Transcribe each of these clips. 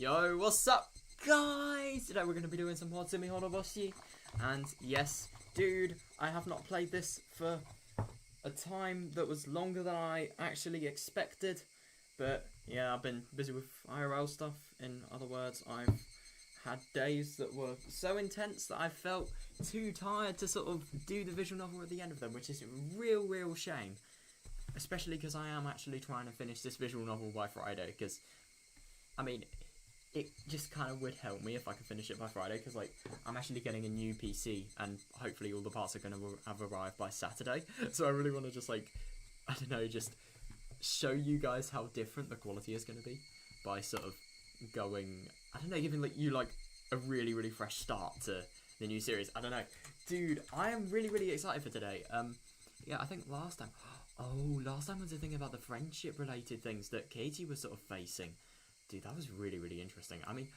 Yo, what's up, guys? Today we're going to be doing some more Tsumihoroboshi. And yes, dude, I have not played this for a time that was longer than I actually expected. But yeah, I've been busy with IRL stuff. In other words, I've had days that were so intense that I felt too tired to sort of do the visual novel at the end of them, which is a real shame. Especially because I am actually trying to finish this visual novel by Friday, because, I mean, it just kind of would help me if I could finish it by Friday, because, like, I'm actually getting a new PC, and hopefully all the parts are going to have arrived by Saturday, so I really want to just, like, I don't know, just show you guys how different the quality is going to be by sort of going, I don't know, giving, like, you, like, a really fresh start to the new series. I don't know. Dude, I am really excited for today. Yeah, I think last time was the thing about the friendship-related things that Katie was sort of facing. Dude, that was really interesting. I mean,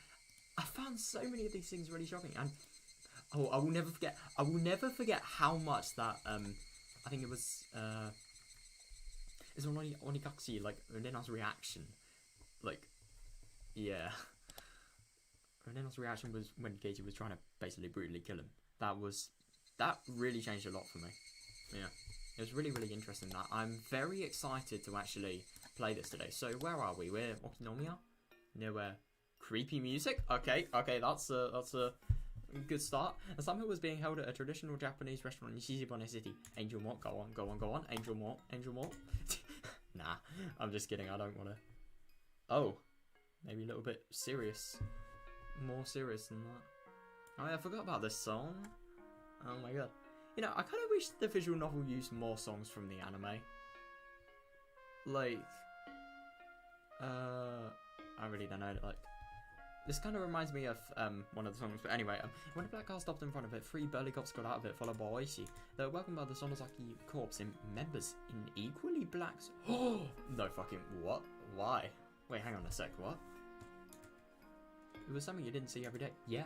I found so many of these things really shocking, and I will never forget how much that I think it was Onikakushi, like Renena's reaction, like, yeah, Renena's reaction was when Katie was trying to basically brutally kill him. That really changed a lot for me. Yeah. It was really interesting. That I'm very excited to actually play this today. So where are we? We're Okinomiya, near creepy music. Okay, that's a good start. A summit was being held at a traditional Japanese restaurant in Shishibane City. Angel Mort, go on. Angel Mort. Nah, I'm just kidding. I don't want to. Oh, maybe a little bit serious, more serious than that. Oh yeah, I forgot about this song. Oh my god. You know, I kind of wish the visual novel used more songs from the anime. Like, I really don't know, like, this kind of reminds me of, one of the songs, but anyway, when a black car stopped in front of it, 3 burly cops got out of it, followed by Oishi. They were welcomed by the Sonozaki Corps in members in equally black... Oh! No fucking... What? Why? Wait, hang on a sec, what? It was something you didn't see every day. Yeah,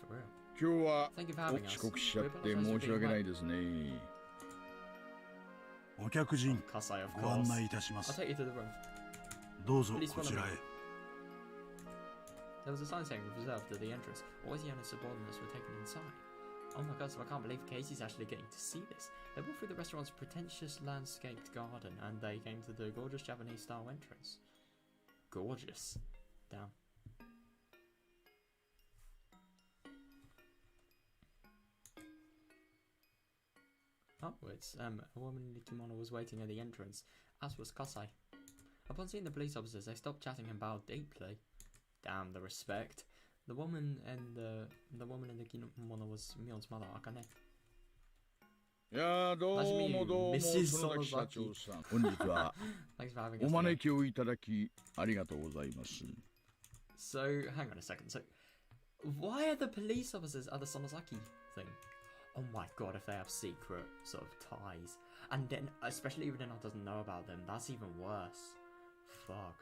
for real. 今日は Thank you for having us. 遅刻しちゃって申し訳ないですね。お客人、 Kasai, of ご案 course. 内いたしま I'll す。 take you to the room. どうぞ Please こ follow ち me. らへ。 There was a sign saying reserved at the entrance. Oishi and his subordinates were taken inside. Oh my god, so I can't believe Casey's actually getting to see this. They walked through the restaurant's pretentious landscaped garden and they came to the gorgeous Japanese style entrance. Gorgeous. Damn. Upwards, a woman in a kimono was waiting at the entrance, as was Kasai. Upon seeing the police officers, they stopped chatting and bowed deeply. Damn, the respect. The woman in the kimono was Mion's mother, Akane. いやーどうもどうも Mrs. 園崎社長さん本日は Thanks for having お us 招 today. きをいただきありがとうございます。 So, hang on a second. So, why are the police officers at the Sonozaki thing? Oh my god, if they have secret sort of ties. And then, especially if Renata doesn't know about them, that's even worse. Fuck.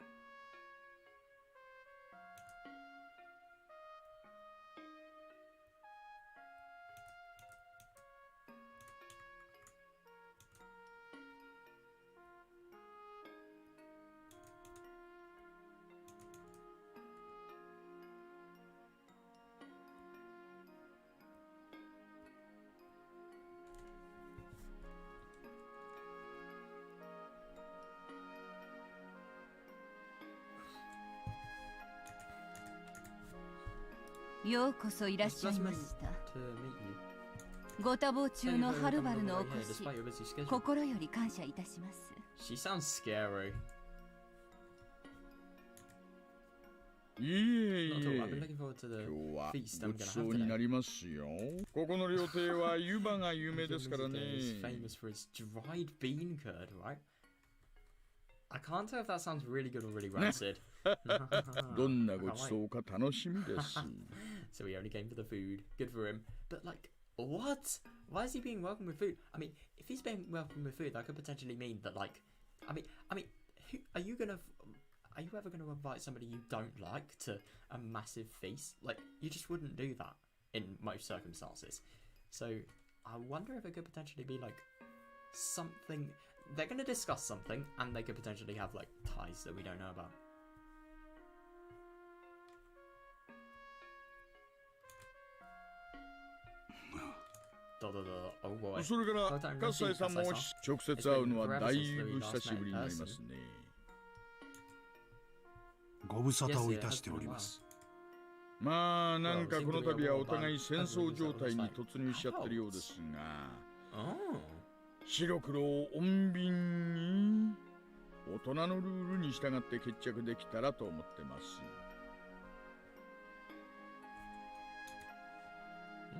ようこそいらっしゃいました。 To meet you. ご多忙中のはるばるのお Here 越し、 despite your busy schedule. 心より感謝いたします。 She sounds scary. いえい Not at all. I've been え looking forward to the 今日は feast ご I'm ち gonna そう have にな today. りますよ。ここの料亭は湯葉が有名 The ですからね。 music is famous for its dried bean curd, right? I can't tell if that sounds really good or really rancid. どんなごちそうか楽しみです。 So he only came for the food. Good for him. But like, what? Why is he being welcomed with food? I mean, if he's being welcomed with food, that could potentially mean that, like, I mean, who, are you ever gonna invite somebody you don't like to a massive feast? Like, you just wouldn't do that in most circumstances. So I wonder if it could potentially be like something. They're gonna discuss something, and they could potentially have like ties that we don't know about. Oh boy. それから葛西さんも直接会うのはだいぶ久しぶりになりますね。ご無沙汰をいたしております。まあなんかこの度はお互い戦争状態に突入しちゃってるようですが、白黒を穏便に大人のルールに従って決着できたらと思ってます。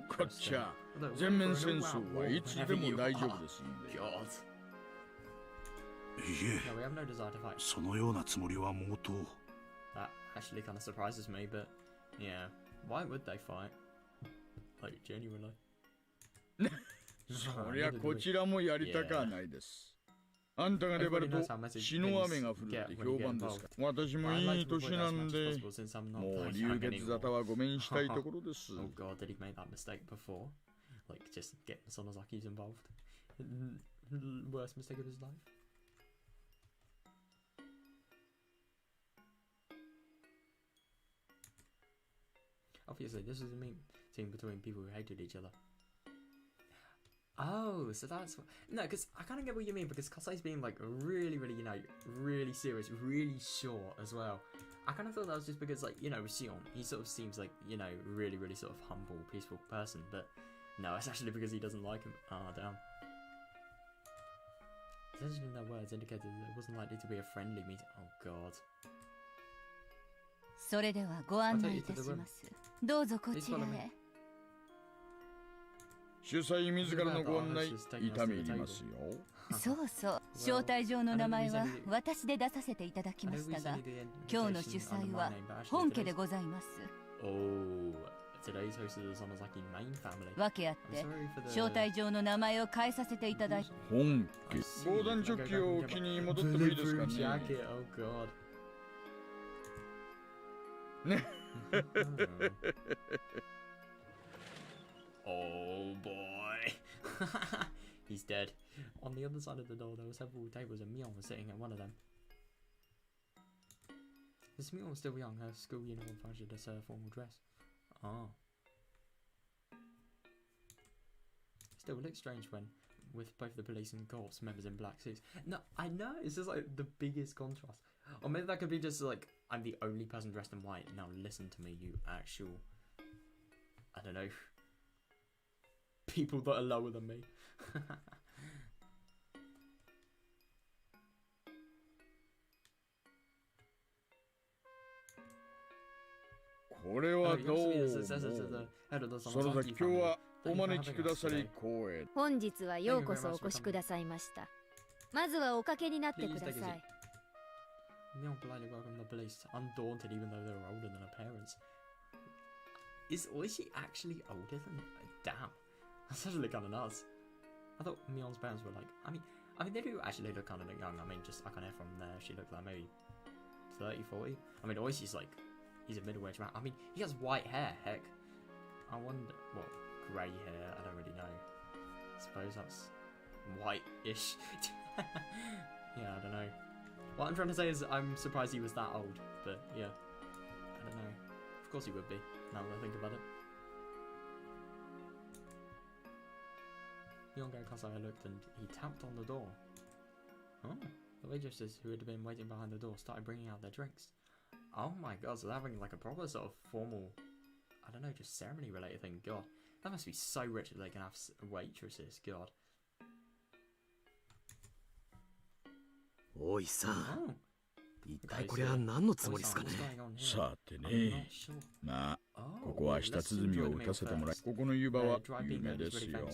こっちゃ全面戦争はいつでも大丈夫ですんで。いえ、そのようなつもりは毛頭。That actually kind of surprises me, but yeah, why would they fight? Like, genuinely. そりゃこちらもやりたかはないです。あんたが粘ると血の雨が降るって評判ですから。私もいい年なんで、もう流血沙汰はごめんしたいところです。Oh god, did he make that mistake before? Like, just getting Sonozaki's involved. Worst mistake of his life. Obviously, this was a meeting between people who hated each other. Oh, so that's what... No, because I kind of get what you mean, because Kasei's being, like, really, really, you know, really serious, really short as well. I kind of thought that was just because, like, you know, with Sion, he sort of seems like, you know, really, really sort of humble, peaceful person, but no, it's actually because he doesn't like him. Ah, damn. Essentially, in their words indicated that it wasn't likely to be a friendly meeting. Oh, God. それではご案内いたします。どうぞこちらへ。主催自らのご案内、痛み入りますよ。そうそう、招待状の名前は私で出させていただきましたが、今日の主催は本家でございます。わけあって、招待状の名前を変えさせていただいて。本家。防弾チョッキをお気に戻ってもいいですかね。Oh boy. He's dead. On the other side of the door there were several tables and Mion was sitting at one of them. This Mion was still young, her school uniform functioned as her formal dress. Ah. Still, it looks strange when with both the police and corps members in black suits. No, I know, it's just like the biggest contrast. Or maybe that could be just like, I'm the only person dressed in white. Now listen to me, you actual... I don't know. People that are lower than me. これはどうも。その先今日はお招きくださり光栄。本日はようこそお越しくださいました。まずはおかけになってください。Mion politely welcomed the police, undaunted even though they were older than her parents. Is she actually older than... Damn. That's actually kind of nuts. I thought Mion's parents were like... I mean, they do actually look kind of young. I mean, just I can hear from there, she looked like maybe 30, 40. I mean, Oishi's like... He's a middle-aged man. I mean, he has white hair, heck. I wonder... Well, grey hair, I don't really know. I suppose that's white-ish. Yeah, I don't know. What I'm trying to say is I'm surprised he was that old, but yeah, I don't know. Of course he would be, now that I think about it. Yongo Kasai looked and he tapped on the door. Oh, the waitresses who had been waiting behind the door started bringing out their drinks. Oh my god, so they're having like a proper sort of formal, I don't know, just ceremony related thing. God, that must be so rich that they can have waitresses, god. おいさん、一体これは何のつもりですかね。さてね、まあここは舌鼓を打たせてもらい、ここの湯葉は有名ですよ。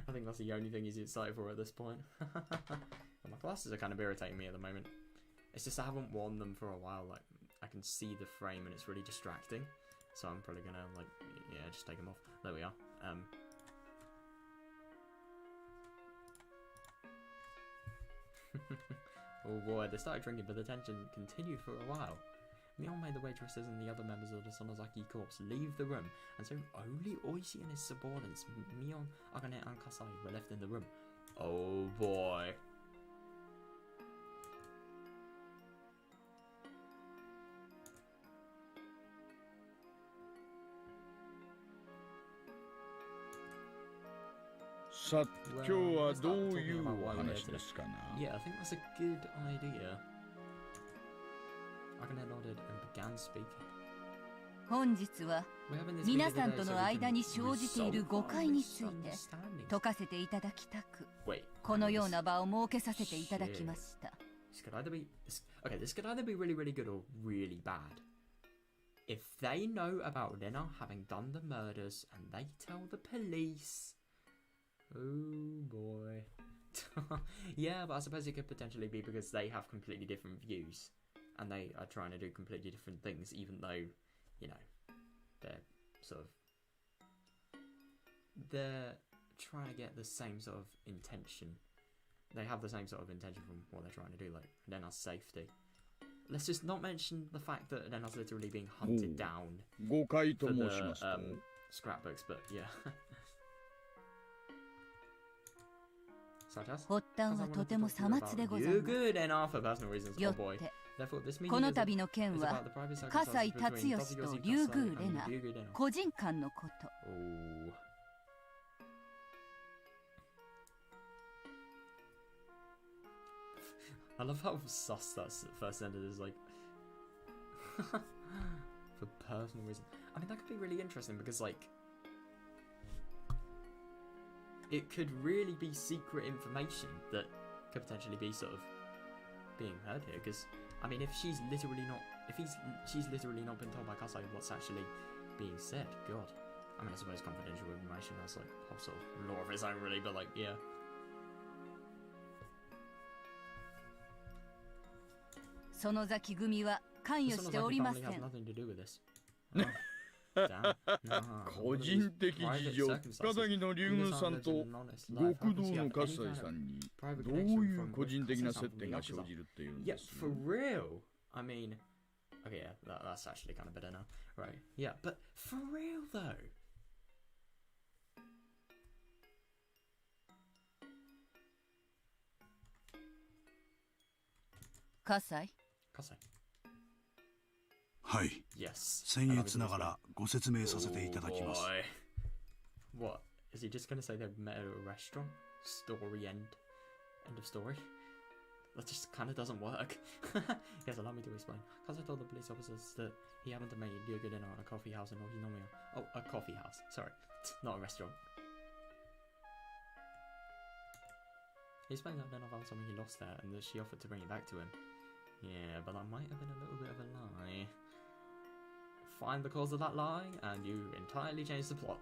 I think that's the only thing he's excited for at this point. My glasses are kind of irritating me at the moment. It's just I haven't worn them for a while. Like I can see the frame and it's really distracting. So I'm probably gonna like, yeah, just take them off. There we are. Oh boy, they started drinking, but the tension continued for a while. Mion made the waitresses and the other members of the Sonozaki corps leave the room, and so only Oishi and his subordinates, Mion, Akane and Kasai, were left in the room. Oh boy. さあ、今日はどういうお話ですかな？ Yeah, I think that's a good idea. Akane nodded and began speaking. 本日は We're having this 皆 meeting さん today と so の we can 間に生じている resolve 誤 our 解について misunderstandings. 解かせていただきたく Wait, このような場を設けさせていただきました。 this could either be this could either be really really good or really bad. If they know about Rena having done the murders and they tell the police, oh boy. Yeah, but I suppose it could potentially be because they have completely different views and they are trying to do completely different things, even though, you know, they're sort of they're trying to get the same sort of intention. They have the same sort of intention from what they're trying to do, like Rena's safety. Let's just not mention the fact that Rena's literally being hunted down 誤解と for 申し the ますと、 scrapbooks, but yeah. Such as? 発端はとてもさまつでござい You ます。 good Rena for personal reasons, よ oh っ boy. て Therefore, this meeting この is 度の件 about は the private 葛西 circumstances 達 between 義と Tatsuyoshi 竜 Kasai 宮レ and ナ Ryugu Rena. 個人間のこと。 Oh. I love how sus that first sentence is, like, for personal reasons. I mean, that could be really interesting because, like, it could really be secret information that could potentially be sort of being heard here. Because, I mean, if she's literally not, she's literally not been told by Kasai what's actually being said. God, I mean, I suppose confidential information has like whole sort of law of its own, really. But like, yeah. 園崎組は関与しておりません。 個人的事情、深崎の竜宮さんと極道の葛西さんにどういう個人的な接点が生じるっていうんで Yeah, す for real. I mean, okay, yeah, that's actually kind of better now, right? Yeah, but for real though. 葛西 Kasai. はい。 Yes. 僭越ながらご説明させていただきます。 Boy. What? Is he just gonna say they met at a restaurant? Story end. End of story? That just kind of doesn't work. Yes, allow me to explain. Kasai told the police officers that he happened to meet Ryugu Rena at a coffee house in Ohinomiya. Oh, a coffee house. Sorry. Not a restaurant. He explained that Rena found something he lost there and that she offered to bring it back to him. Yeah, but that might have been a little bit of a lie. Find the cause of that lie, and you entirely change the plot.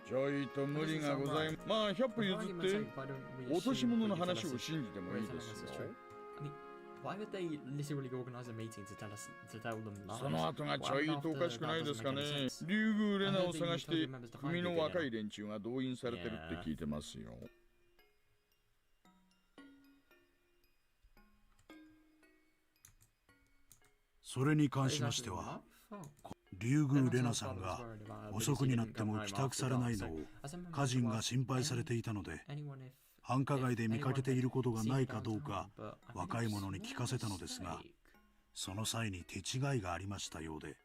ちょいと無理がございます。まあ100歩譲って落とし物の話を信じてもいいですよ。 Why would they literally organize a meeting to tell them lies? その後がちょいとおかしくないですかね。竜宮レナを探して組の若い連中が動員されてるって聞いてますよ。それに関しましては、竜宮レナさんが遅くになっても帰宅されないのを家人が心配されていたので、繁華街で見かけていることがないかどうか若い者に聞かせたのですが、その際に手違いがありましたようで。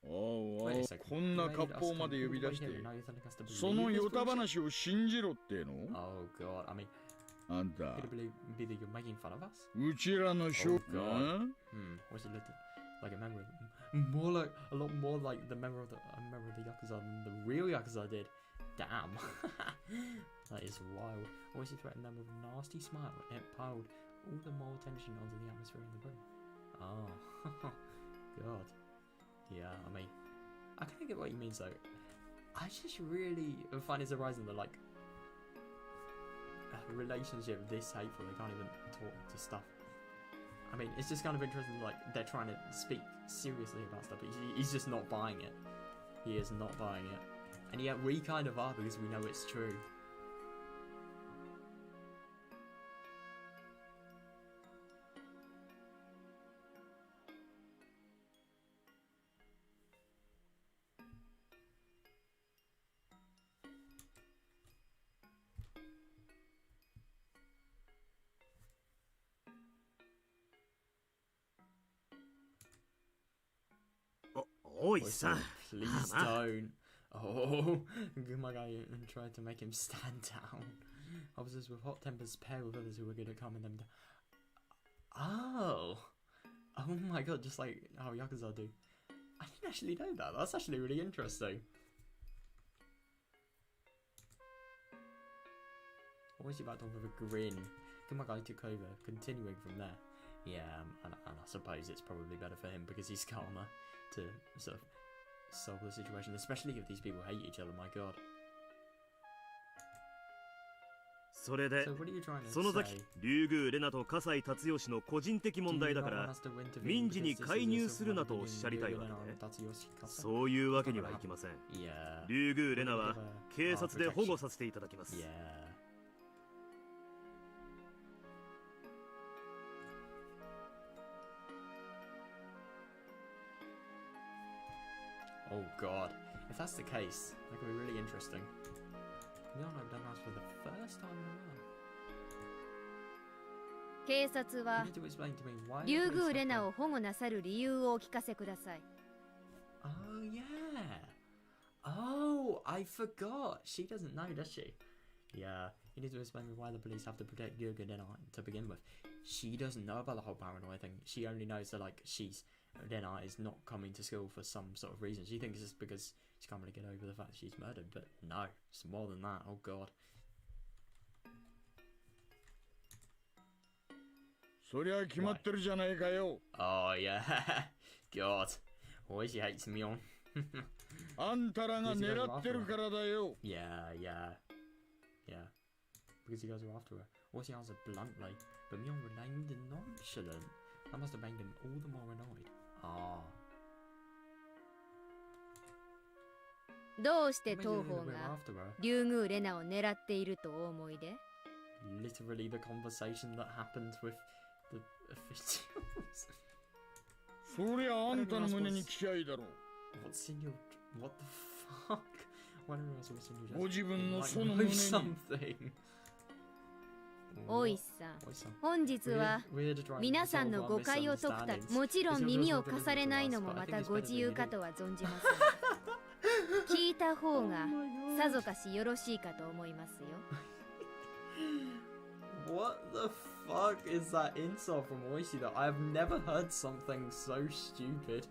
おうこんな割烹まで呼び出してそのヨタ話を信じろっての？あんたうちらの将軍？ Like a member of more like a lot more like the member of the Yakuza than the real Yakuza did. Damn. That is wild. Always he threatened them with a nasty smile and it piled all the more tension onto the atmosphere in the room. Oh God. Yeah, I mean I kinda get what he means though. I just really find it surprising that like a relationship this hateful they can't even talk to stuff. I mean, it's just kind of interesting, like, they're trying to speak seriously about stuff, but he's just not buying it. He is not buying it. And yet we kind of are, because we know it's true. おいさん。 Please don't. Oh, my guy and tried to make him stand down. Officers with hot tempers pair with others who are good at calming them down. Oh. Oh my god, just like how Yakuza do. I didn't actually know that. That's actually really interesting. Always backed off with a grin. My guy took over, continuing from there. Yeah, and I suppose it's probably better for him because he's calmer to sort of solve the situation, especially if these people hate each other, my god. それで So what are you trying to その say? 時竜宮レナと葛西達義の個人的問題だから民事に介入するなとおっしゃりたいわけね。そういうわけにはいきません。竜宮レナは警察で保護させていただきます。 Oh god, if that's the case, that could be really interesting. We all know I've done that for the first time in a while. 警察は You need to explain to me why リュウ the グ police ウレ have ナ to- を保護なさる理由をお聞かせください。 Oh yeah. Oh, I forgot. She doesn't know, does she? Yeah. You need to explain to me why the police have to protect Yuga Dena to begin with. She doesn't know about the whole paranoia thing. She only knows that like Dena is not coming to school for some sort of reason. She thinks it's because she can't really get over the fact that she's murdered, but no, it's more than that. Oh god. そりゃ決まってるじゃないかよ。 Oh yeah. God. Always she hates me on. あんたらが狙ってるからだよ。 Yeah. Because you guys are after her. Or she answered bluntly, but Mion remained nonchalant. That must have made him all the more annoyed. Ah. どうして当 What made you 方 think that we were が after her? リュウグウレナを狙っているとお思いで？ Literally the conversation that happened with the officials. そりゃあんたの胸に来ちゃいだろう。 What's in your... What the fuck? Why don't I ask what's in your chest? ご自分の Like, その know 胸に something. おいさん、本日は皆さんの誤解を解くため、もちろん耳を貸されないのもまたご自由かとは存じますが、聞いた方がさぞかしよろしいかと思いますよ。What the fuck is that insult from Oishi though? I've never heard something so stupid.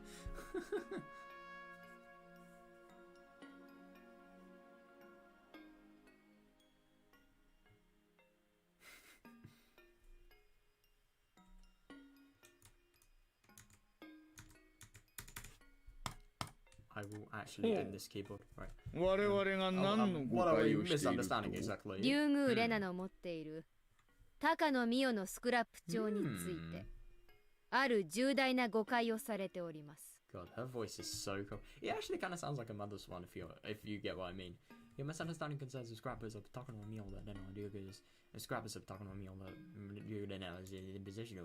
I will actually end this keyboard. Right. 我々が何の誤 What are 解 we をしている misunderstanding と。 exactly? リュウグウレナの持っている高野美代のスクラップ帳について、ある重大な誤解をされております。 God, her voice is so cool. It actually kind of sounds like a mother's one if you get what I mean. Your misunderstanding concerns the scrappers of talking on me all that then I do is the scrappers of talking on me all that you then is in possession of.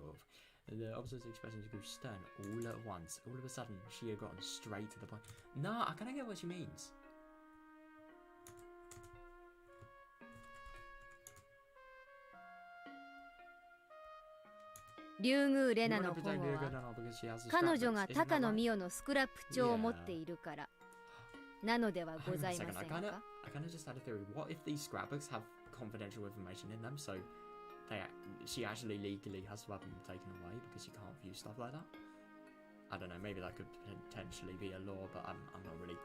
The officer's expressions grew stern all at once. All of a sudden, she had gotten straight to the point. Nah, I kind of get what she means. リュウグウレナ You の wanna 保護 protect Ryuga は Nana because she has the 彼女 scrapbooks, が isn't 高 that 野 right? 美代のスクラップ帳を持っているからなのではご Hang ざ on a いま second, せ I ん kind of か？ just had a theory. What if these scrapbooks have confidential information in them, so she actually legally has to have them taken away because she can't view stuff like that? I don't know, maybe that could potentially be a law, but I'm not really...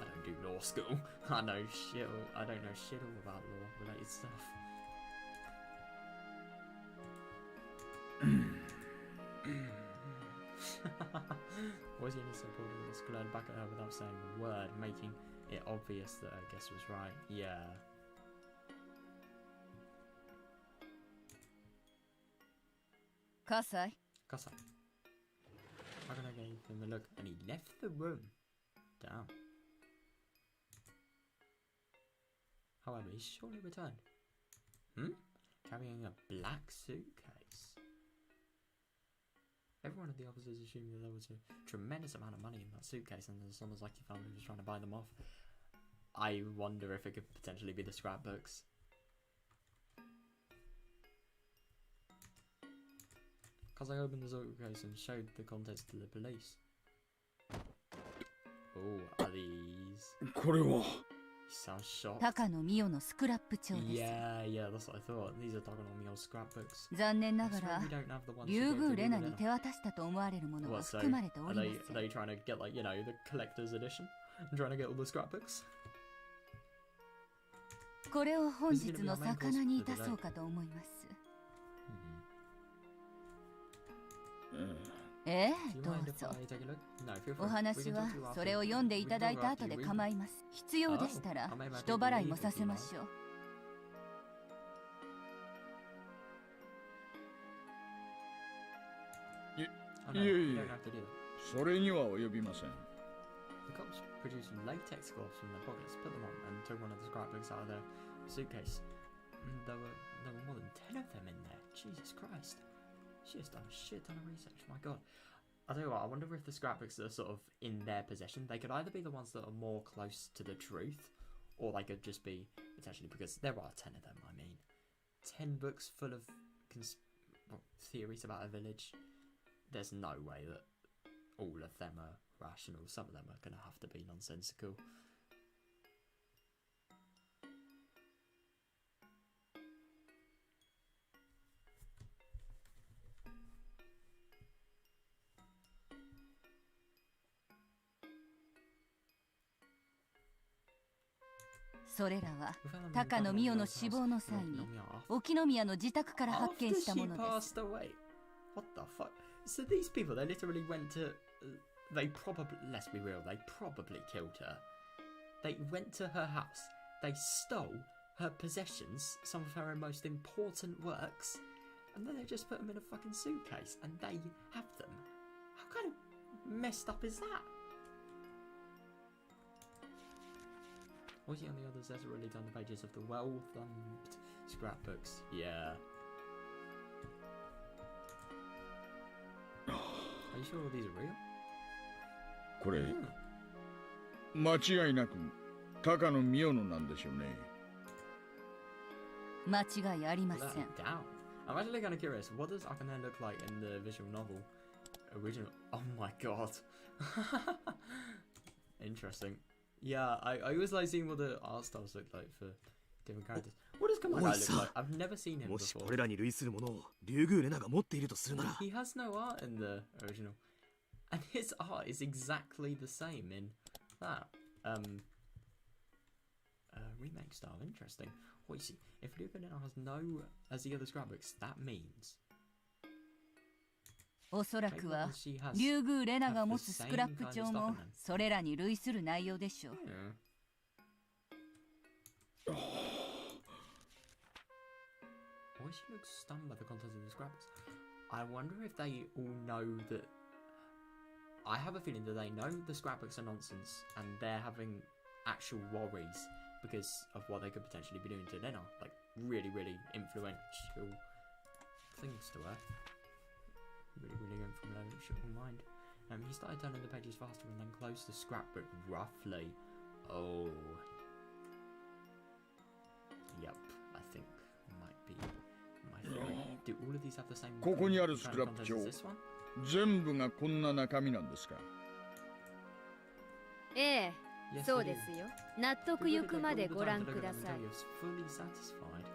I don't do law school. I don't know shit all about law related stuff. Was he innocent holding this glared back at her without saying a word, making it obvious that her guess was right? Yeah. Kasai. Kasa. Haguna gave him a look and he left the room. Damn. However, he shortly returned. Carrying a black suitcase. Everyone of the officers assumed that there was a tremendous amount of money in that suitcase and the Sonozaki family was trying to buy them off. I wonder if it could potentially be the scrapbooks. Kazai opened the suitcase and showed the contents to the police. Oh, are these? これは He sounds shocked. 高野美代のスクラップ帳です。Yeah, yeah, that's what I thought. These are Takanomi's scrapbooks. 残念なが I'm sorry ら we don't have the ones 竜 to 宮 go レ to ナ Lena. に手渡したと思われるものは What, so 含まれてお are りま they, せ are ん。 they trying to get, like, you know, the collector's edition? And trying to get all the scrapbooks? これを本日の魚にいたそうかと思います。ええ、どうぞ。お話はそれを読んでいただいた後で構います。必要でしたら人払いもさせましょう。いえいえ、それには及びません。 The cops produced latex gloves from their pockets, put them on, and took one of the scrapbooks out of their suitcase. There were more than 10 of them in there. Jesus Christ. She has done a shit ton of research, my god. I tell you what, I wonder if the scrapbooks that are sort of in their possession, they could either be the ones that are more close to the truth, or they could just be, potentially, because there are 10 of them, I mean. 10 books full of theories about a village. There's no way that all of them are rational. Some of them are going to have to be nonsensical. "それらは高野美代の死亡の際に沖宮の自宅から発見したものです。 What the fuck? So these people, they literally went to... They probably... Let's be real, they probably killed her. They went to her house. They stole her possessions, some of her most important works, and then they just put them in a fucking suitcase, and they have them. How kind of messed up is that? Was he on the others? There's already done the pages of the well-thumbed scrapbooks. Yeah. Are you sure all these are real? これ、間違いなく高野美代のなんでしょうね。間違いありません。Down. I'm actually kind of curious. What does Akane look like in the visual novel? Original. Oh my god. Interesting. Yeah, I always like seeing what the art styles look like for different characters. What does Kamada look like? I've never seen him もし before. これらに類するものを竜宮レナが持っているとするなら He has no art in the original. And his art is exactly the same in that. Remake style. Interesting. What you see? If Luca now has no as the other scrapbooks, that means おそらくは竜宮レナが持つスクラップ帳もそれらに類する内容でしょう。Why she looks stunned by the contents of the scrapbooks? I wonder if they all know that. I have a feeling that they know the scrapbooks are nonsense and they're having actual worries because of what they could potentially be doing to Lena. Like, really, really influential things to her. Really, really influential mind. He started turning the pages faster and then closed the scrapbook roughly. Oh. Yep, I think might be my theory. Do all of these have the same ここにあるス kind ク of ラップ contents 帳 as this one? 全部がこんな中身なんですか。ええ、 Yes, そう they で do. すよ。納得ゆくまでご覧ください。 You're fully satisfied.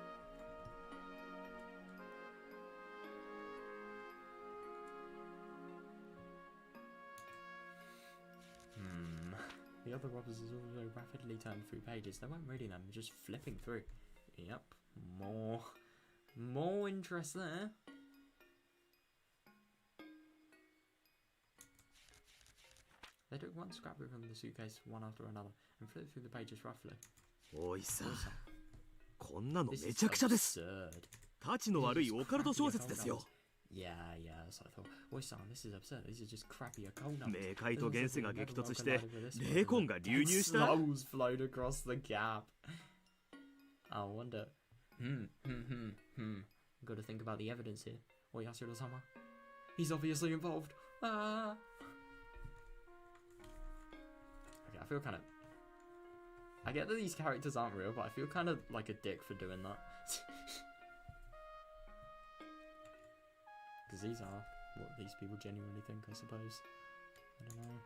The other robbers is also rapidly turned through pages. They weren't reading them, just flipping through. Yep, more interest there. They took one scrapbook from the suitcase, one after another, and flipped through the pages roughly. おいさ、こんなのめちゃくちゃです。 Absurd. タチの悪いオカルト小説ですよ。 Yeah, that's what I thought. Oi-san, this is absurd. These are just crappy occult numbers. 冥界と現世が激突して霊魂が流入した。 Souls flowed across the gap. I wonder. Gotta think about the evidence here. Oi, Yasuda-sama. He's obviously involved. Ah. Okay, I feel kind of. I get that these characters aren't real, but I feel kind of like a dick for doing that. Because these are what these people genuinely think, I suppose. I don't know.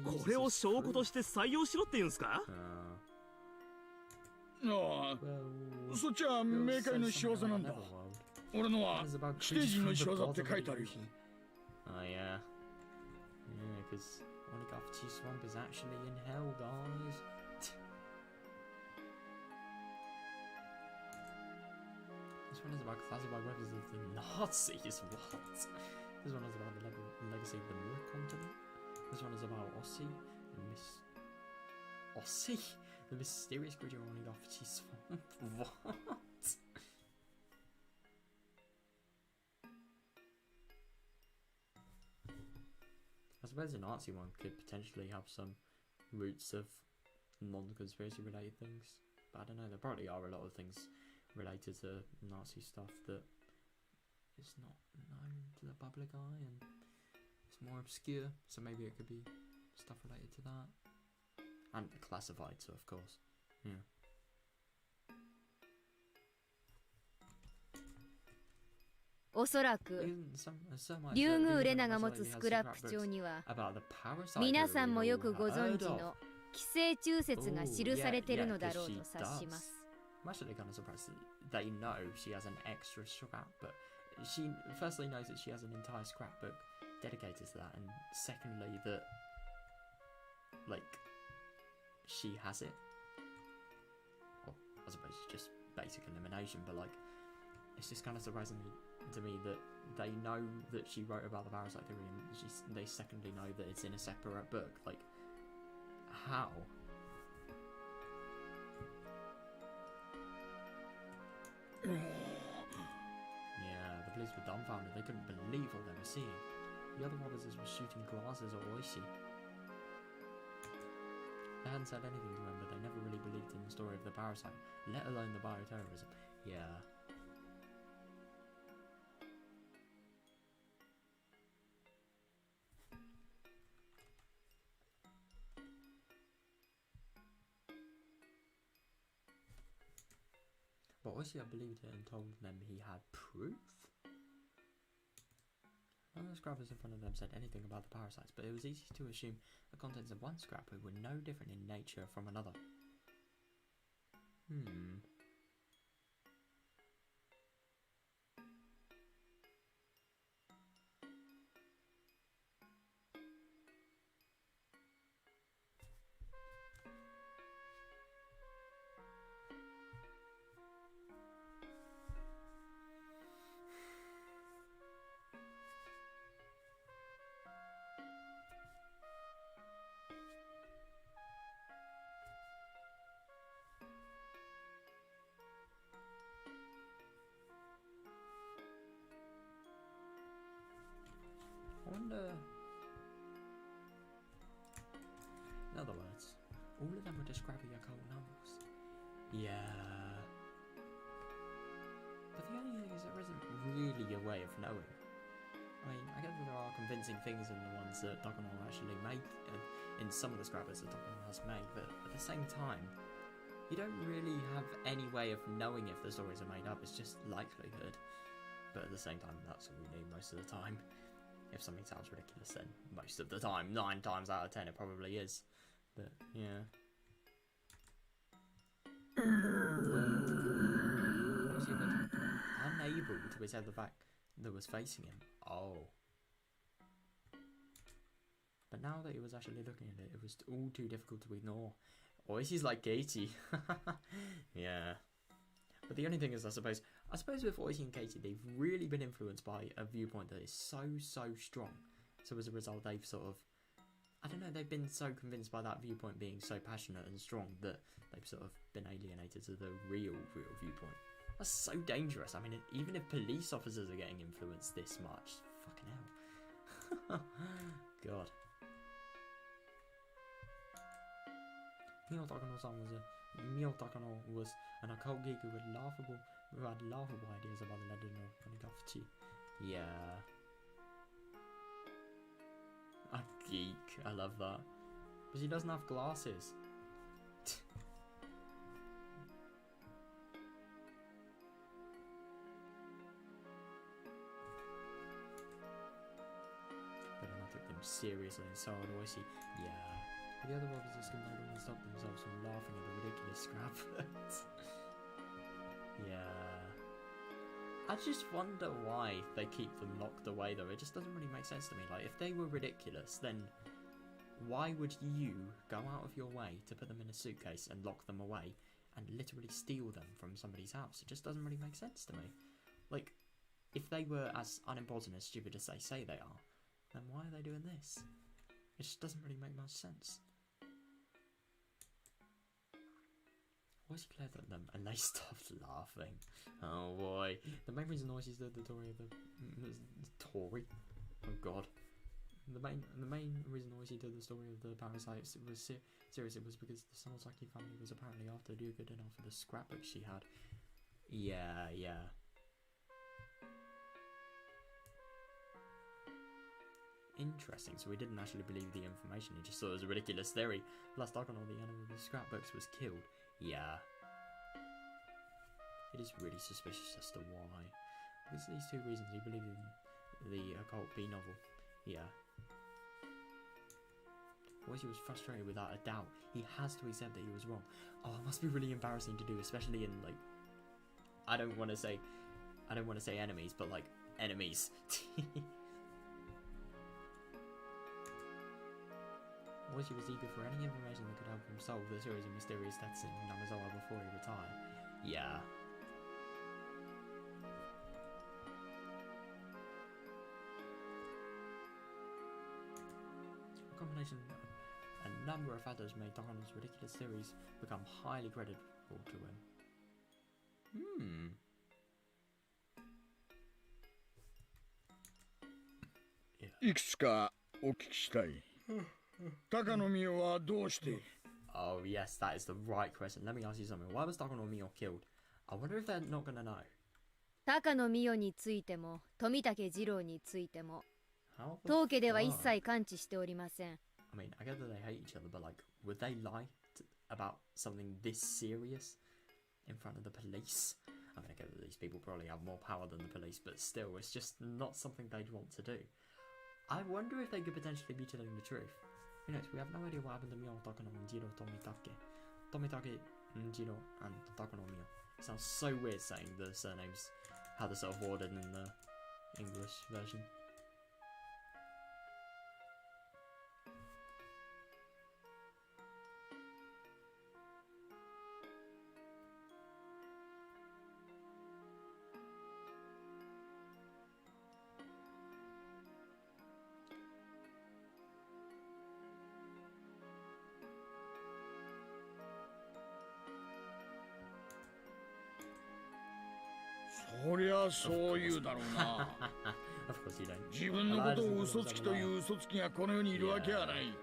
これを証拠として採用しろって言うんすか？ああ、そっちは冥界の仕業なんだ。俺のは地底人の仕業って書いてあるよ。Yeah, because Onigashiki Swamp is actually in hell, guys. This one is about classified weapons of the Nazis. What? This one is about the legacy of the Moor continent. This one is about Ossie, the mysterious creature of Onigashiki Swamp. What? I suppose the Nazi one could potentially have some roots of non-conspiracy related things, but I don't know, there probably are a lot of things related to Nazi stuff that is not known to the public eye and it's more obscure, so maybe it could be stuff related to that. And classified, so of course, yeah. おそらく竜宮レナが持つスクラップ帳には皆さんもよくご存知の寄生虫説が記されているのだろうと察します。I'm actually kind of surprised that you know she has an extra scrapbook. She firstly knows that she has an entire scrapbook dedicated to that, and secondly that like she has it. Well, I suppose it's just basic elimination, but like it's just kind of surprising to me that they know that she wrote about the parasite theory and they secondly know that it's in a separate book. Like, how? Yeah, the police were dumbfounded. They couldn't believe what they were seeing. The other officers were shooting glasses at Oishi. They hadn't said anything to him, but they never really believed in the story of the parasite, let alone the bioterrorism. Yeah. But Oishi believed it and told them he had proof? None of the scrappers in front of them said anything about the parasites, but it was easy to assume the contents of one scrapbook were no different in nature from another. I wonder... In other words, all of them were describing occult novels. Yeah. But the only thing is there isn't really a way of knowing. I mean, I get that there are convincing things in the ones that Dokono actually made, in some of the scrappers that Dokono has made, but at the same time, you don't really have any way of knowing if the stories are made up, it's just likelihood. But at the same time, that's all we need most of the time. If something sounds ridiculous, then most of the time, 9 times out of 10, it probably is. But, yeah. Was he unable to accept the fact that was facing him? Oh. But now that he was actually looking at it, it was all too difficult to ignore. Or is he like Katie? Yeah. But the only thing is, I suppose with Oishi and Katie, they've really been influenced by a viewpoint that is so strong. So as a result, they've sort of, I don't know, they've been so convinced by that viewpoint being so passionate and strong that they've sort of been alienated to the real viewpoint. That's so dangerous. I mean, even if police officers are getting influenced this much, fucking hell. God. Mio-Takano was an occult geek who had laughable ideas about the legend of Onigashiki. Yeah. A geek, I love that. But he doesn't have glasses. But then I took them seriously and so annoys you. Yeah. The other officers can no longer stop themselves from laughing at the ridiculous scrappers. Yeah. I just wonder why they keep them locked away though. It just doesn't really make sense to me. Like, if they were ridiculous, then why would you go out of your way to put them in a suitcase and lock them away and literally steal them from somebody's house? It just doesn't really make sense to me. Like, if they were as unimportant and stupid as they say they are, then why are they doing this? It just doesn't really make much sense. Why is he glared at them and they stopped laughing? Oh boy. The main reason Noisy's the story of the Tory. Oh god. The main reason Noisy did the story of the parasites was serious. It was because the Sonozaki family was apparently after Ryuga dinner for the scrapbook she had. Yeah. Interesting, so he didn't actually believe the information, he just thought it was a ridiculous theory. Last Argonaut, the enemy of the scrapbooks, was killed. Yeah. It is really suspicious as to why. Because of these two reasons, he believed in the occult B novel. Yeah. Once he was frustrated without a doubt, he has to accept that he was wrong. Oh, it must be really embarrassing to do, especially in, like, I don't want to say enemies, but like enemies. Oishi was eager for any information that could help him solve the series of mysterious deaths in Namizawa before he retired. Yeah. A combination of a number of factors made Takano's ridiculous theories become highly credible to him. Yeah. いくつかお聞きしたい。高野美代はどうして？ Oh yes, that is the right question. Let me ask you something. Why was Takano Mio killed? I wonder if they're not gonna know. 高野美代についても富武二郎についても当家では一切関知しておりません。I mean, I get that they hate each other, but like, would they lie about something this serious in front of the police? I mean, I get that these people probably have more power than the police, but still, it's just not something they'd want to do. I wonder if they could potentially be telling the truth. Who knows? We have no idea what happened to Mio, Takano, Jiro, Tomitake. Tomitake, Jiro, and Takano Mio. It sounds so weird saying the surnames, how they're sort of ordered in the English version. Of course you don't. 自分のことを嘘つきという嘘つきがこの世にいるわけはない。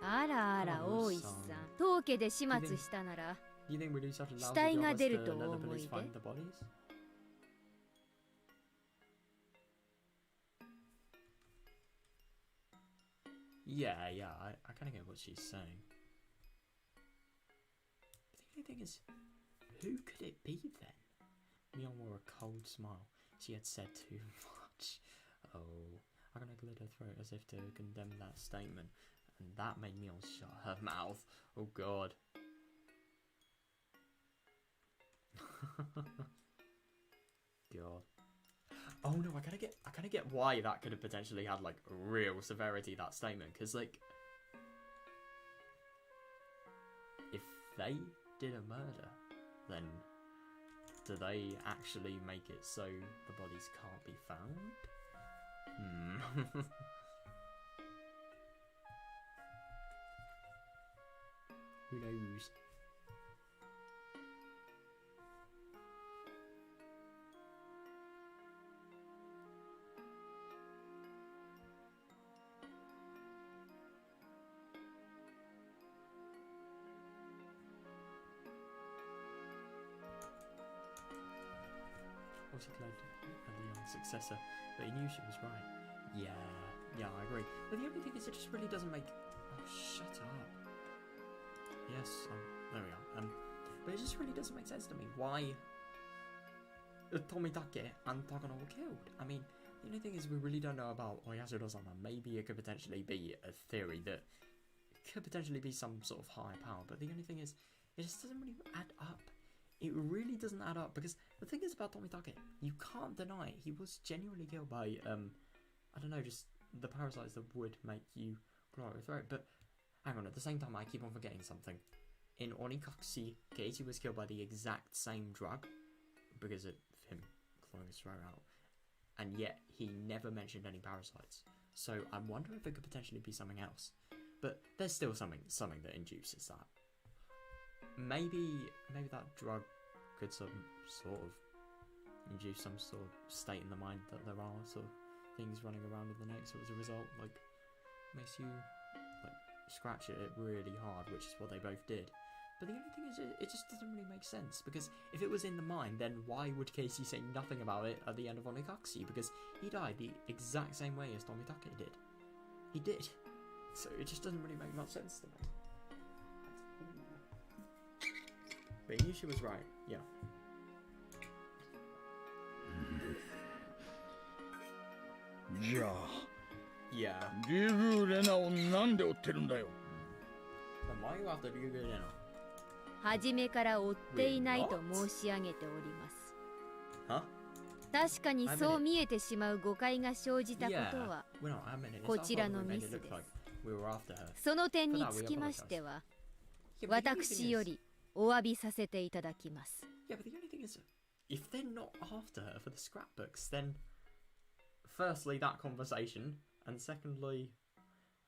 あらあら大石さん、当家で始末したなら死体が出るとお思いで。Yeah, I kind of get what she's saying. But the only thing is, who could it be then? Mion wore a cold smile. She had said too much. Oh, I'm gonna clear her throat as if to condemn that statement, and that made Mion shut her mouth. Oh god. God. Oh no, I kind of get why that could have potentially had like real severity, that statement, because like if they did a murder, then do they actually make it so the bodies can't be found? Who knows? Obviously glad at the young successor, but he knew she was right. Yeah, I agree. But the only thing is, it just really doesn't make. Oh, shut up. Yes, there we are. But it just really doesn't make sense to me why Tomitake and Takano were killed. I mean, The only thing is we really don't know about Oyashido-sama. Maybe it could potentially be a theory that could potentially be some sort of higher power, but the only thing is, it just doesn't really add up. It really doesn't add up, because the thing is about Tomitake, you can't deny it. He was genuinely killed by, I don't know, just the parasites that would make you glow through it. But hang on, at the same time, I keep on forgetting something. In Onikakushi, Keiichi was killed by the exact same drug, because of him clawing his throat out, and yet he never mentioned any parasites. So I wonder if it could potentially be something else. But there's still something that induces that. Maybe that drug could sort of induce some sort of state in the mind that there are sort of things running around in the neck. So as a result, like, makes you like scratch at it really hard, which is what they both did. But the only thing is, it just doesn't really make sense, because if it was in the mind, then why would Casey say nothing about it at the end of Onikakushi? Because he died the exact same way as Tomitake did. He did. So it just doesn't really make much sense to me. But Yushi was right, yeah. じゃあ Yeah. リュウグウレナをなんで追ってるんだよ Then why are you after Ryugu Rena? 初めから追っていないと申し上げております。 Huh? 確かにそう見えてしまう誤解が生じたことは Well, no, I mean, it's こちら our fault の that we ミ made ス it で look like す。 we were after her. その点につきましては、 Yeah, but the only 私 thing よ is, りお詫びさせていただきます。 yeah, but the only thing is, if they're not after her for the scrapbooks, then firstly, that conversation, and secondly,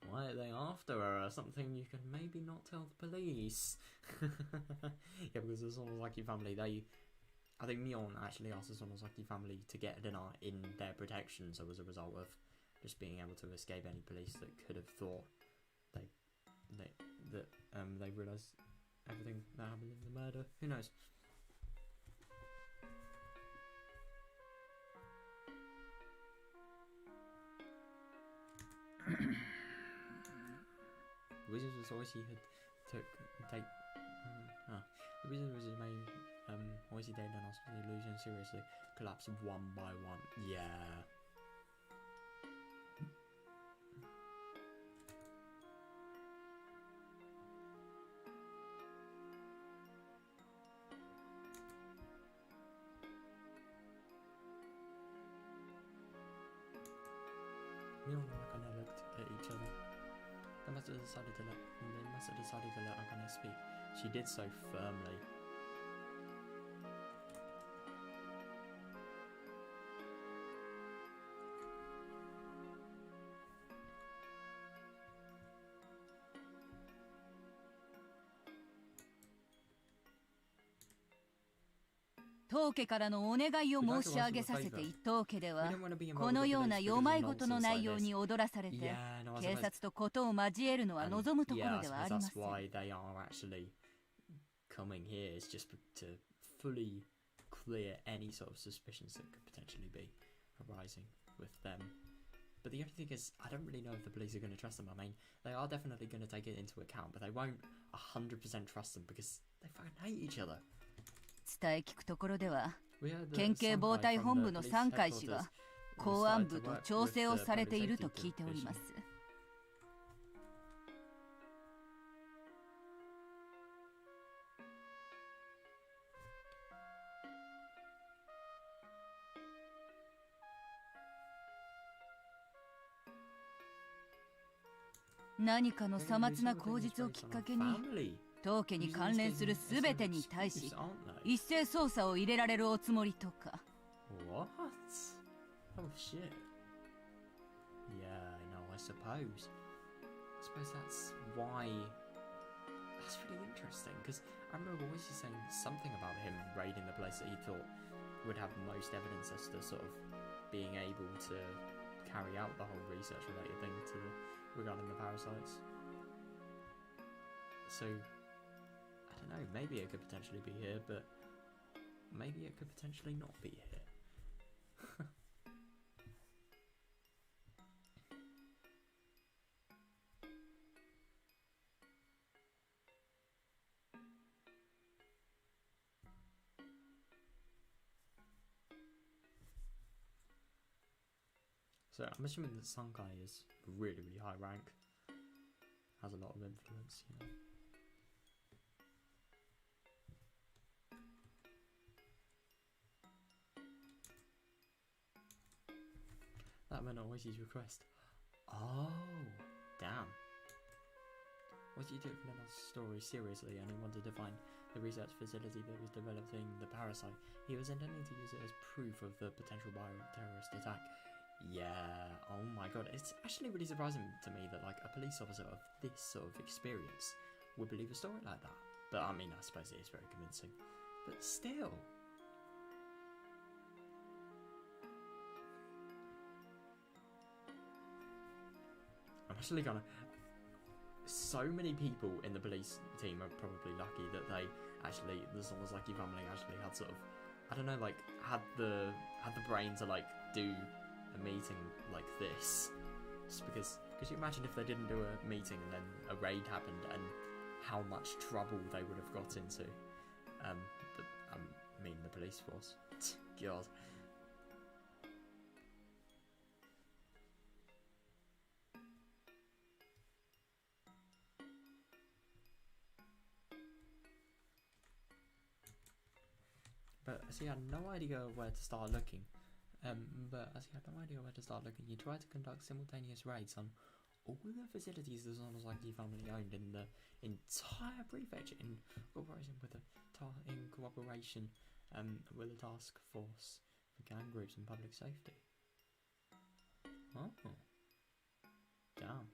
why are they after her? Something you can maybe not tell the police. Yeah, because the Sonozaki family, I think Mion actually asked the Sonozaki family to get dinner in their protection, so as a result of just being able to escape any police that could have thought they realised everything that happened in the murder. Who knows? The Wizard was always he had the Wizard was his main always he take down the illusion seriously, collapse one by one. Yeah. We all kind of looked at each other. They must have decided to let Akane speak. She did so firmly.「当家からのお願いを申し上げさせて当家ではこのような世まいごとの内容に踊らされて警察と事を交えるのは望むところではありません。 coming here is just to fully clear any sort of suspicions that could potentially be arising with them. But the only thing is, I don't really know if the police are going to trust them. I mean, they are definitely going to take it into account, but they won't 100% trust them because they fucking hate each other. 伝え聞くところでは県警防隊本部の三海氏が公安部と調整をされていると聞いております。何かのさまつな口実をきっかけに当家に関連するすべてに対し一斉捜査を入れられるおつもりとか。 What? Oh shit. Yeah, no, I suppose that's why. That's really interesting because I remember always saying something about him raiding the place that he thought would have most evidence as to sort of being able to carry out the whole research related thing regarding the parasites. So I don't know, maybe it could potentially be here, but maybe it could potentially not be here. So I'm assuming that Sankai is really, really high rank. Has a lot of influence, you know. That meant Oishi's request. Oh, damn. Oishi took Lena's story seriously and he wanted to find the research facility that was developing the parasite. He was intending to use it as proof of the potential bioterrorist attack. Yeah, oh my god, it's actually really surprising to me that like a police officer of this sort of experience would believe a story like that. But I mean, I suppose it is very convincing. But still. I'm actually gonna... So many people in the police team are probably lucky that they actually, the Sonozaki family actually had sort of, I don't know, like had the brain to like do a meeting like this. Just because, could you imagine if they didn't do a meeting and then a raid happened and how much trouble they would have got into? I mean the police force. God. But as he had no idea where to start looking, he tried to conduct simultaneous raids on all the facilities the Sonozaki family owned in the entire prefecture in cooperation with the task force for gang groups and public safety. Oh, damn.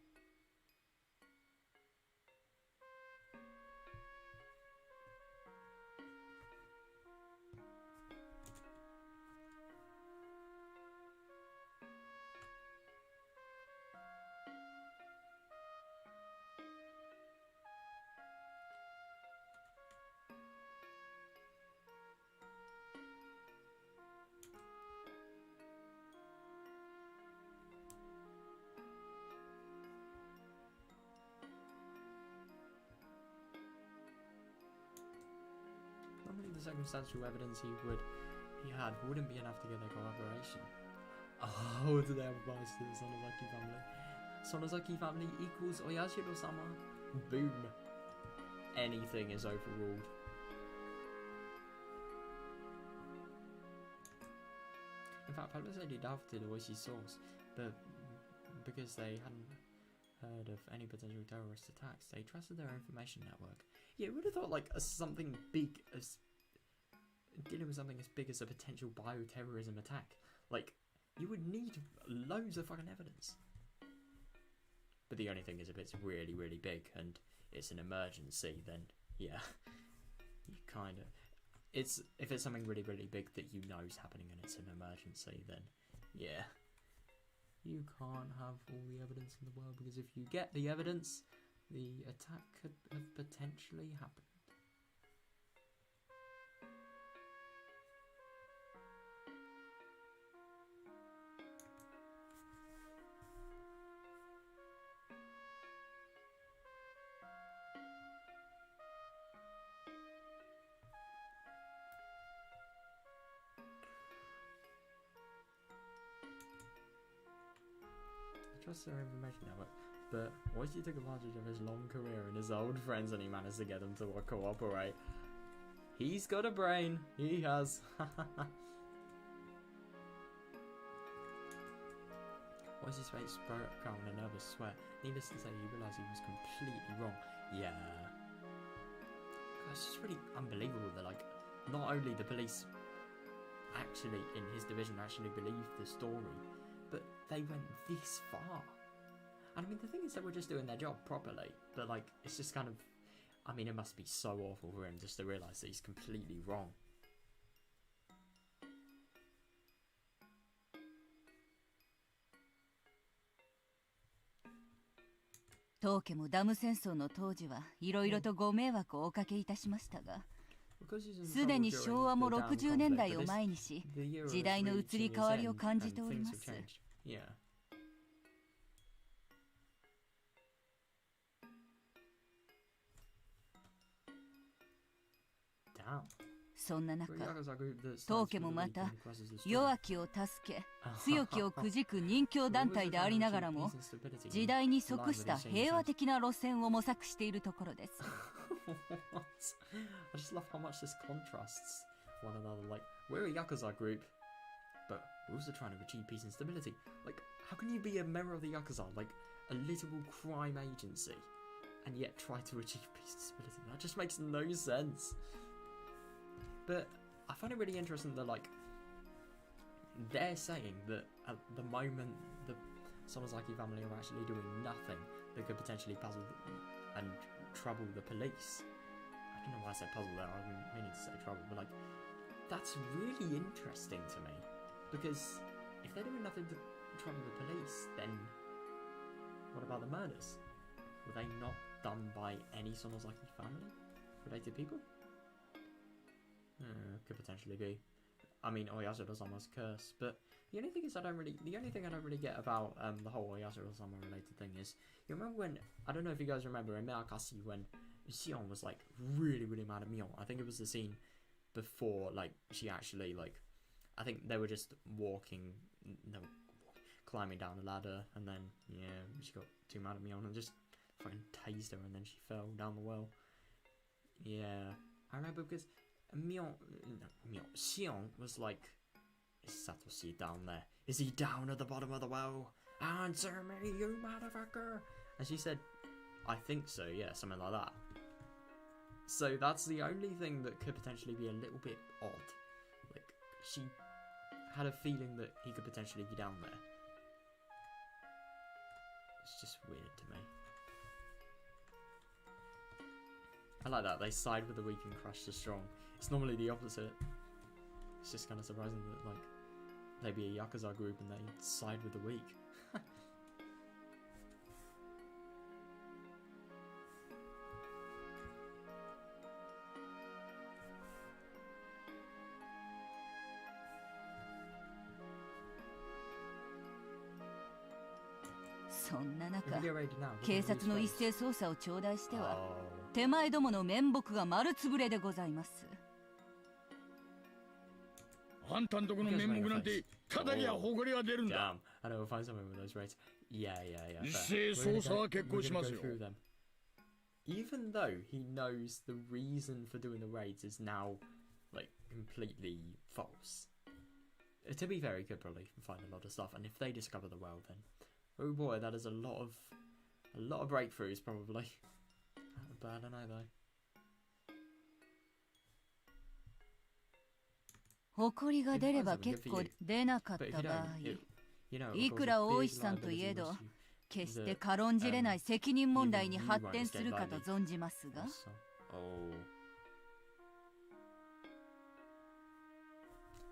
Normally the circumstantial evidence he had wouldn't be enough to get their cooperation. Oh, do they have advice to the Sonozaki family? Sonozaki family equals Oyashiro-sama. Boom. Anything is overruled. In fact, publicity doubted Oishi's source, but because they hadn't heard of any potential terrorist attacks, they trusted their information network. Yeah, you would have thought like something big as dealing with something as big as a potential bioterrorism attack, like you would need loads of fucking evidence. But the only thing is, if it's really, really big and it's an emergency, then yeah, you kind of. If it's something really, really big that you know is happening and it's an emergency, then yeah, you can't have all the evidence in the world, because if you get the evidence, the attack could have potentially happened. Trust their information network, but Oishi took advantage of his long career and his old friends, and he managed to get them to cooperate. He's got a brain. He has. Oishi's face broke out in a nervous sweat. Needless to say, he realised he was completely wrong. Yeah. It's just really unbelievable that, like, not only the police actually in his division actually believed the story, but they went this far. And I mean, the thing is, they were just doing their job properly, but like, it's just kind of, I mean, it must be so awful for him just to realise that he's completely wrong. 当家もダム戦争の当時はいろいろとご迷惑をおかけいたしましたが、すでに昭和も60年代を前にし、時代の移り変わりを感じております。Damn. そんな中、 Yakuza group that 当 stands 家 for も the ま weak た and crosses the stream. 弱きを助け、強きをくじく人形団体でありながらも、時代に即した平和的な路線を模索しているところです。What? I just love how much this contrasts one another. Like, we're a Yakuza group, but we're also trying to achieve peace and stability. Like, how can you be a member of the Yakuza, like a literal crime agency, and yet try to achieve peace and stability? That just makes no sense. But I find it really interesting that, like, they're saying that at the moment the Sonozaki family are actually doing nothing that could potentially puzzle and trouble the police. I don't know why I said puzzle there, I didn't mean to say trouble, but like, that's really interesting to me. Because if they're doing nothing to trouble the police, then what about the murders? Were they not done by any Sonozaki family? Related people? Could potentially be. I mean, Oyasuro-sama's curse, but the only thing I don't really get about the whole Oyasuro-sama related thing is, you remember when, I don't know if you guys remember in Meakasi when Sion was like really mad at Mion. I think it was the scene before, like, she actually, like, I think they were just climbing down the ladder, and then yeah, she got too mad at Mion and just fucking tased her, and then she fell down the well. Yeah, I remember because Sion was like, is Satoshi down there? Is he down at the bottom of the well? Answer me, you motherfucker! And she said, I think so, yeah, something like that. So that's the only thing that could potentially be a little bit odd. Like, she had a feeling that he could potentially be down there. It's just weird to me. I like that, they side with the weak and crush the strong. It's normally the opposite. It's just kind of surprising that, like, they be a Yakuza group and they side with the weak.そんな中、警察の一斉捜査を頂戴しては、 Oh. 手前どもの面目が丸つぶれでございます。あんたんとこの面目なんてただや誇りが出るんだ。 Damn, I know we'll find something with those rates. Yeah. 一斉捜査は決行しますよ。 Even though he knows the reason for doing the raids is now, like, completely false. To be fair, he could probably find a lot of stuff, and if they discover the well, then oh boy, that is a lot of breakthroughs probably. But I don't know though. 誇りが出れば結構出なかった場合、いくら大石さんといえど、決して軽んじれない責任問題に発展するかと存じますが。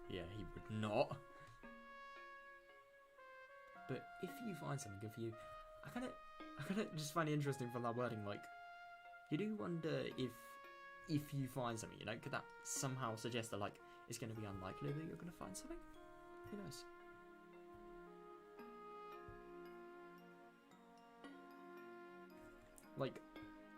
Yeah, he would not. But if you find something good for you, I kind of just find it interesting from that wording. Like, you do wonder if you find something, you know, could that somehow suggest that, like, it's going to be unlikely that you're going to find something? Who knows? Like,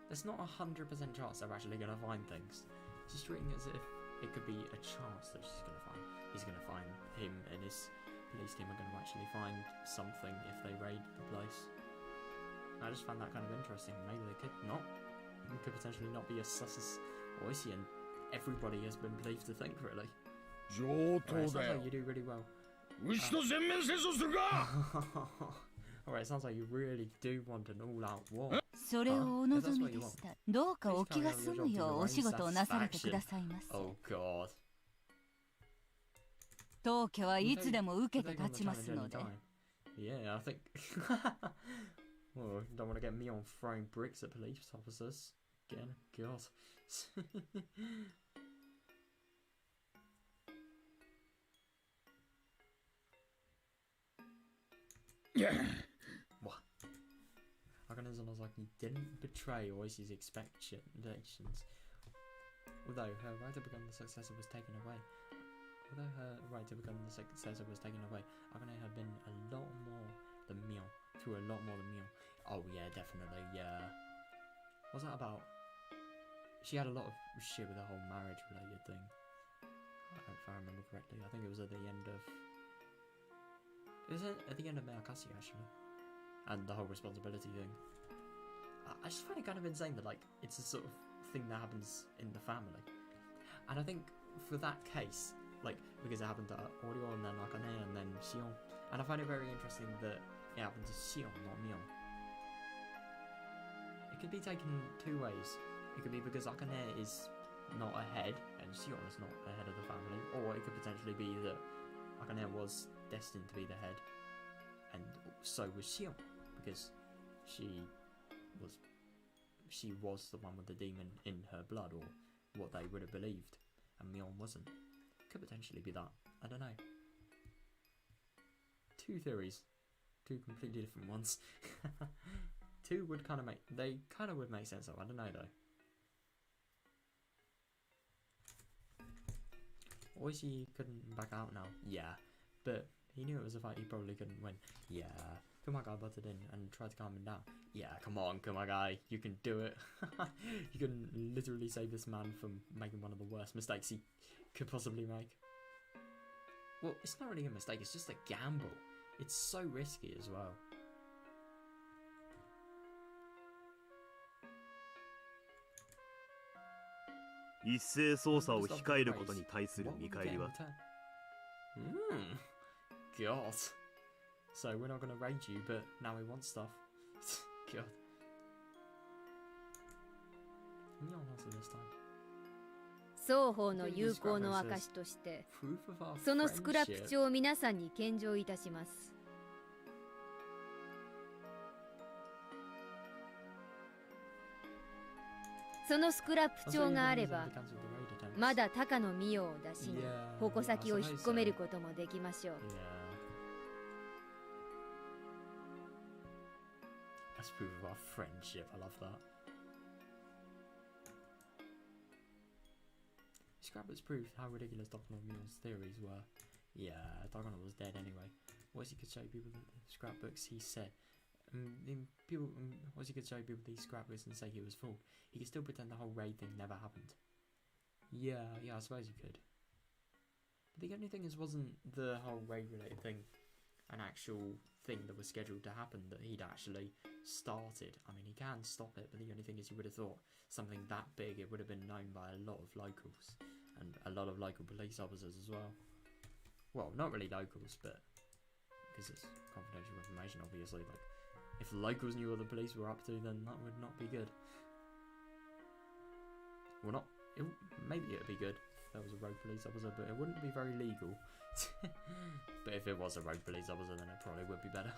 there's not 100% chance they're actually going to find things. It's just treating it as if it could be a chance that he's going to find him and his police team are going to actually find something if they raid the place. I just found that kind of interesting. Maybe they could not. It could potentially not be as sus as Oishi, and everybody has been believed to think, really. Alright, sounds like you do really well. Alright, sounds like you really do want an all-out war. それをお望みでした。どうかお気が済むようお仕事をなされてくださいませ。 Oh god. 当家はいつでも受けて立ちますので。 Yeah, I think. Oh, don't want to get me on throwing bricks at police officers again. God. What? Akane-zano's like, he didn't betray Oishi's expectations. Although her right to become the successor was taken away. Akane had been a lot more than Mion. Through a lot more than Mion. Oh yeah, definitely, yeah. What's that about? She had a lot of shit with the whole marriage related thing. it was at the end of... It was at the end of Miyakashi, actually. And the whole responsibility thing. I just find it kind of insane that, like, it's a sort of thing that happens in the family. And I think for that case, like, because it happened to Oryo and then Akane and then Shion. And I find it very interesting that it happened to Shion, not Mion. It could be taken two ways. It could be because Akane is not a head and Shion is not the head of the family. Or it could potentially be that Akane was destined to be the head. And so was Shion. Because she was the one with the demon in her blood, or what they would have believed, and Mion wasn't. Could potentially be that. I don't know. Two theories, two completely different ones. Two would kind of make, they kind of would make sense of. I don't know though. Oishi couldn't back out now. Yeah, but he knew it was a fight he probably couldn't win. Yeah. Kumagai butted in and tried to calm him down. Yeah, come on, Kumagai, you can do it. You can literally save this man from making one of the worst mistakes he could possibly make. Well, it's not really a mistake, it's just a gamble. It's so risky as well. God. So we're not going to raid you, but now we want stuff. God. Mion answered this time. 双方の友好の証としてそのスクラップ帳を皆さんに献上いたします。そのスクラップ帳があればまだ高野美代を出しに矛先を引っ込めることもできましょう。That's proof of our friendship. I love that. Scrappers proved how ridiculous Dr. Mion's theories were. Yeah, Dr. was dead anyway. What he could show people the scrapbooks he said. What he could show people these scrapbooks and say he was fooled. He could still pretend the whole raid thing never happened. Yeah, I suppose he could. But the only thing is, wasn't the whole raid related thing an actual thing that was scheduled to happen that he'd actually started? I mean, he can stop it, but the only thing is, you would have thought something that big, it would have been known by a lot of locals and a lot of local police officers as well. Well, not really locals, but because it's confidential information, obviously. Like, if locals knew what the police were up to, then that would not be good. Well, not. Maybe it would be good if there was a rogue police officer, but it wouldn't be very legal. But if it was a rogue police officer, then it probably would be better.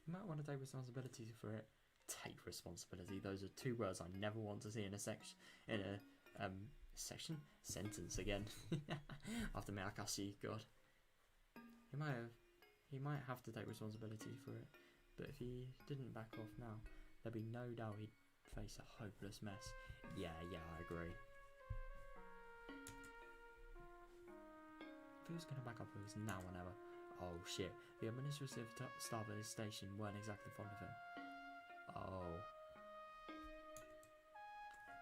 You might want to take responsibility for it. Take responsibility. Those are two words I never want to see in a sentence again. After Miyakashi, God. He might have to take responsibility for it. But if he didn't back off now, there'd be no doubt he'd face a hopeless mess. Yeah, I agree. If he was going to back up, it was now or never. Oh shit, the administrative staff at his station weren't exactly fond of him. Oh.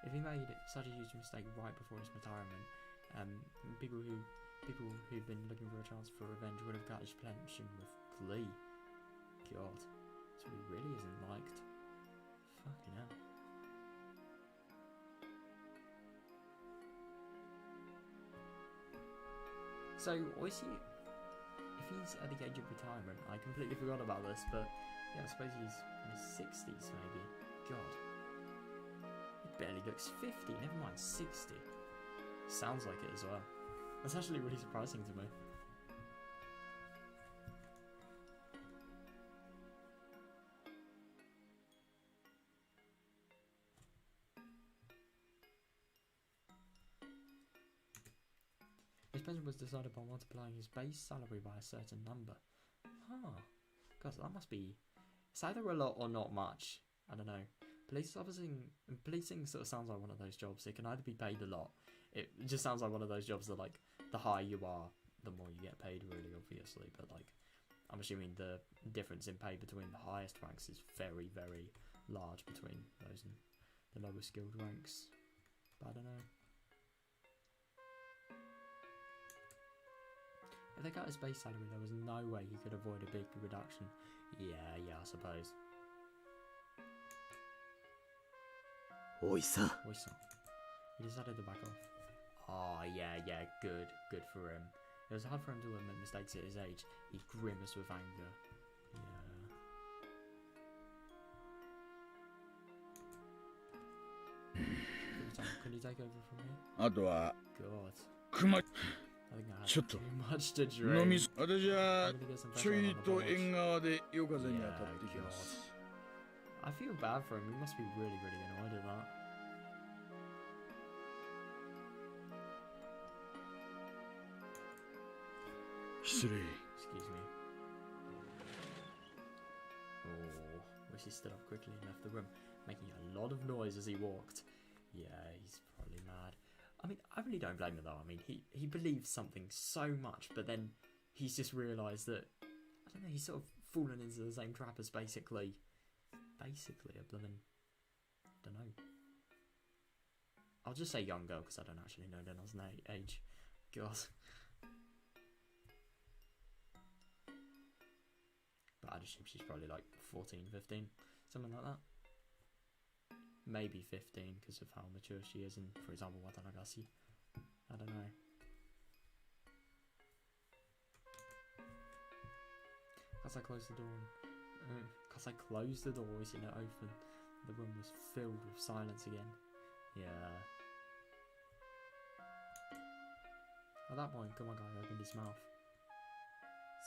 If he made such a huge mistake right before his retirement, people who'd been looking for a chance for revenge would have got his pension with glee. God, so he really isn't liked. Fucking hell. So, if he's he's at the age of retirement. I completely forgot about this, but yeah, I suppose he's in his 60s maybe. God. He barely looks 50, never mind 60. Sounds like it as well. That's actually really surprising to me. His pension was decided by multiplying his base salary by a certain number. Huh. God, that must be... It's either a lot or not much. I don't know. Policing sort of sounds like one of those jobs. It can either be paid a lot. It just sounds like one of those jobs that, like, the higher you are, the more you get paid, really, obviously. But, like, I'm assuming the difference in pay between the highest ranks is very, very large between those and the lower skilled ranks. But I don't know. If they cut his base salary, there was no way he could avoid a big reduction. Yeah, I suppose. Oi-san. He decided to back off. Oh, yeah, good for him. It was hard for him to admit mistakes at his age. He grimaced with anger. Yeah. Can you take over from here? God. I think I had too much to drink. 私はちょいと縁側で夜風に当たってきます。 I feel bad for him. He must be really, really annoyed at that. Excuse me. Oh, wish he stood up quickly and left the room, making a lot of noise as he walked. Yeah, he's probably mad. I mean, I really don't blame him though. I mean, he believes something so much, but then he's just realised that, I don't know, he's sort of fallen into the same trap as basically a blooming, don't know. I'll just say young girl because I don't actually know Lena's age. God. But I'd assume she's probably like 14, 15, something like that. Maybe 15 because of how mature she is in, for example, Watanagasi. I don't know. As I closed the door, we seen it open. The room was filled with silence again. Yeah. At that point, Kuma guy opened his mouth.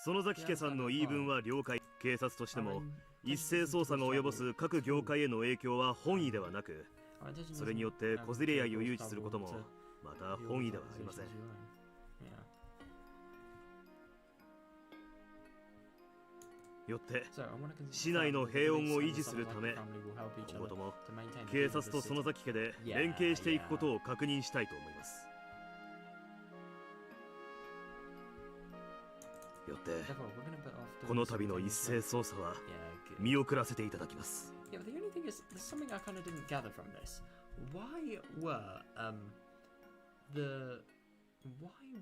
園崎家さんの言い分は了解。警察としても一斉捜査が及ぼす各業界への影響は本意ではなく、それによって小競り合いを誘致することもまた本意ではありません。よって市内の平穏を維持するため、今後とも警察と園崎家で連携していくことを確認したいと思います。よってこの度の一斉捜査は見送らせていただきます。Yeah, but the only thing is, there's something I kind of didn't gather from this. Why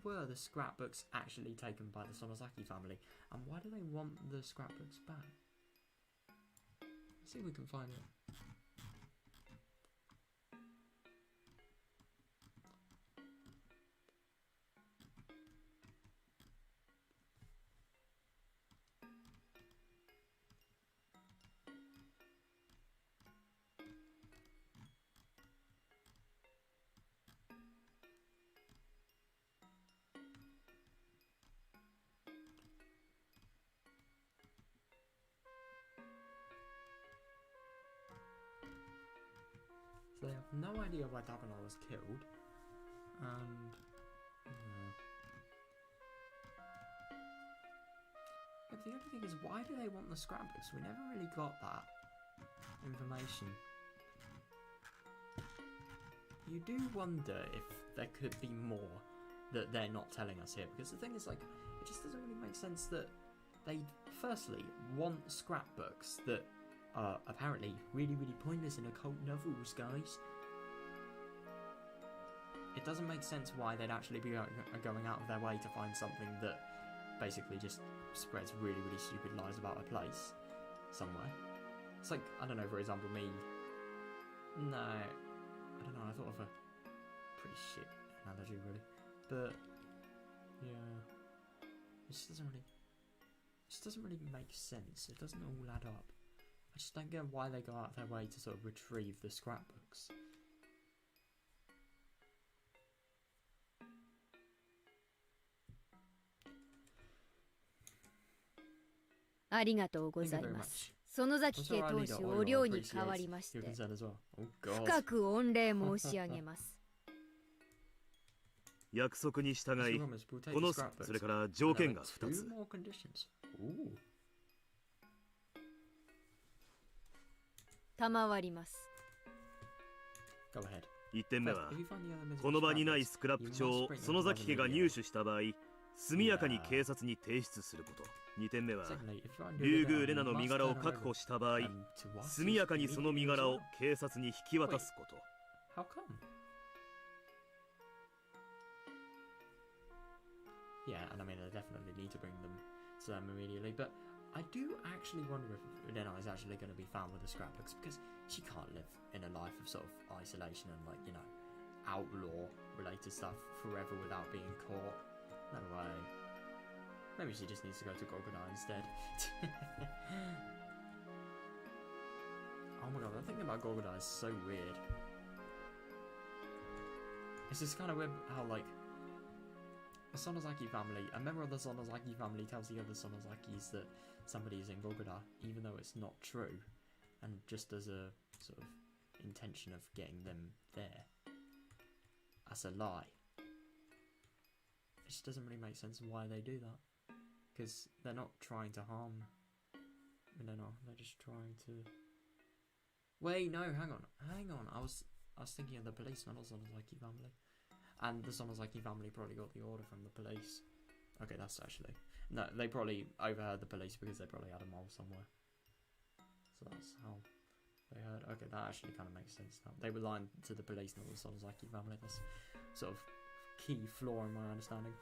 were the scrapbooks actually taken by the Sonozaki family, and why do they want the scrapbooks back? Let's see if we can find it. So they have no idea why Davina was killed, and but the only thing is, why do they want the scrapbooks? We never really got that information. You do wonder if there could be more that they're not telling us here, because the thing is, like, it just doesn't really make sense that they firstly want scrapbooks that are apparently really, really pointless in occult novels, guys. It doesn't make sense why they'd actually be going out of their way to find something that basically just spreads really, really stupid lies about a place somewhere. It's like, I don't know, for example, me... No, I don't know, I thought of a pretty shit analogy, really. But, yeah, it just doesn't really just doesn't really make sense. It doesn't all add up. I just don't get why they go out of their way to sort of retrieve the scrapbooks. ありがとうございます。園崎家当主お領に代わりまして、深く御礼申し上げます。約束に従い、このそれから条件が2つ。賜ります。1点目は、この場にないスクラップ帳を園崎家が入手した場合、速やかに警察に提出すること。2点目は、リュウグウ・レナの身柄を確保した場合、速やかにその身柄を警察に引き渡すこと。Yeah, and I mean, I definitely need to bring them to them immediately, but I do actually wonder if Lena is actually going to be found with the scrapbooks, because she can't live in a life of sort of isolation and, like, you know, outlaw-related stuff forever without being caught. No way. Maybe she just needs to go to Golgadai instead. Oh my god, the thing about Golgadai is so weird. It's just kind of weird how, like, the Sonozaki family, a member of the Sonozaki family tells the other Sonozakis that somebody is in Golgadai, even though it's not true, and just as a sort of intention of getting them there. That's a lie. It just doesn't really make sense why they do that. Because they're not trying to harm Elena, they're just trying to... Wait, no, hang on. I was thinking of the police, not the Sonozaki family. And the Sonozaki family probably got the order from the police. Okay, that's actually... No, they probably overheard the police because they probably had a mole somewhere. So that's how they heard. Okay, that actually kind of makes sense now. They were lying to the police, not the Sonozaki family. That's sort of key flaw in my understanding.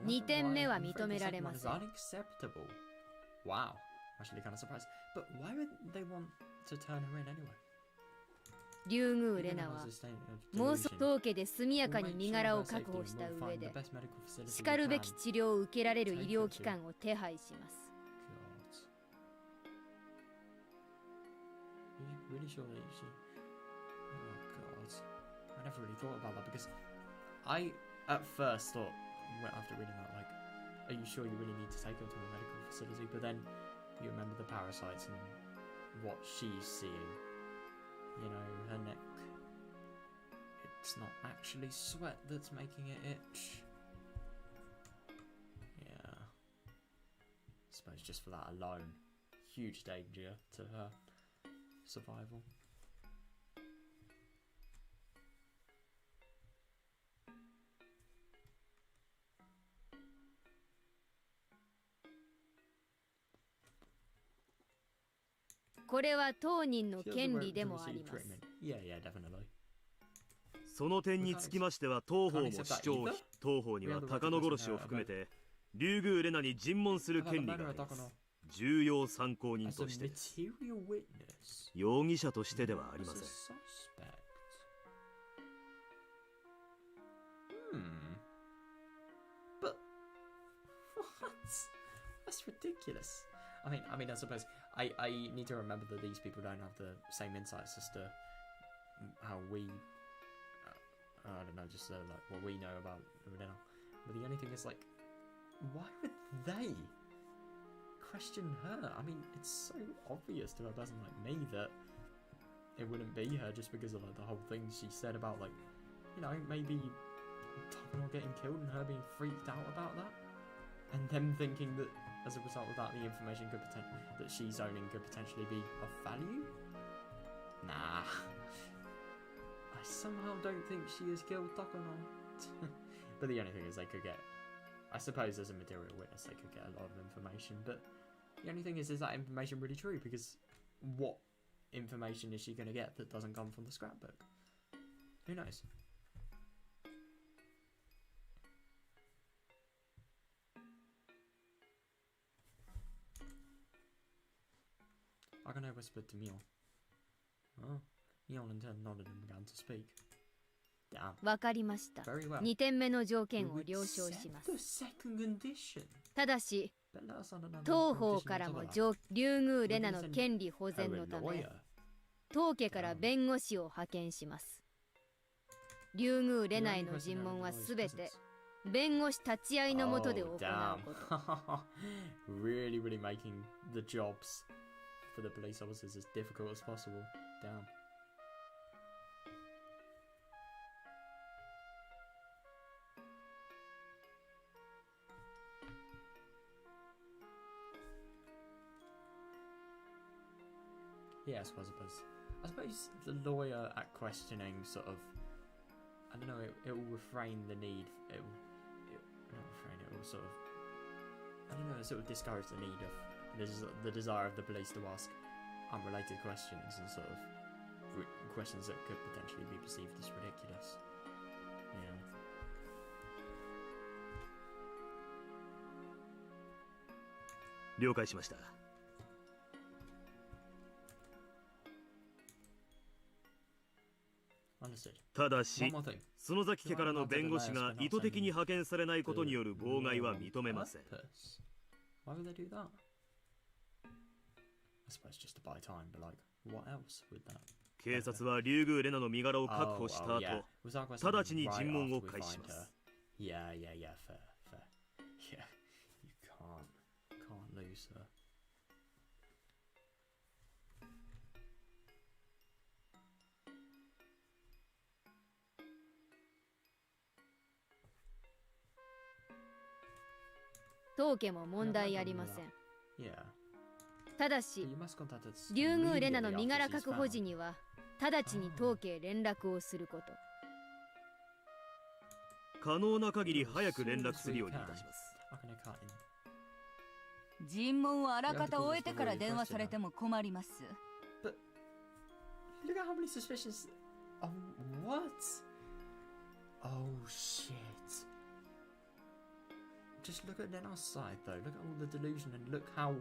2点目は認められません。 Unacceptable. Wow. Actually kind of surprised. But why would they want to turn her in anyway? リュウグウ・レナはもうすぐ当家で速やかに身柄を確保した上で、しかるべき治療を受けられる医療機関を手配します。Really sure that she... Oh god. I never really thought about that because I at first thought, after reading that, like, are you sure you really need to take her to a medical facility? But then you remember the parasites and what she's seeing. You know, her neck. It's not actually sweat that's making it itch. Yeah. I suppose just for that alone, huge danger to her survival. Yeah, definitely. その点につきましては当方も主張、当方には高野殺しを含めてリュウグウ・レナに尋問する権利があります。重要参考人としてです。容疑者としてではありません。But what? That's ridiculous. I mean, I suppose I need to remember that these people don't have the same insights as to how we, I don't know, just like what we know about Renella. But the only thing is, like, why would they question her? I mean, it's so obvious to a person like me that it wouldn't be her just because of like the whole thing she said about, like, you know, maybe Takano getting killed and her being freaked out about that, and them thinking that as a result of that, the information that she's owning could potentially be of value? Nah. I somehow don't think she has killed Takano. But the only thing is they could get... I suppose as a material witness they could get a lot of information, but the only thing is that information really true? Because what information is she going to get that doesn't come from the scrapbook? Who knows? Agane whispered to Mion. Oh, Mion in turn nodded and began to speak. わかりました。2点目の条件を了承します。ただし、当方からも竜宮レナの権利保全のため、当家から弁護士を派遣します。竜宮レナへの尋問はすべて弁護士立ち会いのもとで行うこと。Really, really making the jobs for the police officers as difficult as possible. Damn. Yeah, I suppose the lawyer at questioning sort of, I don't know, it will refrain the need, it will sort of, I don't know, sort of discourage the need of the desire of the police to ask unrelated questions and sort of questions that could potentially be perceived as ridiculous. Yeah. 了解しました。ただし、園崎家からの弁護士が意図的に派遣されないことによる妨害は認めません。警察は竜宮レナの身柄を確保した後、直ちに尋問を開始します。当家も問題ありません。ただし、竜宮レナの身柄確保時には直ちに当家へ連絡をすること。可能な限り早く連絡するようにいたします。尋問をあらかた終えてから電話されても困ります。Look at how many suspicions. Oh, what? Oh, shit. Just look at Lena's side though, look at all the delusion and look how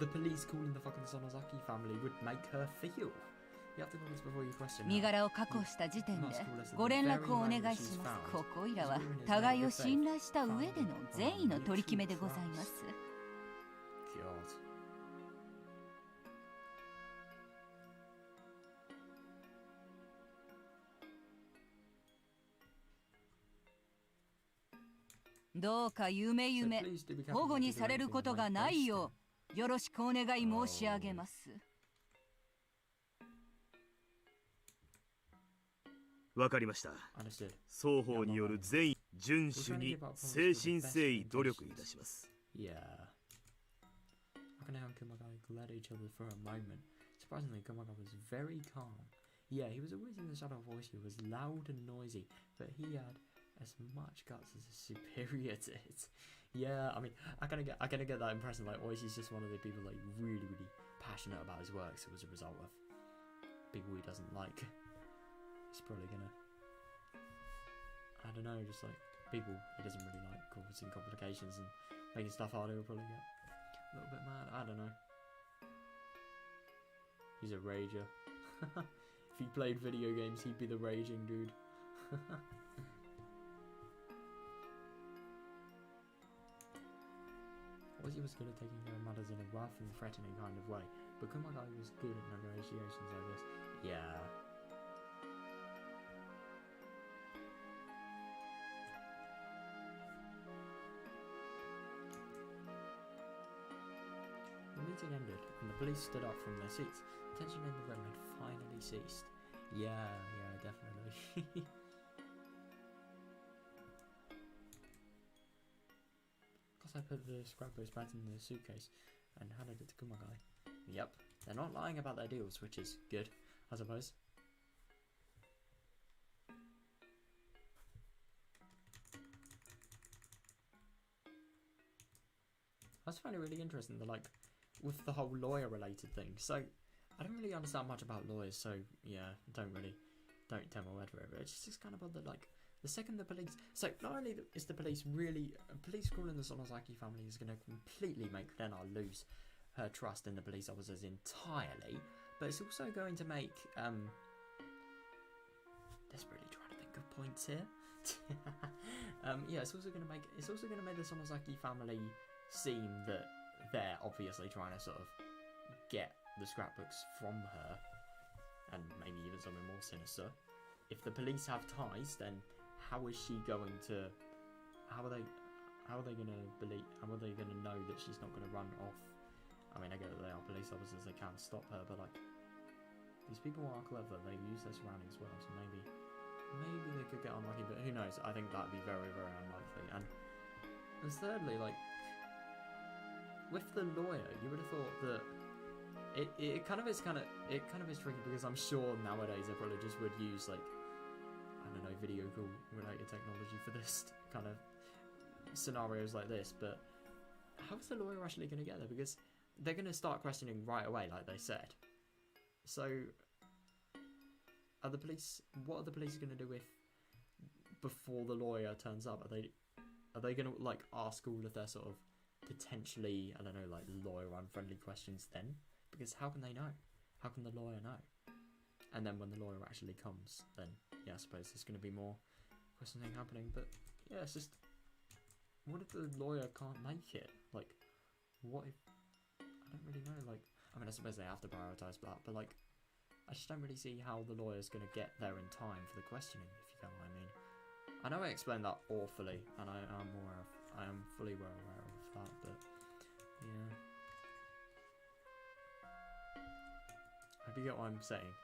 the police calling the fucking Sonozaki family would make her feel. You have to call this before you question. 身柄を確保した時点でご連絡をお願いします。ここいらは互いを信頼した上での善意の取り決めでございます。God. どうか夢保護にされることがないようよろしくお願い申し上げます。わかりました。双方による善意遵守に誠心誠意努力いたします。Akane and Kumagai glared at each other for a moment. Surprisingly, Kumagai was very calm. Yeah, he was always in the shadow of voice. He was loud and noisy, but he had as much guts as his superior did. Yeah, I mean, I kind of get that impression. Like, Oishi's just one of the people like really, really passionate about his work. So as a result of people he doesn't like, he's probably gonna, I don't know, just like people he doesn't really like causing complications and making stuff harder. He'll probably get a little bit mad. I don't know. He's a rager. If he played video games, he'd be the raging dude. Ozzy was good at taking care of matters in a rough and threatening kind of way, but Kumagai was good at negotiations like this. Yeah. The meeting ended, and the police stood up from their seats. Tension in the room had finally ceased. Yeah, definitely. I put the scrapbooks back in the suitcase and handed it to Kumagai. Yep, they're not lying about their deals, which is good, I suppose. I just find it really interesting that, like, with the whole lawyer-related thing. So, I don't really understand much about lawyers, so yeah, don't tell my word for it. But it's just kind of odd that, like, the second the police... So, not only is the police really... Police calling the Sonozaki family is going to completely make Lena lose her trust in the police officers entirely, but it's also going to make... desperately trying to think points here. Yeah, it's also gonna make the Sonozaki family seem that they're obviously trying to sort of get the scrapbooks from her, and maybe even something more sinister. If the police have ties, then how are they gonna know that she's not gonna run off? I mean, I get that they are police officers, they can't stop her, but like, these people are clever, they use their surroundings well, so maybe they could get unlucky, but who knows? I think that'd be very, very unlikely. And thirdly, like, with the lawyer, you would have thought that it kind of is tricky, because I'm sure nowadays they probably just would use, like, I don't know, video call related technology for this kind of scenarios like this. But how is the lawyer actually going to get there? Because they're going to start questioning right away, like they said. So what are the police going to do before the lawyer turns up? Are they going to, like, ask all of their sort of potentially, I don't know, like, lawyer unfriendly questions then? Because how can they know? How can the lawyer know? And then when the lawyer actually comes, then yeah, I suppose there's going to be more questioning happening. But yeah, it's just, what if the lawyer can't make it? Like, what if, I don't really know, like, I mean, I suppose they have to prioritise that, but like, I just don't really see how the lawyer's going to get there in time for the questioning, if you get what I mean. I know I explained that awfully, and I am fully well aware of that, but yeah. I hope you get what I'm saying.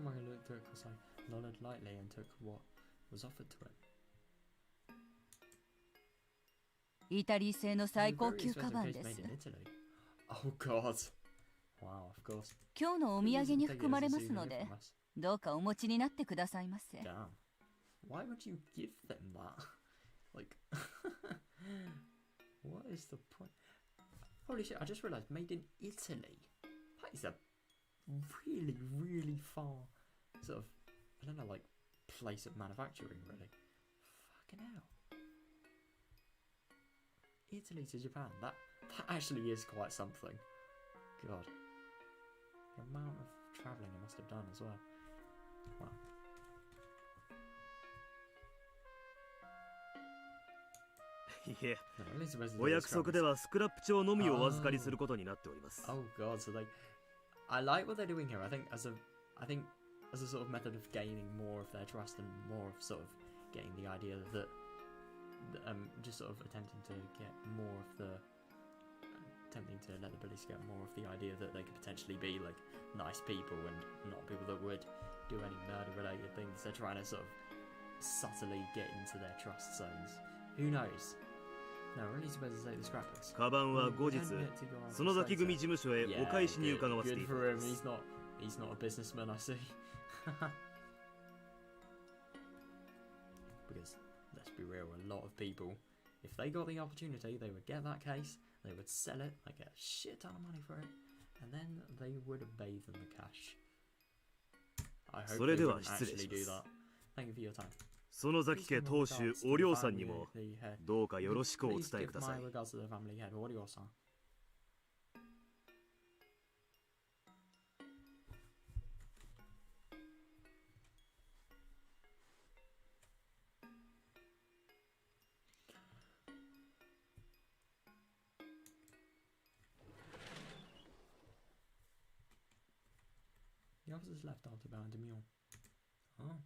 I looked at it because I nodded lightly and took what was offered to him. イタリー製の最高級カバンです。 Oh God. Wow, of course. 今日のお土産に含まれますので、どうかお持ちになってくださいませ。 Damn. Why would you give them that? Like, what is the point? Holy shit, I just realised, made in Italy. That is a really, really far sort of, I don't know, like, place of manufacturing, really. Fucking hell. Italy to Japan, that actually is quite something. God. The amount of travelling it must have done as well. Wow. いえ、お約束ではスクラップ帳のみをお預かりすることになっております。 Oh God, so like, I like what they're doing here. I think as a sort of method of gaining more of their trust and more of sort of getting the idea that just sort of attempting to get more of the attempting to let the police get more of the idea that they could potentially be like nice people and not people that would do any murder related things. They're trying to sort of subtly get into their trust zones. Who knows? No, we're only supposed to say the scrapbooks. カバンは後日、園崎組事務所へお返しに伺わせていただきます。 He's not a businessman, I see. Because let's be real, a lot of people, if they got the opportunity, they would get that case, they would sell it, they get a shit ton of money for it, and then they would bathe in the cash. I hope they wouldn't actually do that. Thank you for your time. 園崎家当主お涼さんにもどうかよろしくお伝えください。 The officers left after bowing demure. Oh.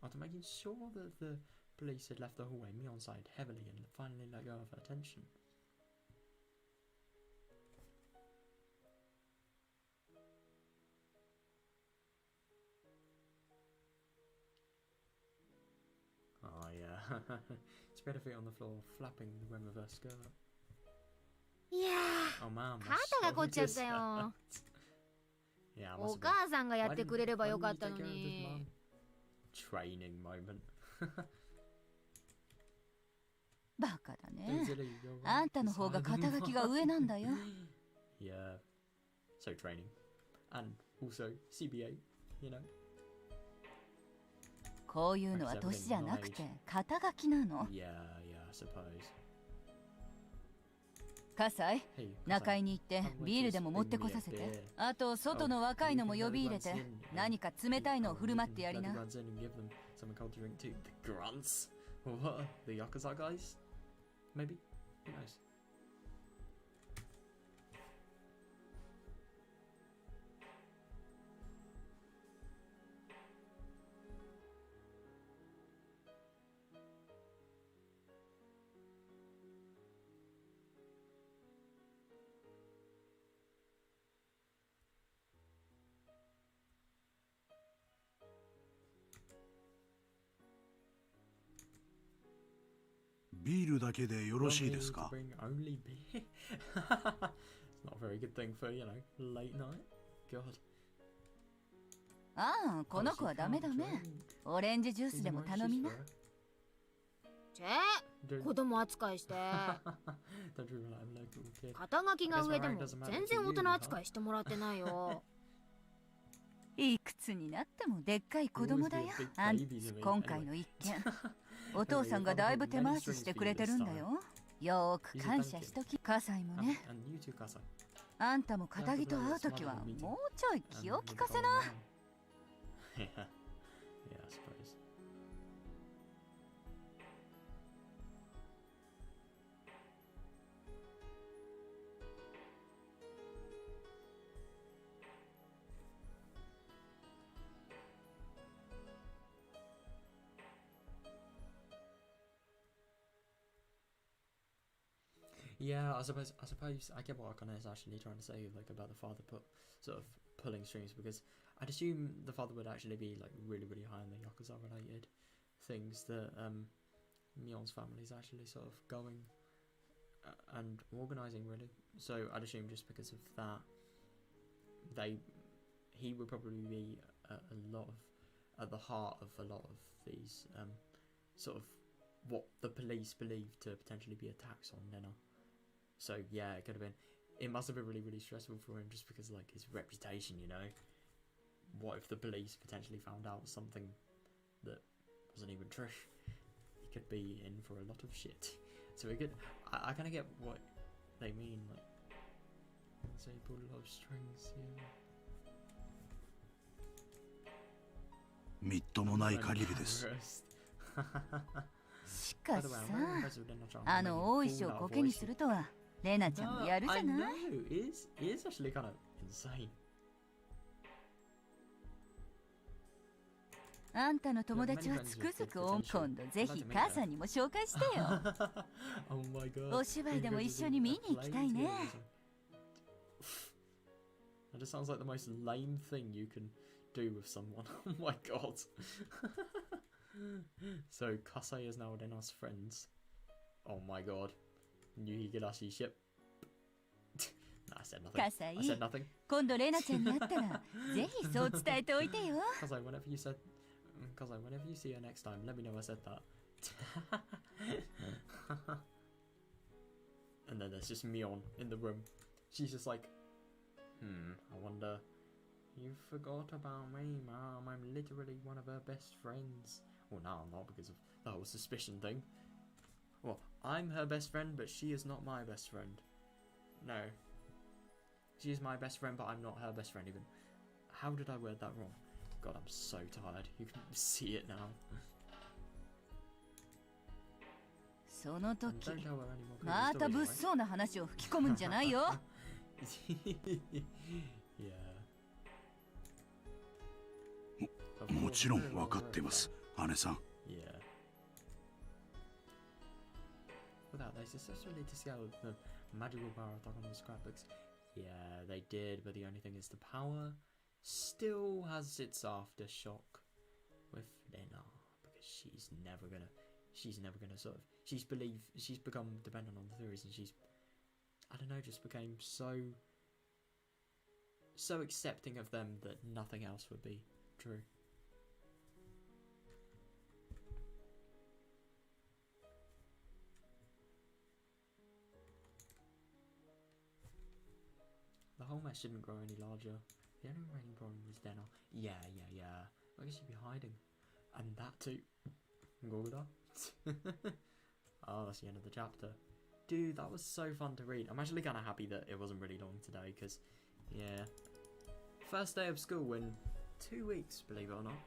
After making sure that the police had left the hallway, Mion sighed heavily and finally let go of her tension. Oh yeah. Spread her feet on the floor, flapping the rim of her skirt. いや Oh man, ー、肩が凝っちゃったよ。 Yeah, お母さんがやってくれればよかったのに。 Training moment. バカだね。あんたの方が肩書きが上なんだよ。Yeah. So training. And also CBA, you know. こういうのは年じゃなくて肩書きなの。Yeah, I suppose. 葛西、中井に行ってビールでも持ってこさせて。あと外の若いのも呼び入れて何か冷たいのを振る舞ってやりな。What? The Yakuza guys? Maybe? Who knows? Beer ビールだけでよろしいですか？ Only beer? It's not a very good thing for, you know, late night. God. ああ、この子はダメダメ。オレンジジュースでも頼みな。チェ、子供扱いして。肩書きが上でも全然大人扱いしてもらってないよ。いくつになってもでっかい子供だよ。あん今回の一件。お父さんがだいぶ手回ししてくれてるんだよ。よーく感謝しとき。葛西もね。あんたも片木と会うときはもうちょい気を利かせな。Yeah, I suppose. Yeah, I suppose I get what Akane is actually trying to say, like about the father sort of pulling strings, because I'd assume the father would actually be like really high on the Yakuza related things that Mion's family is actually sort of going and organising really. So I'd assume just because of that, he would probably be a lot of at the heart of a lot of these sort of what the police believe to potentially be attacks on Nena. So yeah, it could have been. It must have been really stressful for him, just because like his reputation, you know. What if the police potentially found out something that wasn't even true? He could be in for a lot of shit. So we could. I kind of get what they mean, like. So he pulled a lot of strings, yeah. みっともない限りです。しかしさ、あの大石をコケにするとはレナちゃんもやるじゃない。It is actually kind of insane. あんたの友達はつくづく今度ぜひ母さんにも紹介してよ。お芝居でも一緒に見に行きたいね。That just sounds like the most lame thing you can do with someone. Oh my god. So Kasei is now Rena's friends. Oh my god. New Higurashi ship. Nah, I said nothing. Kasei, I said nothing. 今度レナちゃんに会ったらぜひそう伝えておいてよ。Kasei, whenever you see her next time, let me know I said that. And then there's just Mion in the room. She's just like, I wonder. You forgot about me, Mom. I'm literally one of her best friends. Well, now I'm not, because of the whole suspicion thing. Well, I'm her best friend, but she is not my best friend. No. She is my best friend, but I'm not her best friend even. How did I word that wrong? God, I'm so tired. You can see it now. その時、また物騒な話を吹き込むんじゃないよ。もちろん分かってます、姉さん。Yeah. Without they successfully discovered the magical power attack on the scrapbooks. Yeah, they did, but the only thing is the power still has its aftershock with Lena, because she's she's never gonna sort of, she's become dependent on the theories, and she's, I don't know, just became so accepting of them that nothing else would be true. The whole mess shouldn't grow any larger. The only remaining problem was Denna. Yeah. I guess she'd be hiding. And that too. Gorda. Oh, that's the end of the chapter. Dude, that was so fun to read. I'm actually kind of happy that it wasn't really long today, because, yeah. First day of school in 2 weeks, believe it or not.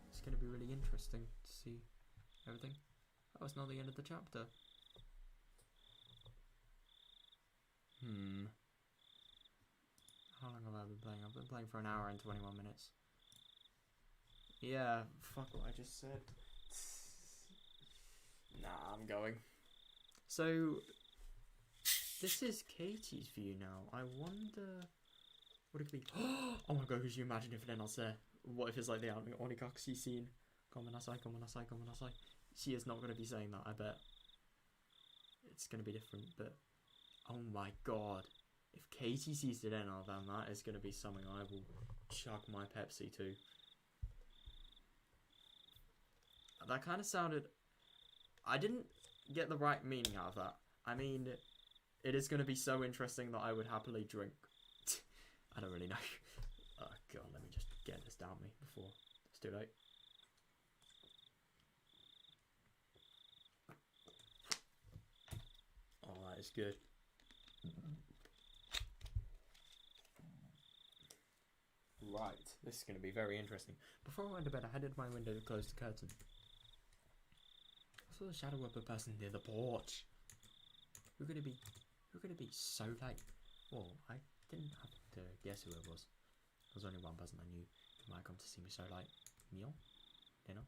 It's going to be really interesting to see everything. Oh, it's not the end of the chapter. How long have I been playing? I've been playing for an hour and 21 minutes. Yeah, fuck what I just said. Nah, I'm going. So, this is Katie's view now. I wonder what it could be. Oh my god, could you imagine if Lena's there? What if it's like the Onikakushi scene? Gomenasai. She is not going to be saying that, I bet. It's going to be different, but oh my god. If Katie sees it in, then that is going to be something I will chug my Pepsi to. That kind of sounded... I didn't get the right meaning out of that. I mean, it is going to be so interesting that I would happily drink. I don't really know. Oh god, let me just get this down me before it's too late. Oh, that is good. Right, this is going to be very interesting. Before I went to bed, I headed to my window to close the curtain. I saw the shadow of a person near the porch. Who could it be? Who could it be so late? Well, I didn't have to guess who it was. There was only one person I knew who might come to see me so late. Neil? Lena?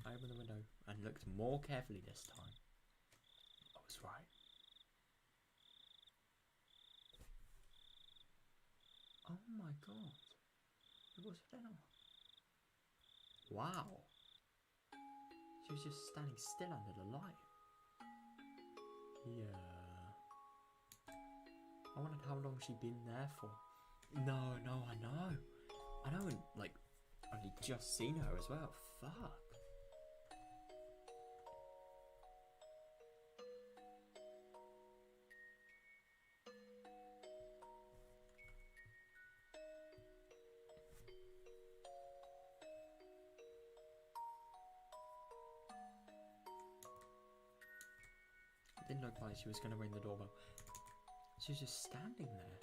I opened the window and looked more carefully this time. I was right. Oh my god. It was Lena. Wow. She was just standing still under the light. Yeah. I wondered how long she'd been there for. No, I know. I know, and like, only just seen her as well. Fuck. It didn't look like she was going to ring the doorbell. She was just standing there.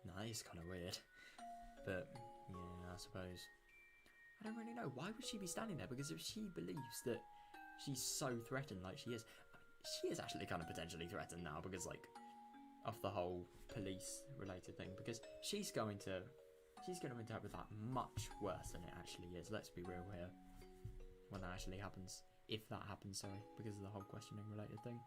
No, that is kind of weird. But, yeah, I suppose. I don't really know. Why would she be standing there? Because if she believes that she's so threatened like she is... I mean, she is actually kind of potentially threatened now because, like, of the whole police-related thing. Because she's going to interpret that much worse than it actually is. Let's be real here. When that actually happens. If that happens, sorry. Because of the whole questioning-related thing.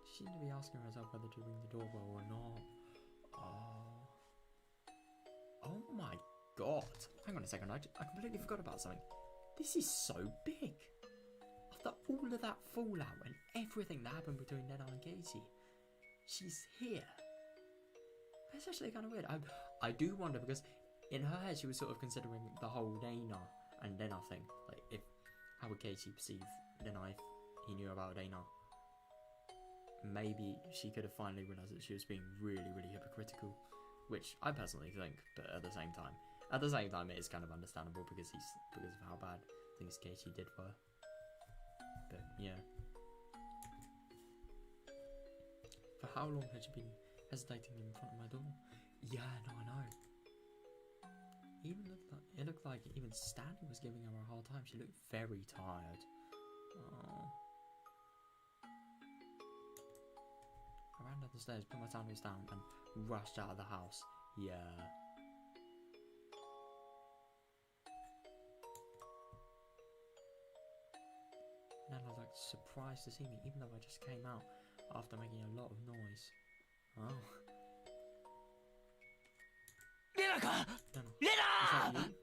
She seemed to be asking herself whether to ring the doorbell or not. Oh my god. Hang on a second, I completely forgot about something. This is so big. After all of that fallout and everything that happened between Nena and Katie, she's here. That's actually kind of weird. I do wonder, because in her head she was sort of considering the whole Nena and Nena thing. Like, how would Katie perceive Nena if he knew about Nena? Maybe she could have finally realised that she was being really, really hypocritical, which I personally think, but at the same time it is kind of understandable because of how bad things Katie did were. But yeah. For how long had she been hesitating in front of my door? Yeah, no, I know. It looked like even standing was giving her a hard time. She looked very tired. Oh. I ran down the stairs, put my sandals down, and rushed out of the house. Yeah. Nana looked surprised to see me, even though I just came out after making a lot of noise. Oh. か No, no. レ Is ナ that you?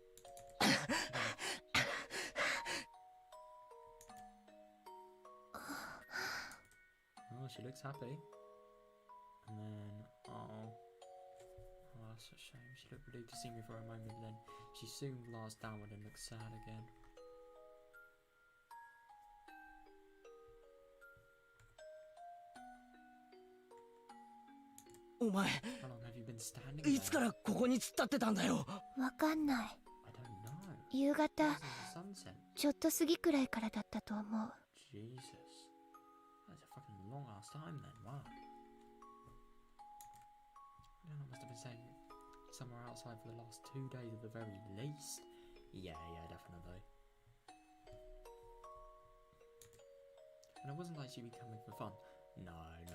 Oh, she looks happy. And then, oh, that's a shame. She looked relieved to see me for a moment, but then she soon glanced downward and looked sad again.お前 How long have you been standing いつか there? らここに突っ立ってたんだよわかんない。 I don't know. 夕 It 方 was in the sunset. ちょっと過ぎくらいからだったと思う。 Jesus. That's a fucking long ass time then, wow. Yeah, I must have been staying somewhere outside for the last 2 days at the very least. Yeah, definitely. And it wasn't like she'd be coming for fun. No,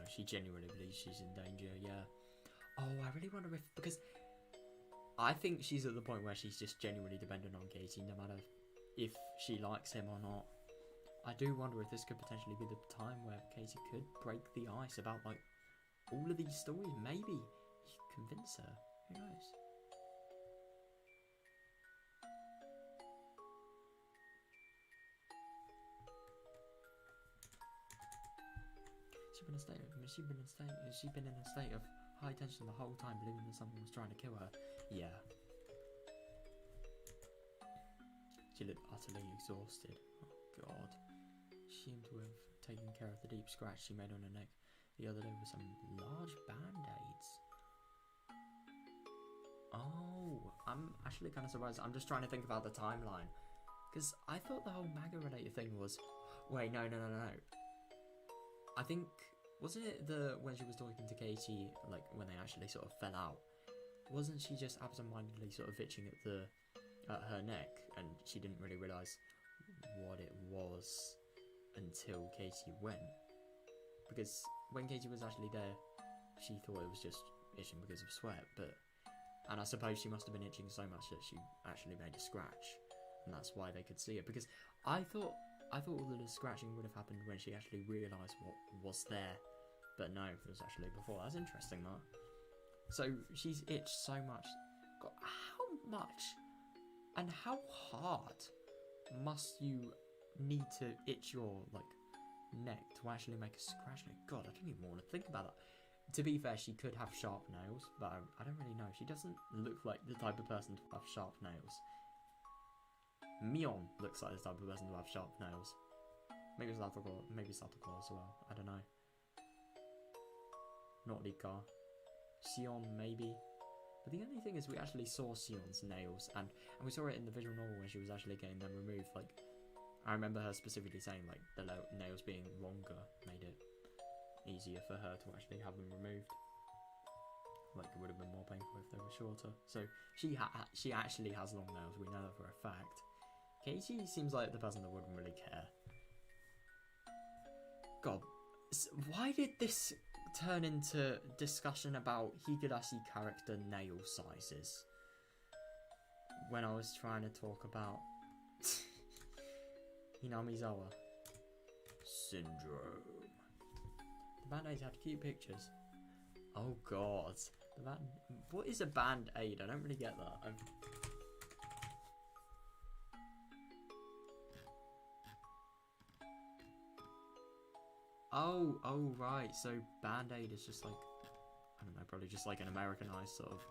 she genuinely believes she's in danger, yeah. Oh, I really wonder if, because I think she's at the point where she's just genuinely dependent on Katie, no matter if she likes him or not. I do wonder if this could potentially be the time where Katie could break the ice about, like, all of these stories. Maybe he could convince her. Who knows? She's been in a state of high tension the whole time, believing that someone was trying to kill her. Yeah. She looked utterly exhausted. Oh god. She seemed to have taken care of the deep scratch she made on her neck the other day with some large band-aids. Oh, I'm actually kind of surprised. I'm just trying to think about the timeline, because I thought the whole MAGA-related thing was... Wait, no. I think... Wasn't it when she was talking to Katie, like, when they actually sort of fell out? Wasn't she just absentmindedly sort of itching at her neck, and she didn't really realise what it was until Katie went? Because when Katie was actually there, she thought it was just itching because of sweat, and I suppose she must have been itching so much that she actually made a scratch, and that's why they could see it. Because I thought all of the scratching would have happened when she actually realised what was there, but no, it was actually before. That's interesting, that. So she's itched so much. God, how much and how hard must you need to itch your, like, neck to actually make a scratch? God, I don't even want to think about that. To be fair, she could have sharp nails, but I don't really know. She doesn't look like the type of person to have sharp nails. Mion looks like the type of person to have sharp nails. Maybe Satoko as well. I don't know. Not Rika. Sion, maybe. But the only thing is, we actually saw Sion's nails, and we saw it in the visual novel when she was actually getting them removed. Like, I remember her specifically saying, like, the nails being longer made it easier for her to actually have them removed. Like, it would have been more painful if they were shorter. So she actually has long nails. We know that for a fact. Katie seems like the person that wouldn't really care. God, why did this turn into discussion about Higurashi character nail sizes when I was trying to talk about Hinamizawa syndrome? The band-aids had cute pictures. Oh god, what is a band-aid? I don't really get that. Oh right, so band-aid is just like, I don't know, probably just like an Americanized sort of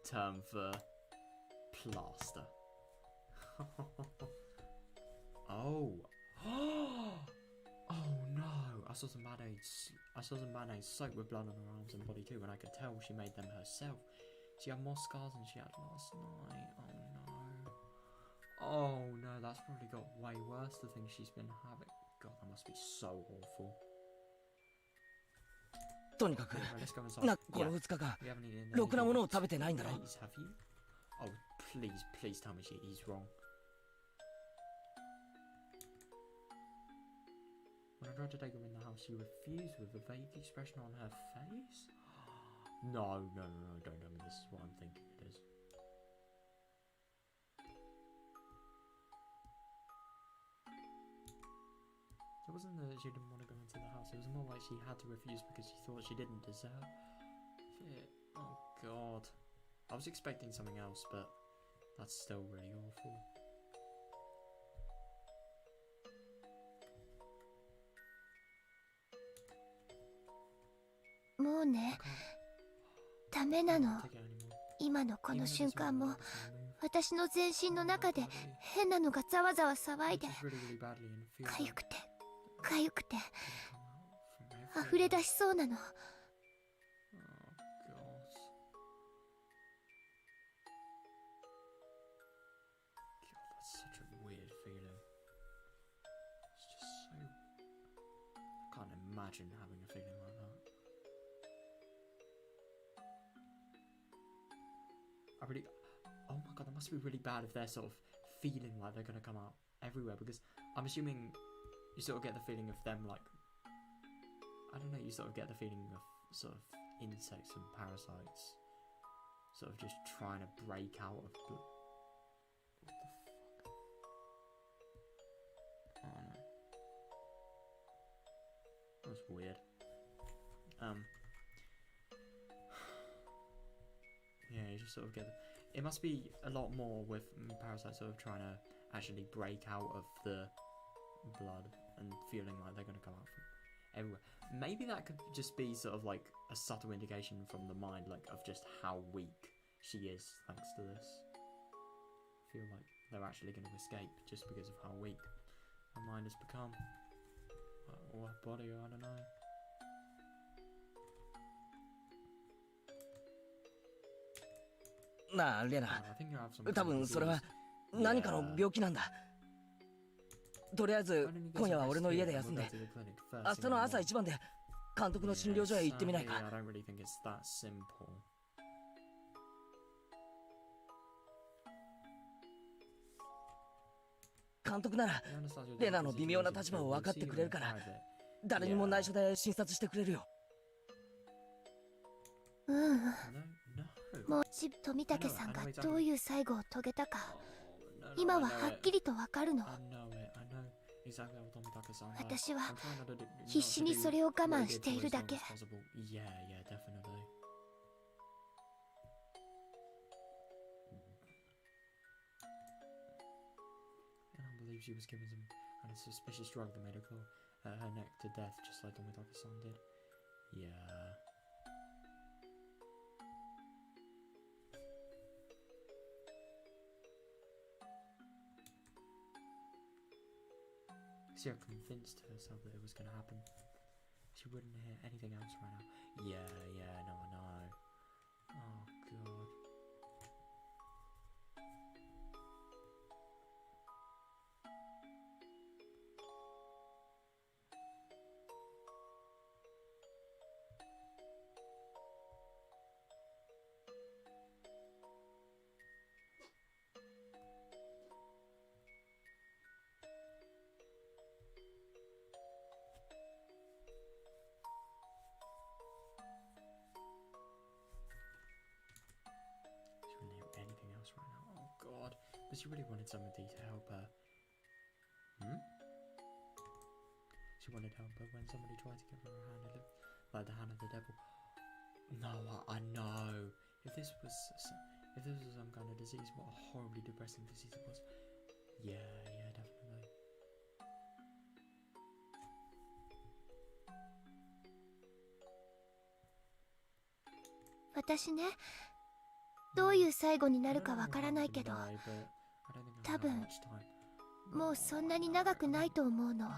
term for plaster. Oh. Oh no, I saw some band-aids soaked with blood on her arms and body too, and I could tell she made them herself. She had more scars than she had last night. Oh no. Oh no, that's probably got way worse, the things she's been having. God, that must be so awful. とにかく Let's go inside. この2日間 We haven't eaten ろくなものを食べてないんだろ Please, have you? Oh, please tell me he's wrong. When I tried to take her in the house, she refused with a vague expression on her face. No, don't tell me this is what I'm thinking it is. It wasn't that she didn't want to go into the house, it was more like she had to refuse because she thought she didn't deserve it. Oh god. I was expecting something else, but that's still really awful. もうね、ダメなの。今のこの瞬間も私の全身の中で変なのがざわざわ騒いで、かゆくてかゆくて溢れ出しそうなの。Imagine having a feeling like that. Oh my god, that must be really bad if they're sort of feeling like they're gonna come out everywhere, because I'm assuming you sort of get the feeling of them, like, I don't know, you sort of get the feeling of sort of insects and parasites sort of just trying to break out of the... What the fuck? Oh no. That was weird. Yeah, you just sort of get... It must be a lot more with parasites sort of trying to actually break out of the blood and feeling like they're going to come out from everywhere. Maybe that could just be sort of like a subtle indication from the mind, like, of just how weak she is thanks to this. I feel like they're actually going to escape just because of how weak her mind has become. Or her body, I don't know. Na, Lena. 多分それは何かの病気なんだ。とりあえず今夜は俺の家で休んで、明日の朝一番で監督の診療所へ行ってみないか。監督ならレナの微妙な立場を分かってくれるから、誰にも内緒で診察してくれるよ。もう富武さんがどういう最後を遂げたか今ははっきりとわかるの。私は必死にそれを我慢しているだけ。She was given some kind of suspicious drug that made her claw her neck to death, just like Tomitaka-san did. Yeah. She had convinced herself that it was going to happen. She wouldn't hear anything else right now. Yeah, no, I know. Oh, God. Right now. Oh god, but she really wanted somebody to help her. She wanted help, but when somebody tried to give her a hand, it looked like the hand of the devil. No, I know. If this was some kind of disease, what a horribly depressing disease it was. Yeah, definitely.私ね、どういう最後になるかわからないけど、多分もうそんなに長くないと思うの。I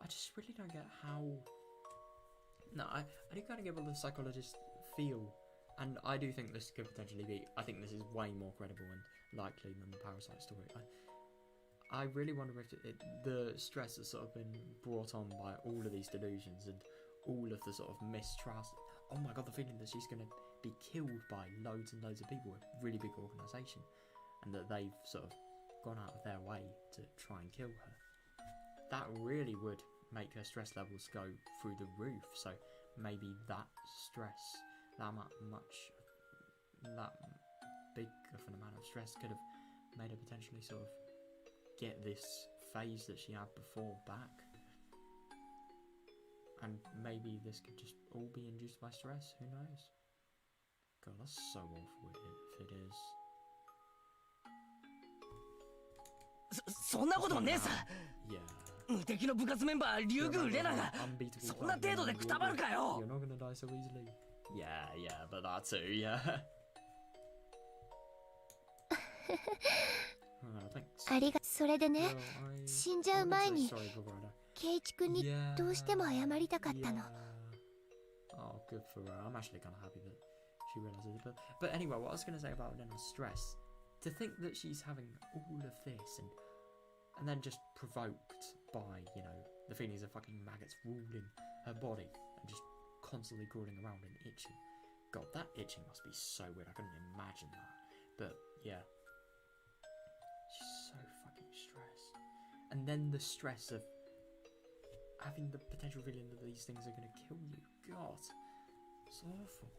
just really don't get how. No, I do kind of get what the psychologists feel, and I do think this could potentially be. I think this is way more credible and likely than the parasite story. I really wonder if the stress has sort of been brought on by all of these delusions and all of the sort of mistrust. Oh my god, the feeling that she's gonna be killed by loads and loads of people, a really big organisation, and that they've sort of gone out of their way to try and kill her. That really would make her stress levels go through the roof. So maybe that stress, that big of an amount of stress could have made her potentially sort of get this phase that she had before back. And maybe this could just all be induced by stress, who knows? God, that's so awful if it is. そんなことねえさ。 Yeah. 無敵の部活メンバー竜宮レナがそんな程度でくたばるかよ。 You're not gonna die so easily. Yeah, yeah, but that too, yeah. ありがそれでね、死んじゃう前にケイチ君にどうしても謝りたかったの。 Oh, good for her. I'm actually kind of happy that she realizes it. But anyway, what I was going to say about Lena's stress, to think that she's having all of this and then just provoked by, you know, the feelings of fucking maggots ruling her body and just constantly crawling around and itching. God, that itching must be so weird. I couldn't imagine that. But yeah, she's so fucking stressed. And then the stress of having the potential feeling that these things are going to kill you. God, it's awful.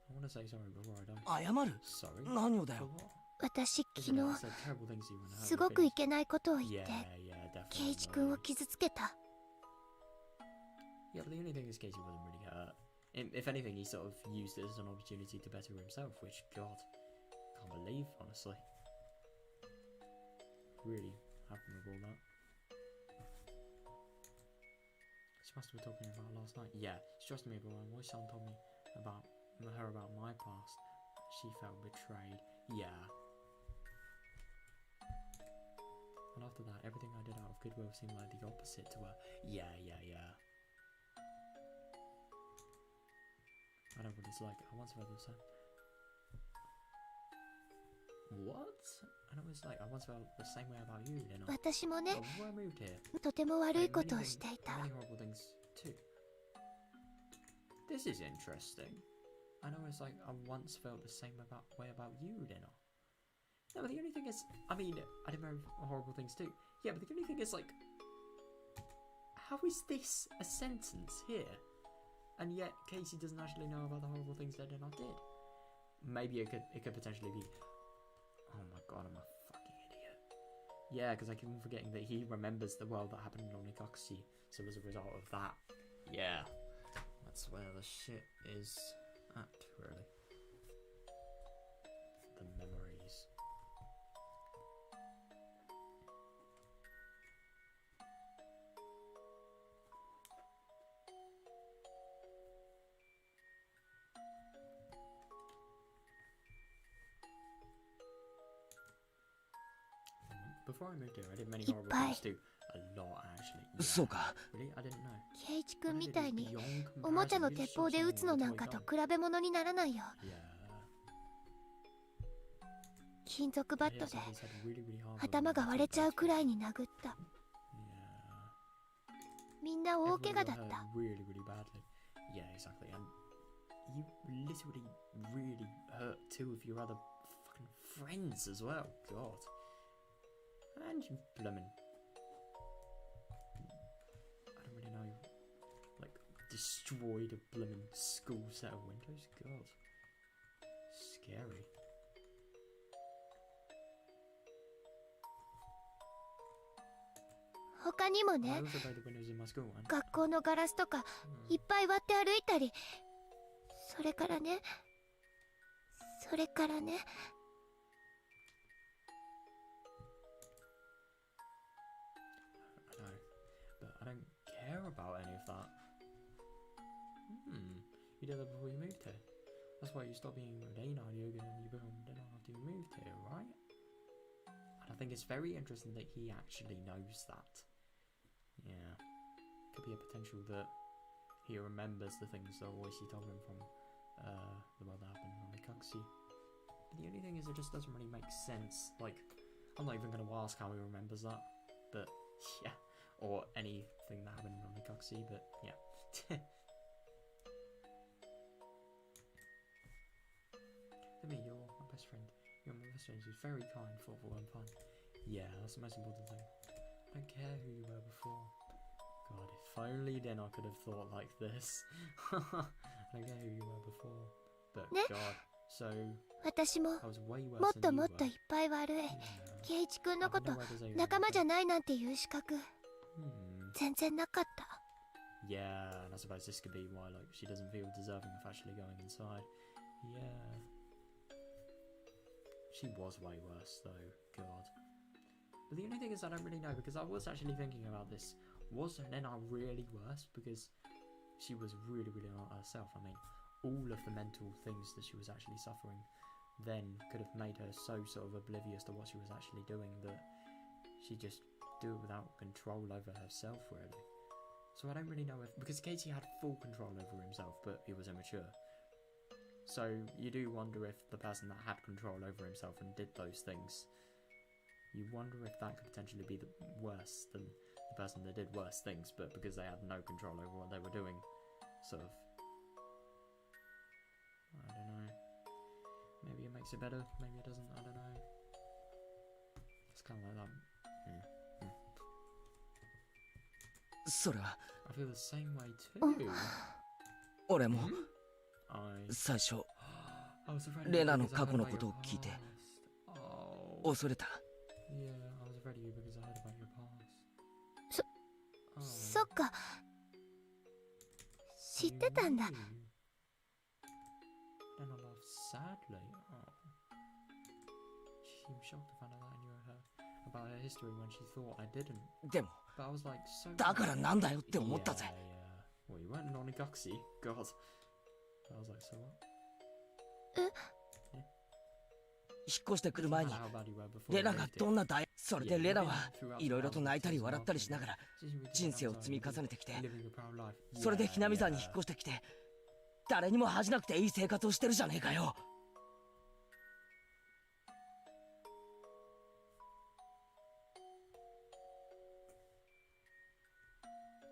I want to say sorry before I die. 謝る？ Sorry? 何をだ For よ。 what? 私昨 Isn't 日 it? I said terrible things to you when I す heard ご the くい things. けないことを言っ Yeah, て yeah, ケイ definitely. チ君を傷つけた。 Yeah, but the only thing is Casey wasn't really hurt. If anything, he sort of used it as an opportunity to better himself, which, God, can't believe, honestly. Really happy with all that. She must have been talking about last night. Yeah, she trusted me, but when Moisan told me about her about my past, she felt betrayed. Yeah. And after that, everything I did out of goodwill seemed like the opposite to her. Yeah, yeah, yeah. I know what it's like. I once felt the same. What? I know it's like I once felt the same way about you, Lena. 私もね、 Before I moved here, とても悪い many ことを things- していた。 many horrible things too. This is interesting. I know it's like I once felt the same way about you, Lena. No, but the only thing is, I mean, I did very horrible things too. Yeah, but the only thing is, like, how is this a sentence here? And yet Casey doesn't actually know about the horrible things that Lena did. Maybe it could potentially be. Oh my god, I'm a fucking idiot. Yeah, because I keep on forgetting that he remembers the world that happened in Onikokushi. So as a result of that, yeah, that's where the shit is at, really. The memories. Before I moved here, I did many horrible things too. A lot, actually. Yeah. そうか。 Really? I didn't know. ケイチ君みたいに Beyond おもちゃ comparison. の You 鉄 just 砲 shot で撃つの someone な with ん a か toy と gun. 比べ物にならないよ。 Yeah. 金属バッ He ト has で his head really, really hard. 頭が割れちゃうくらいに殴った。 Yeah. みんな大 Everybody 怪我 got だっ hurt た。 really, really badly. Yeah, exactly. And you literally really hurt two of your other fucking friends as well. God. And you bloomin'. I don't really know. Like, destroyed a bloomin' school set of windows. God. Scary. 他にも I ね、 also broke the windows in my school. And 学校のガラスとかいっぱい割って歩いたり。それからね。 I know, but I don't care about any of that. You did that before you moved here. That's why you stopped being Dana yoga and you become Dana after you moved here, right? And I think it's very interesting that he actually knows that. Yeah. Could be a potential that he remembers the things that Oishi told him from the world that happened on the Kuxi. But the only thing is it just doesn't really make sense. Like, I'm not even going to ask how he remembers that. But, yeah. Or anything that happened on the Kuxi, but, yeah. To me, you're my best friend. You're my best friend who's very kind, thoughtful, and fun. Yeah, that's the most important thing. I don't care who you were before. God, if only then I could have thought like this. I don't care who you were before. But, Ne? God, so 私も I was way も worse っと than も you っとい were. っぱい悪い。 Yeah. ケイチ君の I こ have と no way to say 仲間じゃ anything. ないなんていう資格全然なかった。Yeah, and I suppose this could be why, like, she doesn't feel deserving of actually going inside. Yeah. She was way worse, though. God. But the only thing is I don't really know, because I was actually thinking about this. Was Lena really worse? Because she was really, really not herself. I mean, all of the mental things that she was actually suffering then could have made her so sort of oblivious to what she was actually doing that she just do it without control over herself, really. So I don't really know if... Because Casey had full control over himself, but he was immature. So you do wonder if the person that had control over himself and did those things, you wonder if that could potentially be worse than the person that did worse things, but because they had no control over what they were doing, sort of... I don't know. Maybe it makes it better, maybe it doesn't, I don't know. It's kind of like that.それは I feel the same way too. 俺も I 最初 was afraid レナ of の you because 過 I 去 heard の about こと your を聞いて past. Oh. 恐れた。 Yeah, I was afraid of you because I heard about your past. そ Oh. そっか。知ってたんだ。 You knew. Then I laughed sadly. Oh. She seemed shocked to find out that I knew about her history when she thought I didn't. でも But I was like, so... だからなんだよって思ったぜ。 Yeah. Well, you weren't an Oniguxi. God. I was like, so what? 引っ越してくる前に How bad you were before レナ you が moved ど here. んな大それで Yeah, レナ you've は been throughout いろいろと the 泣いたり process 笑ったりしながら Living 人生を積み重ねてきて a proud life. それでひなみ沢に引っ Yeah. 越してきて誰にも恥じなくていい生活をしてるじゃねえかよ。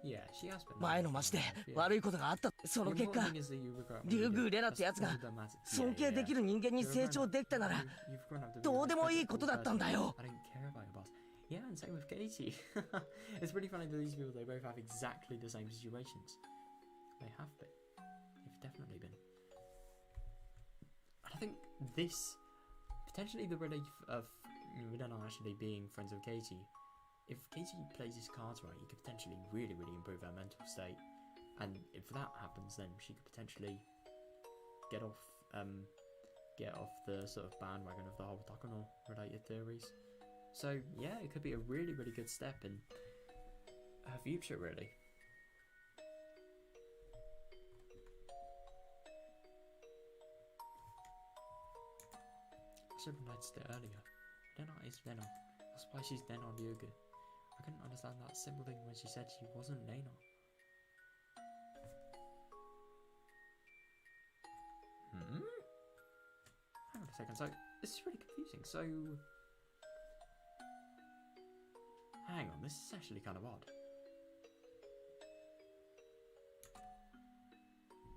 Yeah, she has been. 前の町で Yeah. 悪いことがあったその The 結果 important thing is that you regret what リュ you ウグ did. ウレナってやつ That's が all that matters. 尊敬できる人間に成長できたなら You've grown up to be どうでもいい a ことだったんだよ。 I don't care about your past. Yeah, and same with Katie. It's really funny that these people, they both have exactly the same situations. They have been. They've definitely been. And I think this, potentially the relief of Renana actually being friends with Katie, if Katie plays his cards right, he could potentially really, really improve her mental state. And if that happens, then she could potentially get off the sort of bandwagon of the whole Takano related theories. So yeah, it could be a really, really good step in her future, really. I should have noticed it earlier. Lena is Lena. That's why she's Lena Ryugu. I couldn't understand that simple thing when she said she wasn't Lena. Hang on a second, so this is really confusing. So hang on, this is actually kind of odd.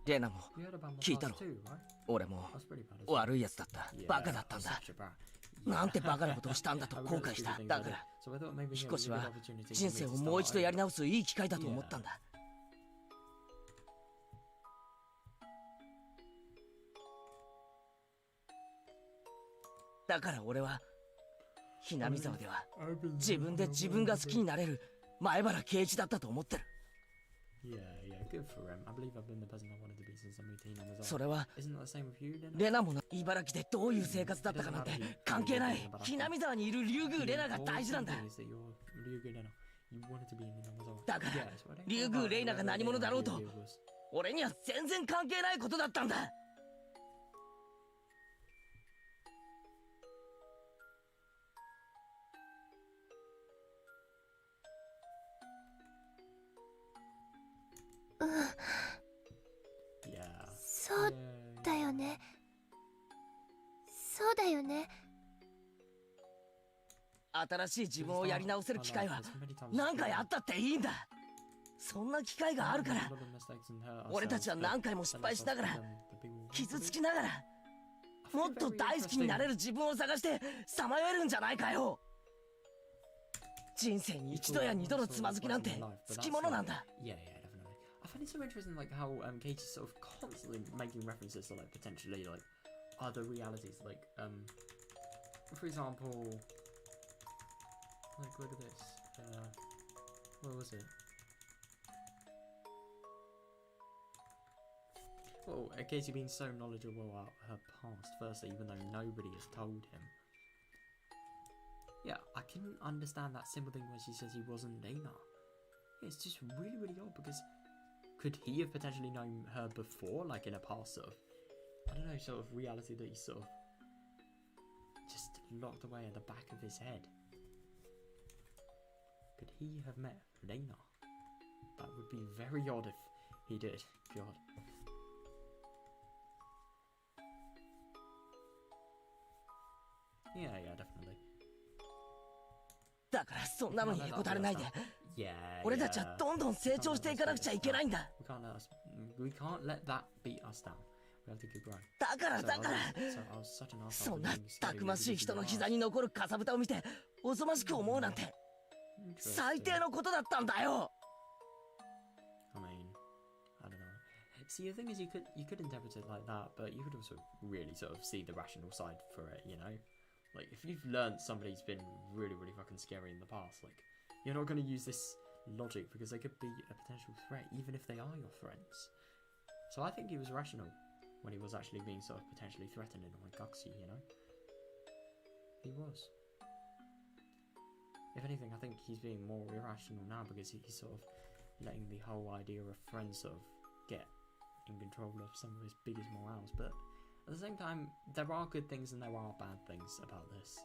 レナも You heard about my 聞いた past ろ too, right? 俺も That's pretty bad as well. 悪いやつだった Yeah, バカだったん I was だ such a brat. なんてバカなことを Yeah. したんだと I 後 regret 悔した stupid things だ I か did. ら So I thought maybe 引 it っ越 was し a good は opportunity for 人 me 生 to をもう一度 start やり直すいい機会だと思ったんだ だから俺はひなみ沢では I've been 自分で自分が好きになれる前原圭一だったと思ってる Yeah, yeah, good for him. I believe I've been the person I wanted to be since I moved to Hinam as そ well. れは Isn't that the same with you, Lena? レナもな茨城でどういう生活だったかなんて関係ないひなみ沢にいる竜宮レナが大事なんだ The important thing is that you're Ryugu Lena. You wanted to be in Hinam as well. だから Yeah, so I don't care 竜宮 about レナが whether 何者だろうと Ryugu was. 俺には全然関係ないことだったんだうん、 Yeah. そう Yeah. だよね。そうだよね。新しい自分をやり直せる機会は何回あったっていいんだそんな機会があるから俺たちは何回も失敗しながら傷つきながらもっと大好きになれる自分を探してさまよえるんじゃないかよ人生に一度や二度のつまずきなんてつきものなんだ Yeah, yeah, definitely. I find it so interesting, like how Katie's sort of constantly making references to like potentially like other realities, like for example, like look at this. Where was it? Well, Casey being so knowledgeable about her past, firstly, even though nobody has told him. Yeah, I can understand that simple thing where she says he wasn't Lena. Yeah, it's just really, really odd because could he have potentially known her before, like in a past sort of, I don't know, sort of reality that he sort of just locked away at the back of his head? Could he have met Lena? That would be very odd if he did. God. Yeah, definitely. だからそんなのにへこたれないで。Yeah, 俺たちはどんどん成長していかなくちゃいけないんだ。We can't let that beat us down. We have to keep growing. だからそんなたくましい人の膝に残るかさぶたを見ておぞましく思うなんて最低のことだったんだよ。I mean, I don't know. See, the thing is, you could interpret it like that, but you could also really sort of see the rational side for it, you know? Like, if you've learned somebody's been really, really fucking scary in the past, like, you're not going to use this logic because they could be a potential threat, even if they are your friends. So I think he was rational when he was actually being sort of potentially threatened in Higurashi, you know? He was. If anything, I think he's being more irrational now because he's sort of letting the whole idea of friends sort of get in control of some of his biggest morals, but at the same time, there are good things and there are bad things about this.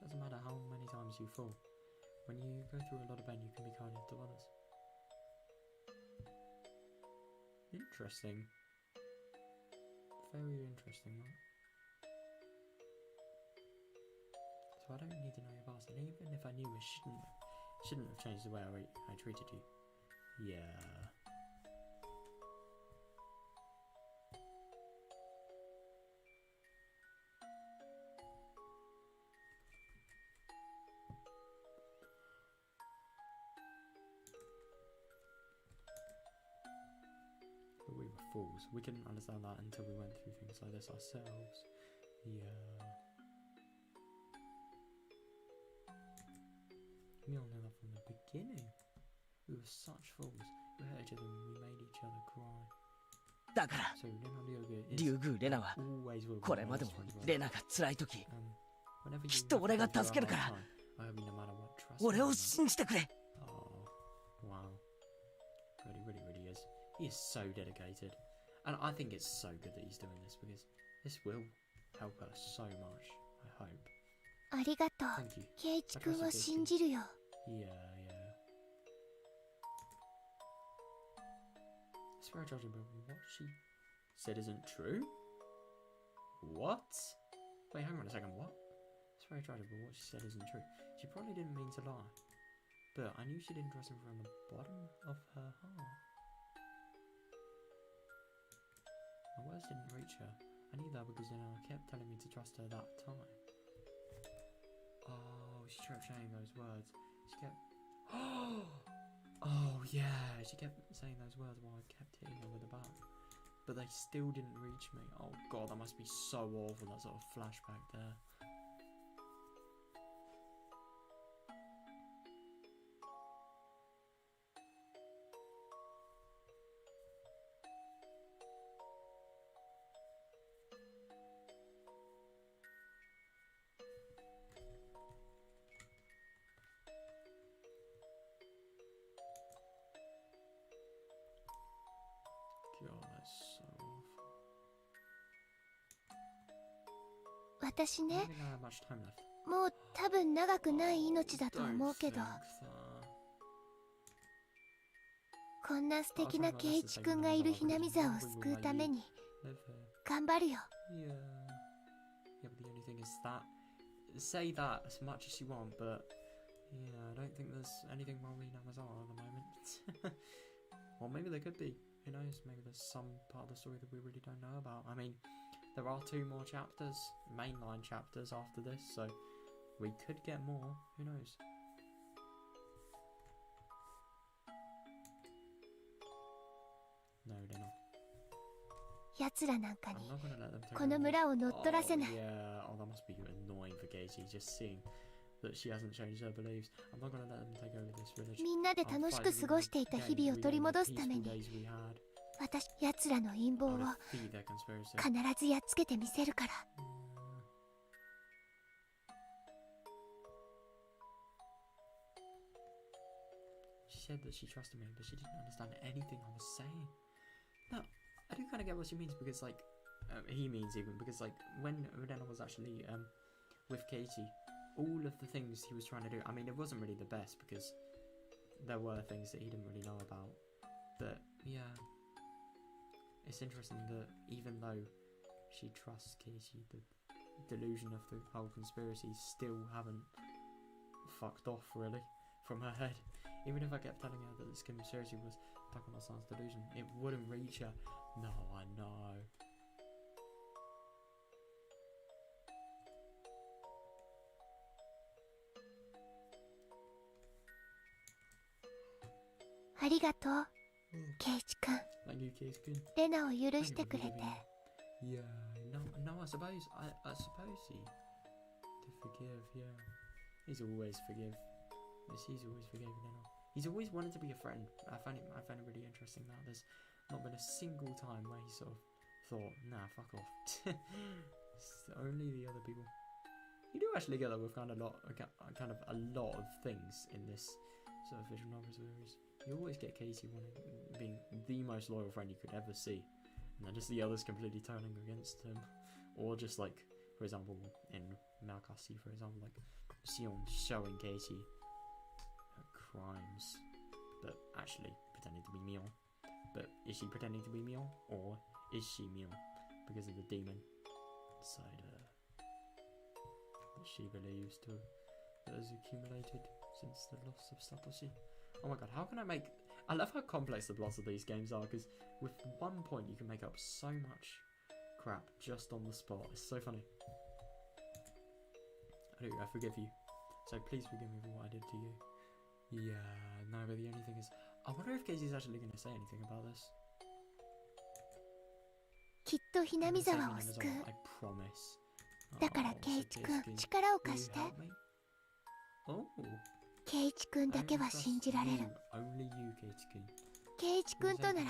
Doesn't matter how many times you fall. When you go through a lot of pain, you can be kinder to others. Interesting. Very interesting, right? So I don't need to know your past, and even if I knew, it shouldn't have changed the way I treated you. Yeah. But we were fools. We couldn't understand that until we went through things like this ourselves. Yeah. We all know that from the beginning. We were such fools. We hurt each other and we made each other cry. だから So Lena 竜宮レナは always will be これまでも my best friend. レナが辛い時 Whenever you きっと俺が助けるから I hope you no matter what, trust me 俺 on を that. 信じてくれ。 Oh, wow. Really is. He is so dedicated. And I think it's so good that he's doing this because this will help us so much, I hope. ありがとう。 Thank you. ケイチ君を信じるよ。 Yeah. It's very judging, but what she said isn't true? What? Wait, hang on a second, what? It's very tragic, but what she said isn't true. She probably didn't mean to lie. But I knew she didn't trust him from the bottom of her heart. My words didn't reach her. I knew that because Lena kept telling me to trust her that time. Oh, she kept saying those words. She kept... Oh, yeah. She kept saying those words while I kept hitting her with the bat. But they still didn't reach me. Oh, God, that must be so awful, that sort of flashback there. God, that's so awful. 私 I ね、 don't think I have much time left. もう多分長くない命だと Don't 思うけど、 think so. こんな素敵なケイチ君がいるひなみ座を救うために Live here. 頑張るよ。 Yeah. Yeah, but the only thing is that... Say that as much as you want, but... Yeah, I don't think there's anything wrong with Amazon at the moment. Or maybe there could be. Who knows? Maybe there's some part of the story that we really don't know about. I mean, there are 2 more chapters, mainline chapters after this, so we could get more. Who knows? No, they're not. 奴らなんかに I'm not gonna let them take この村を乗っ取らせない。 Yeah, oh, that must be annoying for Casey, just seeing that she hasn't changed her beliefs. I'm not gonna let them take over this village. みんなで楽しく過ごしていた日々を取り戻すために、私、奴らの陰謀を必ずやっつけてみせるから。She said that she trusted me, but she didn't understand anything I was saying. No, I do kind of get what she means because, like, he means even because, like, when Renna was actually with Katie, all of the things he was trying to do, I mean, it wasn't really the best because there were things that he didn't really know about. But yeah, it's interesting that even though she trusts Katie, the delusion of the whole conspiracy still haven't fucked off really from her head. Even if I kept telling her that this conspiracy was Takano-san's delusion, it wouldn't reach her. No, I know. Thank you, Keiichi-kun. レナを許してくれて。Yeah, no, I suppose he to forgive, yeah. He's always forgive. He's always forgiven Lena. He's always wanted to be a friend. I find it really interesting that there's not been a single time where he sort of thought, nah, fuck off. It's only the other people. You do actually get that with kind of a lot of things in this sort of visual novel series. You always get Casey being the most loyal friend you could ever see, and then just the others completely turning against him, or just like, for example, in Malkasi, for example, like Sion showing Casey her crimes, but actually pretending to be Mion. But is she pretending to be Mion, or is she Mion because of the demon side that she believes to that has accumulated since the loss of Satoshi? Oh my god, how can I make... I love how complex the plots of these games are, because with 1 point you can make up so much crap just on the spot. It's so funny. I forgive you. So please forgive me for what I did to you. Yeah, no, but the only thing is... I wonder if Casey's actually going to say anything about this. きっとひなみ沢を救う。 I promise. だからケイチ君、力を貸して。 Oh. ケイチ君だけは信じられる。ケイチ君となら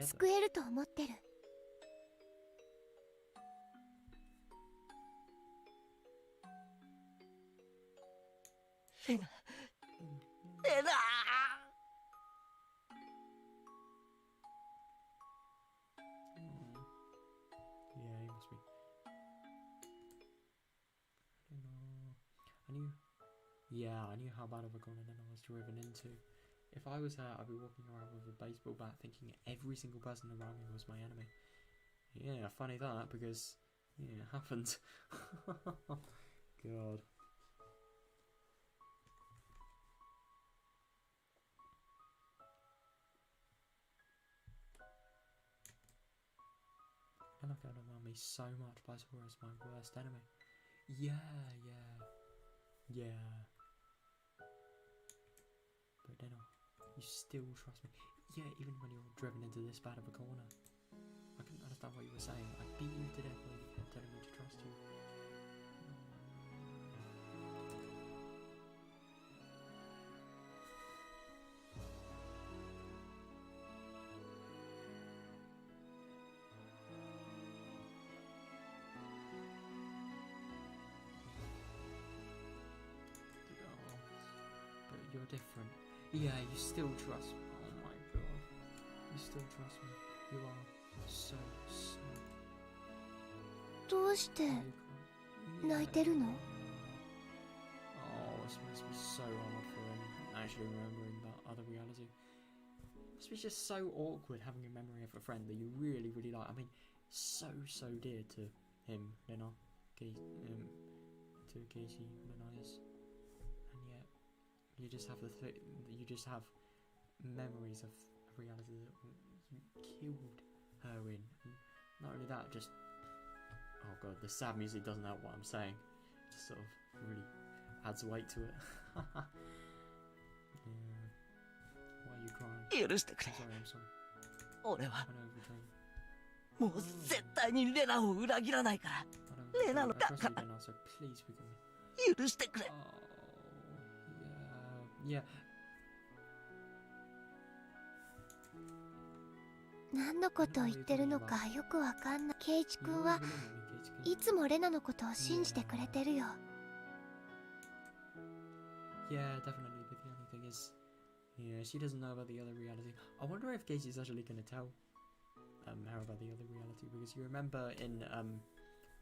救えると思ってる。レナ。レナ。Yeah, he must be. I don't know. Yeah, I knew how bad of a corner I was driven into. If I was her, I'd be walking around with a baseball bat thinking every single person around me was my enemy. Yeah, funny that, because, yeah, it happened. God. And I felt around me so much, but I saw her as my worst enemy. Yeah. But then you still trust me. Yeah, even when you're driven into this bad of a corner. I couldn't understand what you were saying. I beat you to death while you kept telling me to trust you. But you're different. Yeah, you still trust me. Oh my god. You still trust me. You are so. どうして泣いてるの？ Oh, this must be so hard for him actually remembering that other reality. It must be just so awkward having a memory of a friend that you really, really like. I mean, so dear to him, Lena, to Casey, Lenaias, and yet you just have memories of a reality that you killed her in. And not only that, just oh god, the sad music doesn't help what I'm saying. It just sort of really adds weight to it. Yeah. Why are you crying? 許してくれ。 I'm sorry. 俺は I know every time. もう絶対にレナを裏切らないから。 I レナの trust だ you, から Lena, so please forgive me. 許してくれ。 Oh, Yeah. 何のことを言ってるのかよくわかんない。ケイチ君はいつもレナのことを信じてくれてるよ。Yeah, definitely. But the only thing is, yeah, she doesn't know about the other reality. I wonder if Casey's actually going to tell her about the other reality, because you remember in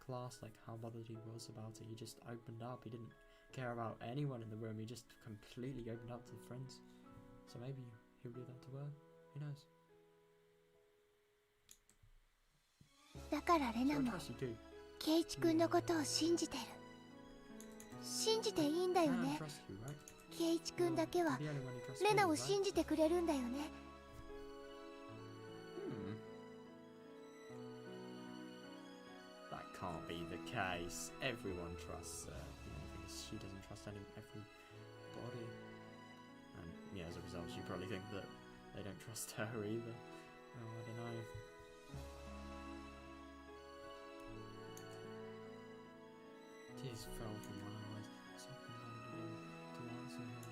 class like how bothered he was about it. He just opened up. He didn't care about anyone in the room. He just completely opened up to the friends. So maybe he'll do that to her. Who knows? だからレナ So I も trust you too. ケイチ君のことを信じてる。信じていいんだよ And I ね。 trust you, right? ケイチ君だけは You're the only one who trusts レナ me, を right? 信じてくれるんだよね。That can't be the case. Everyone trusts her. The only thing is she doesn't trust everybody. And yeah, as a result, you probably think that they don't trust her either. Oh, I don't know. Tears fell from my eyes. Something wanted him to answer him.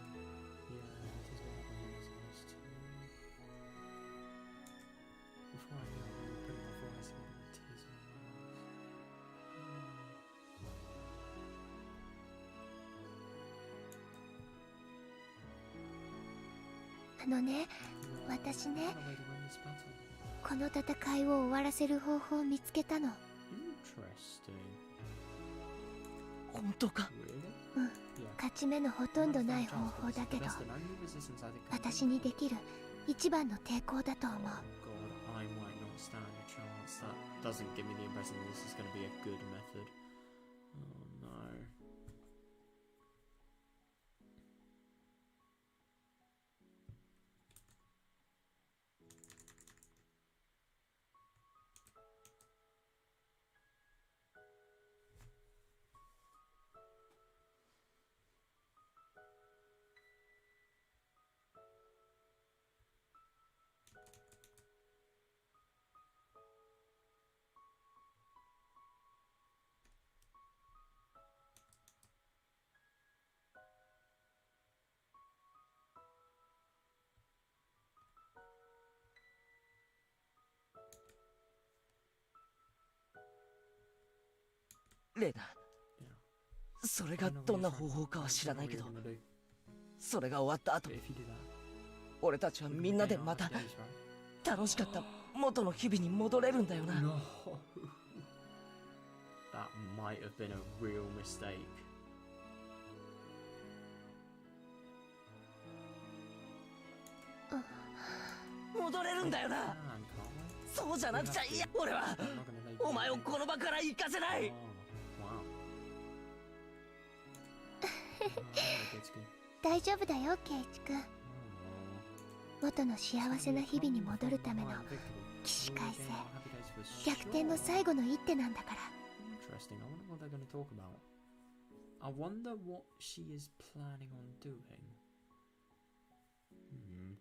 Yeah, it is what happened was supposed to. Before I knew it, we were putting our voice together with tears in my eyes. あのね、 Yeah. 私ね、 What a way to win this battle. この戦いを終わらせる方法を見つけたの。 Interesting. 本当か？ Really? Mm. Yeah. 勝ち目のほとんどない方法だけど、 Best and only resistance I think I can 私にできる一番の抵抗だと思う。 Oh god, I might not stand a chance. That doesn't give me the impression that this is going to be a good method. Oh no.「レナ、それがどんな方法かは知らないけど、それが終わった後、 But if you do that, 俺たちはみんなでまた楽しかった元の日々に戻れるんだよな。 no. That might have been a real mistake. 戻れるんだよな。 Man, can't そうじゃなくちゃいや、俺は we? I'm not gonna make お前をこの場から行かせない。 Oh, wow. Oh, that's good. 大丈夫だよ、ケイチ君。 Oh. 元の幸せな日々に戻るための起死回生、逆転の最後の一手なんだから。 Interesting. I wonder what they're going to talk about. I wonder what she is planning on doing. Hmm.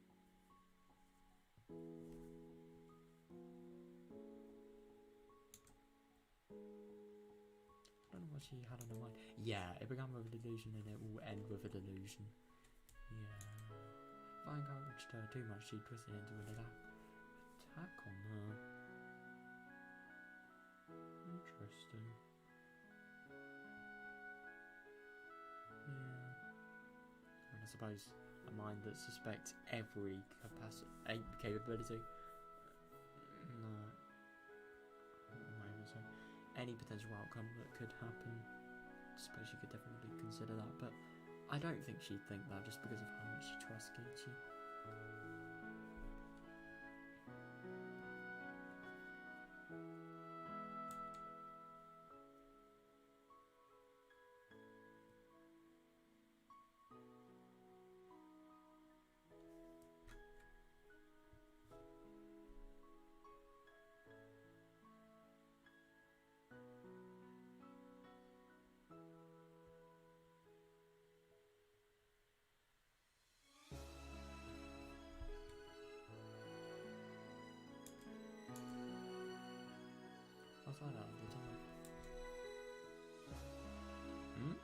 I don't know what she had on her mind. Yeah, it began with a delusion and it will end with a delusion. Yeah. If I encouraged her too much, she'd twist it into an attack on her. Interesting. Yeah. And I suppose a mind that suspects every capability. No. Maybe so. Any potential outcome that could happen. I suppose you could definitely consider that, but I don't think she'd think that just because of how much she trusts Kiichi. I'll find out all the time. Hmm?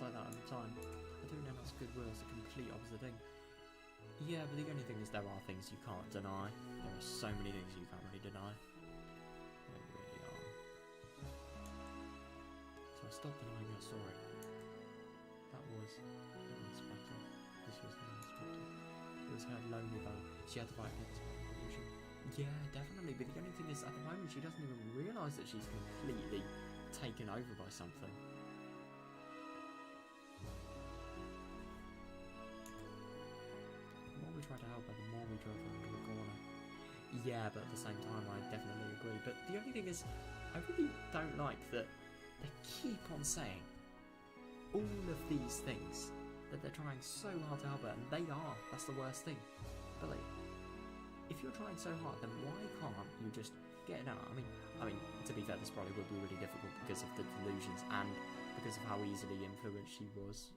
like that at the time. I don't know that's goodwill, it's the complete opposite thing. Yeah, but the only thing is there are things you can't deny. There are so many things you can't really deny. There really are. So I stopped denying her story. That was unexpected. This was unexpected. It was her lonely vote. She had to fight against her illusion. Yeah, definitely. But the only thing is, at the moment, she doesn't even realise that she's completely taken over by something. The more we tried to help her, the more we drove her into a corner. Yeah, but at the same time, I definitely agree. But the only thing is, I really don't like that they keep on saying all of these things, that they're trying so hard to help her, and they are. That's the worst thing. But like, if you're trying so hard, then why can't you just get it out? I mean, to be fair, this probably would be really difficult because of the delusions and because of how easily influenced she was.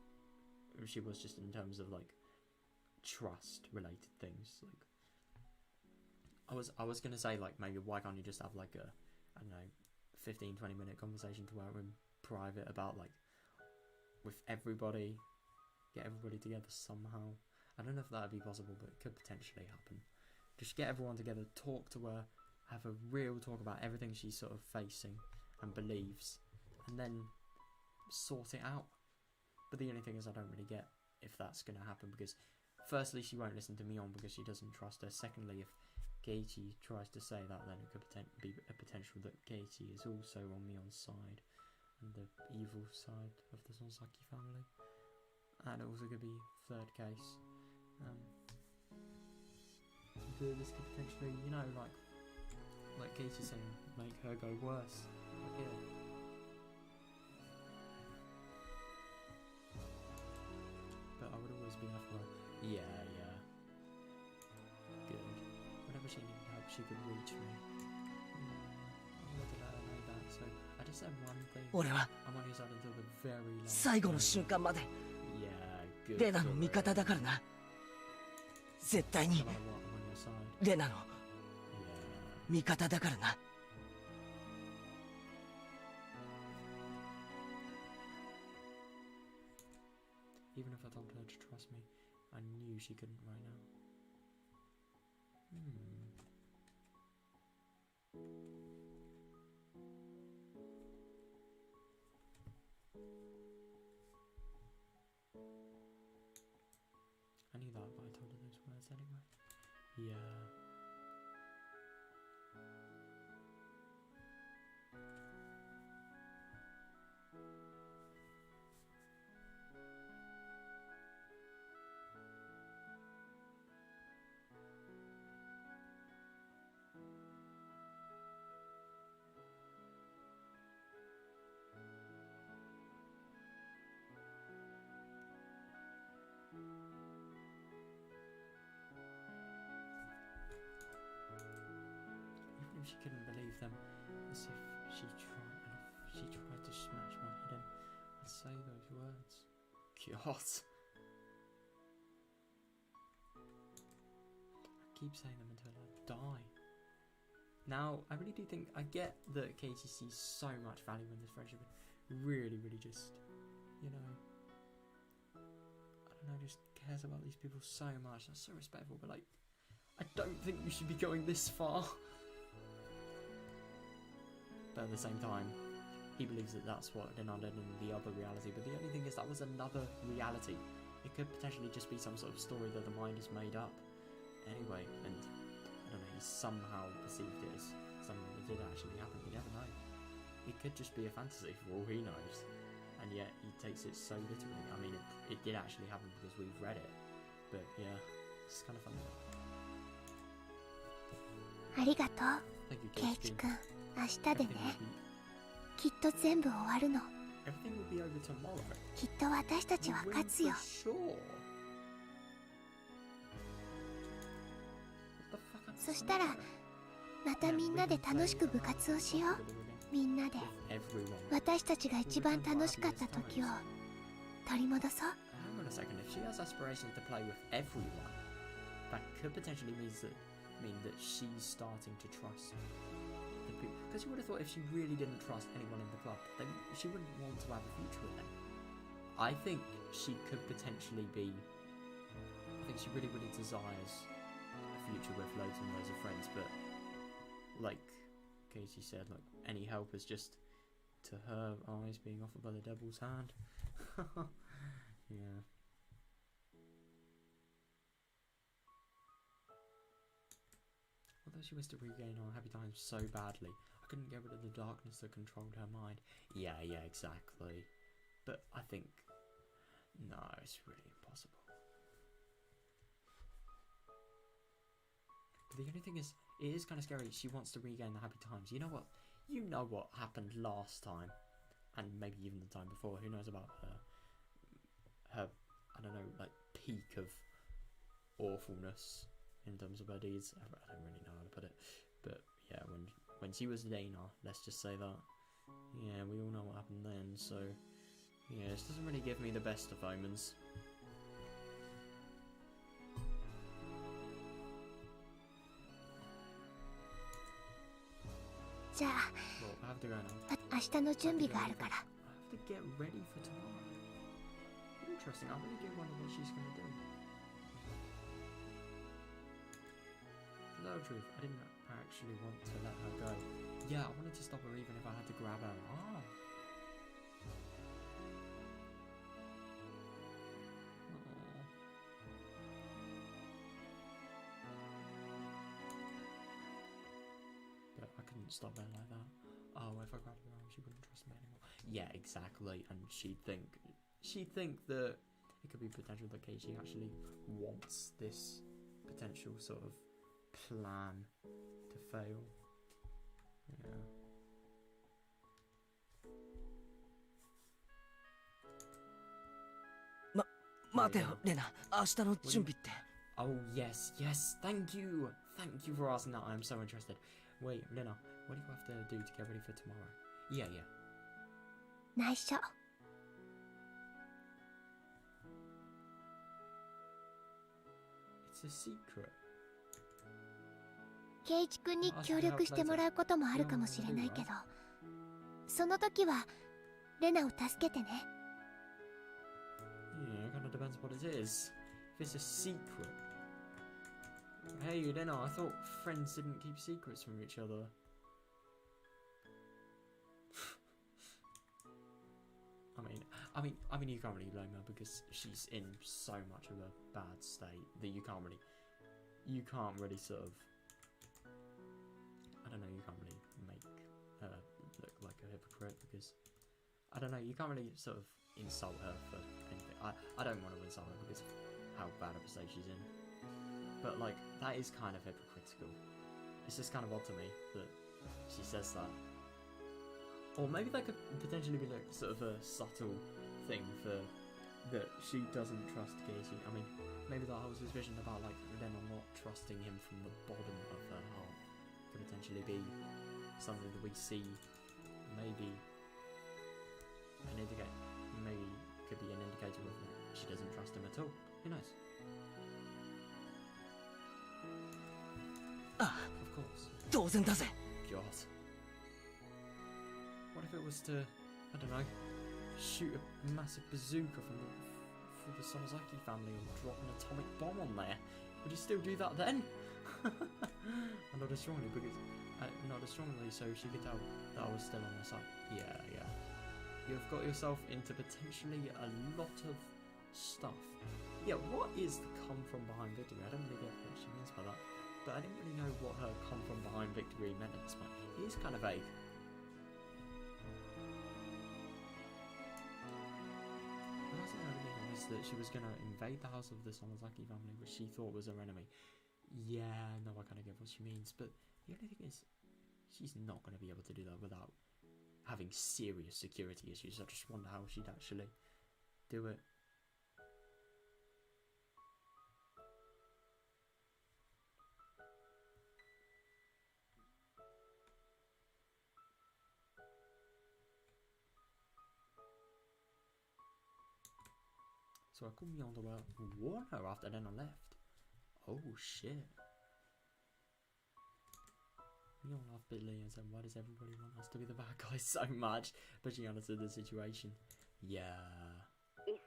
She was just in terms of like trust-related things. Like, I was gonna say like maybe why can't you just have like a, I don't know, 15-20 minute conversation to her in private about like with everybody, get everybody together somehow. I don't know if that would be possible, but it could potentially happen. Just get everyone together, talk to her, have a real talk about everything she's sort of facing and believes, and then sort it out. But the only thing is I don't really get if that's going to happen, because firstly, she won't listen to Mion because she doesn't trust her. Secondly, if Keiichi tries to say that, then it could be a potential that Keiichi is also on Mion's side and the evil side of the Sonsaki family. And it also could be third case. This could potentially, you know, like Keiichi saying, make her go worse. Like, yeah. But I would always be there for her. Yeah. Good. Whenever she needed help, she could reach me. I wanted to let her know that, so I just said one thing. 俺は I'm on your side until the very last 最後の瞬間まで Yeah, good. レナの味方だからな。絶対に No matter what, I'm on your side. レナの Yeah. 味方だからな。 Even if I told her to trust me, I knew she couldn't right now. I knew that, but I told her those words anyway. Yeah. Even if she couldn't believe them, as if she tried to smash my head in, I'd say those words. God. I keep saying them until I die. Now, I really do think, I get that Keiichi sees so much value in this friendship and really, really just, you know, I don't know, just cares about these people so much. That's so respectful, but like, I don't think you should be going this far. But at the same time, he believes that that's what Renata in the other reality. But the only thing is that was another reality. It could potentially just be some sort of story that the mind has made up. Anyway, and I don't know, he somehow perceived it as something that did actually happen. You never know. It could just be a fantasy for all he knows. And yet he takes it so literally. I mean, it did actually happen because we've read it. But yeah, it's kind of funny. ありがとう Thank you, ケイチ Keiichi. 君。明日で Everything ね will be, きっと全部終わるの everything will be over tomorrow. きっと私たちは We'll win 勝つよ for sure. What the fuck am I そしたら saying? またみんなで楽しく部活をしようみんなで With everyone. 私たちが一番楽しかった時を取り戻そう Hang on a second, if she has aspirations to play with everyone, that could potentially mean that she's starting to trust the people. Because you would have thought if she really didn't trust anyone in the club, then she wouldn't want to have a future with them. I think she could potentially be... I think she really, really desires a future with loads and loads of friends, but like Casey said, like any help is just, to her eyes, being offered by the devil's hand. Yeah. Although she wished to regain our happy times so badly, I couldn't get rid of the darkness that controlled her mind. Yeah, exactly. But I think... no, it's really impossible. But the only thing is, it is kind of scary. She wants to regain the happy times. You know what? You know what happened last time. And maybe even the time before. Who knows about her, I don't know, like, peak of awfulness in terms of her deeds. I don't really know how to put it. But, yeah, when she was Dana, let's just say that. Yeah, we all know what happened then, so... yeah, this doesn't really give me the best of omens. じゃあ Well, I have to go now. 明日の準備があるから I have to get ready for tomorrow. Interesting, I really do wonder what she's gonna do. To tell the truth, I didn't actually want to let her go. Yeah, I wanted to stop her even if I had to grab her arm. But I couldn't stop her like that. Oh, if I grabbed her arm, she wouldn't trust me anymore. Yeah, exactly. And she'd think that it could be potential that Keiichi actually wants this potential sort of plan to fail. Yeah.待てよ、レナ。明日の準備って。Oh, yes. Thank you for asking that. I'm so interested. Wait, Lena, what do you have to do to get ready for tomorrow? Yeah. 内緒 It's a secret. 圭一君に協力してもらうこともあるかもしれないけど、その時はレナを助けてね。 Yeah, it kind of depends what it is. If it's a secret. Hey, Lena, I thought friends didn't keep secrets from each other. I mean, you can't really blame her because she's in so much of a bad state that you can't really sort of, I don't know, you can't really make her look like a hypocrite because, I don't know, you can't really sort of insult her for anything. I don't want to insult her because of how bad of a state she's in. But, like, that is kind of hypocritical. It's just kind of odd to me that she says that. Or maybe that could potentially be, like, sort of a subtle thing for that she doesn't trust Keiichi. I mean, maybe that whole suspicion about, like, Lena not trusting him from the bottom of her heart could potentially be something that we see. Maybe an indicator. Maybe could be an indicator of that she doesn't trust him at all. Who knows? Of course. 当然だぜ。 God. What if it was to, I don't know, shoot a massive bazooka through the Sonozaki family and drop an atomic bomb on there? Would you still do that then? Not as strongly, so she could tell that I was still on her side. Yeah. You've got yourself into potentially a lot of stuff. Yeah, what is the come from behind victory? I don't really get what she means by that. But I didn't really know what her come from behind victory meant at this point. It is kind of vague. The last thing I really know is that she was going to invade the house of the Sonozaki family, which she thought was her enemy. Yeah, no, I kind of get what she means. But the only thing is, she's not going to be able to do that without having serious security issues. I just wonder how she'd actually do it. So I called Mjolnir to warn her after Lena left. Oh shit. Mjolnir laughed bitterly and said, why does everybody want us to be the bad guys so much? But she understood the situation. Yeah.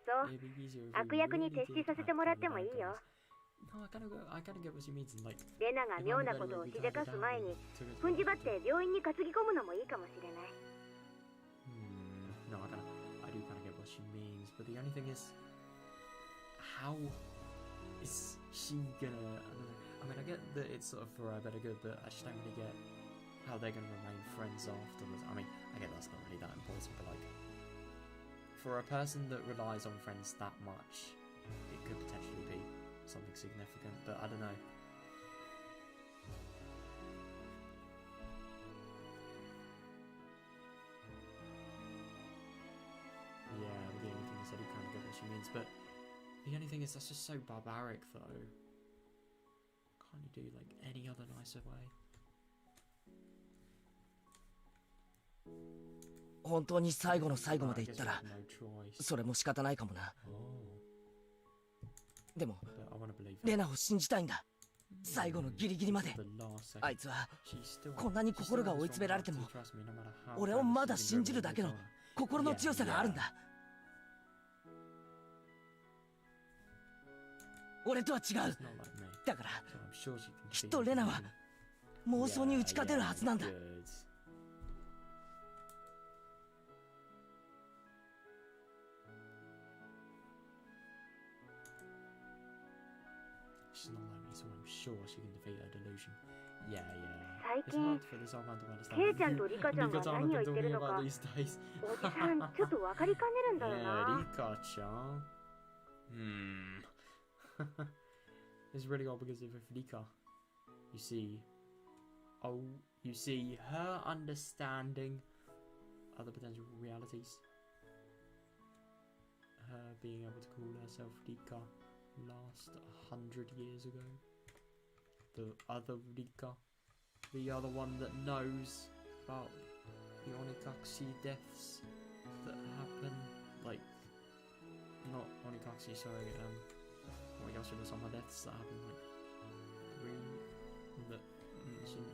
そう。 it'd be easier if 悪 we 役に really 徹し did させて act もらっ like て the もい bad いよ。 guys. No, I kind of get what she means. Like, レナが妙なことをしでかす前に踏んじばって病院に担ぎ込むのもいいかもしれない。 no, I do kind of get what she means, but the only thing is, how is she gonna? I mean, I get that it's sort of for her better good, but I just don't really get how they're gonna remain friends afterwards. I mean, I get that's not really that important, but like, for a person that relies on friends that much, it could potentially be something significant, but I don't know. Yeah, but the only thing is I do kind of get what she means, but the only thing is that's just so barbaric though. Can't you do like any other nicer way? 本当に最後の最後まで行ったらそれも仕方ないかもな。でもレナを信じたいんだ。最後のギリギリまで。あいつはこんなに心が追い詰められても俺をまだ信じるだけの心の強さがあるんだ。俺とは違う。だからきっとレナは妄想に打ち勝てるはずなんだ。She's not like me, so I'm sure she can defeat her delusion. Yeah, yeah. 最 It's 近 hard for this old man to understand. ケイちゃんとリカちゃんが何を言ってるのか Rika-chan have been talking about these days. おじさんちょっと分かりかねるんだよ Yeah, な。 Rika-chan. It's really odd because of Rika. You see, you see her understanding other potential realities. Her being able to call herself Rika last 100 years ago. The other Rika, the other one that knows about the Onikakushi deaths that happen, like, not Onikakushi, sorry, Onigashima-sama deaths that happened like even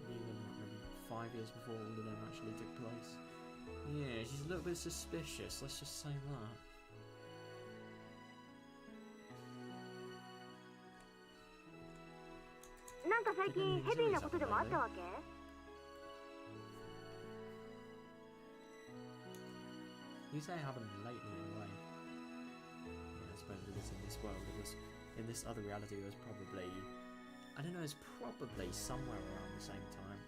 maybe 5 years before all of them actually took place. Yeah, she's a little bit suspicious, let's just say that. Like最近ヘビーなことでもあったわけ? You say it happened lately in a way. Yeah, I suppose it is in this world. It was in this other reality. It was probably, I don't know. It's probably somewhere around the same time.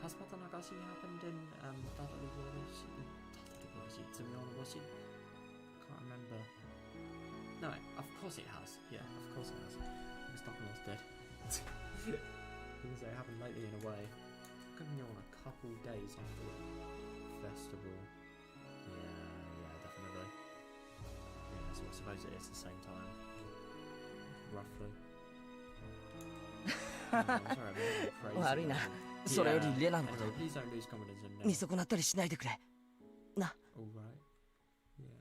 Has Matanagashi happened in Tsumihoroboshi? Can't remember. No, of course it has. Yeah, of course it has. Because Takano's dead. Because it happened lately in a way. Could be on a couple days after the festival. Yeah, definitely. Yeah, so I suppose it is the same time. Roughly. I'm sorry, I'm a little crazy. 悪いな。それよりレナのこと Anyway, please don't lose confidence in 見 me. 損なったりしないでくれ。な。 Alright. Yeah.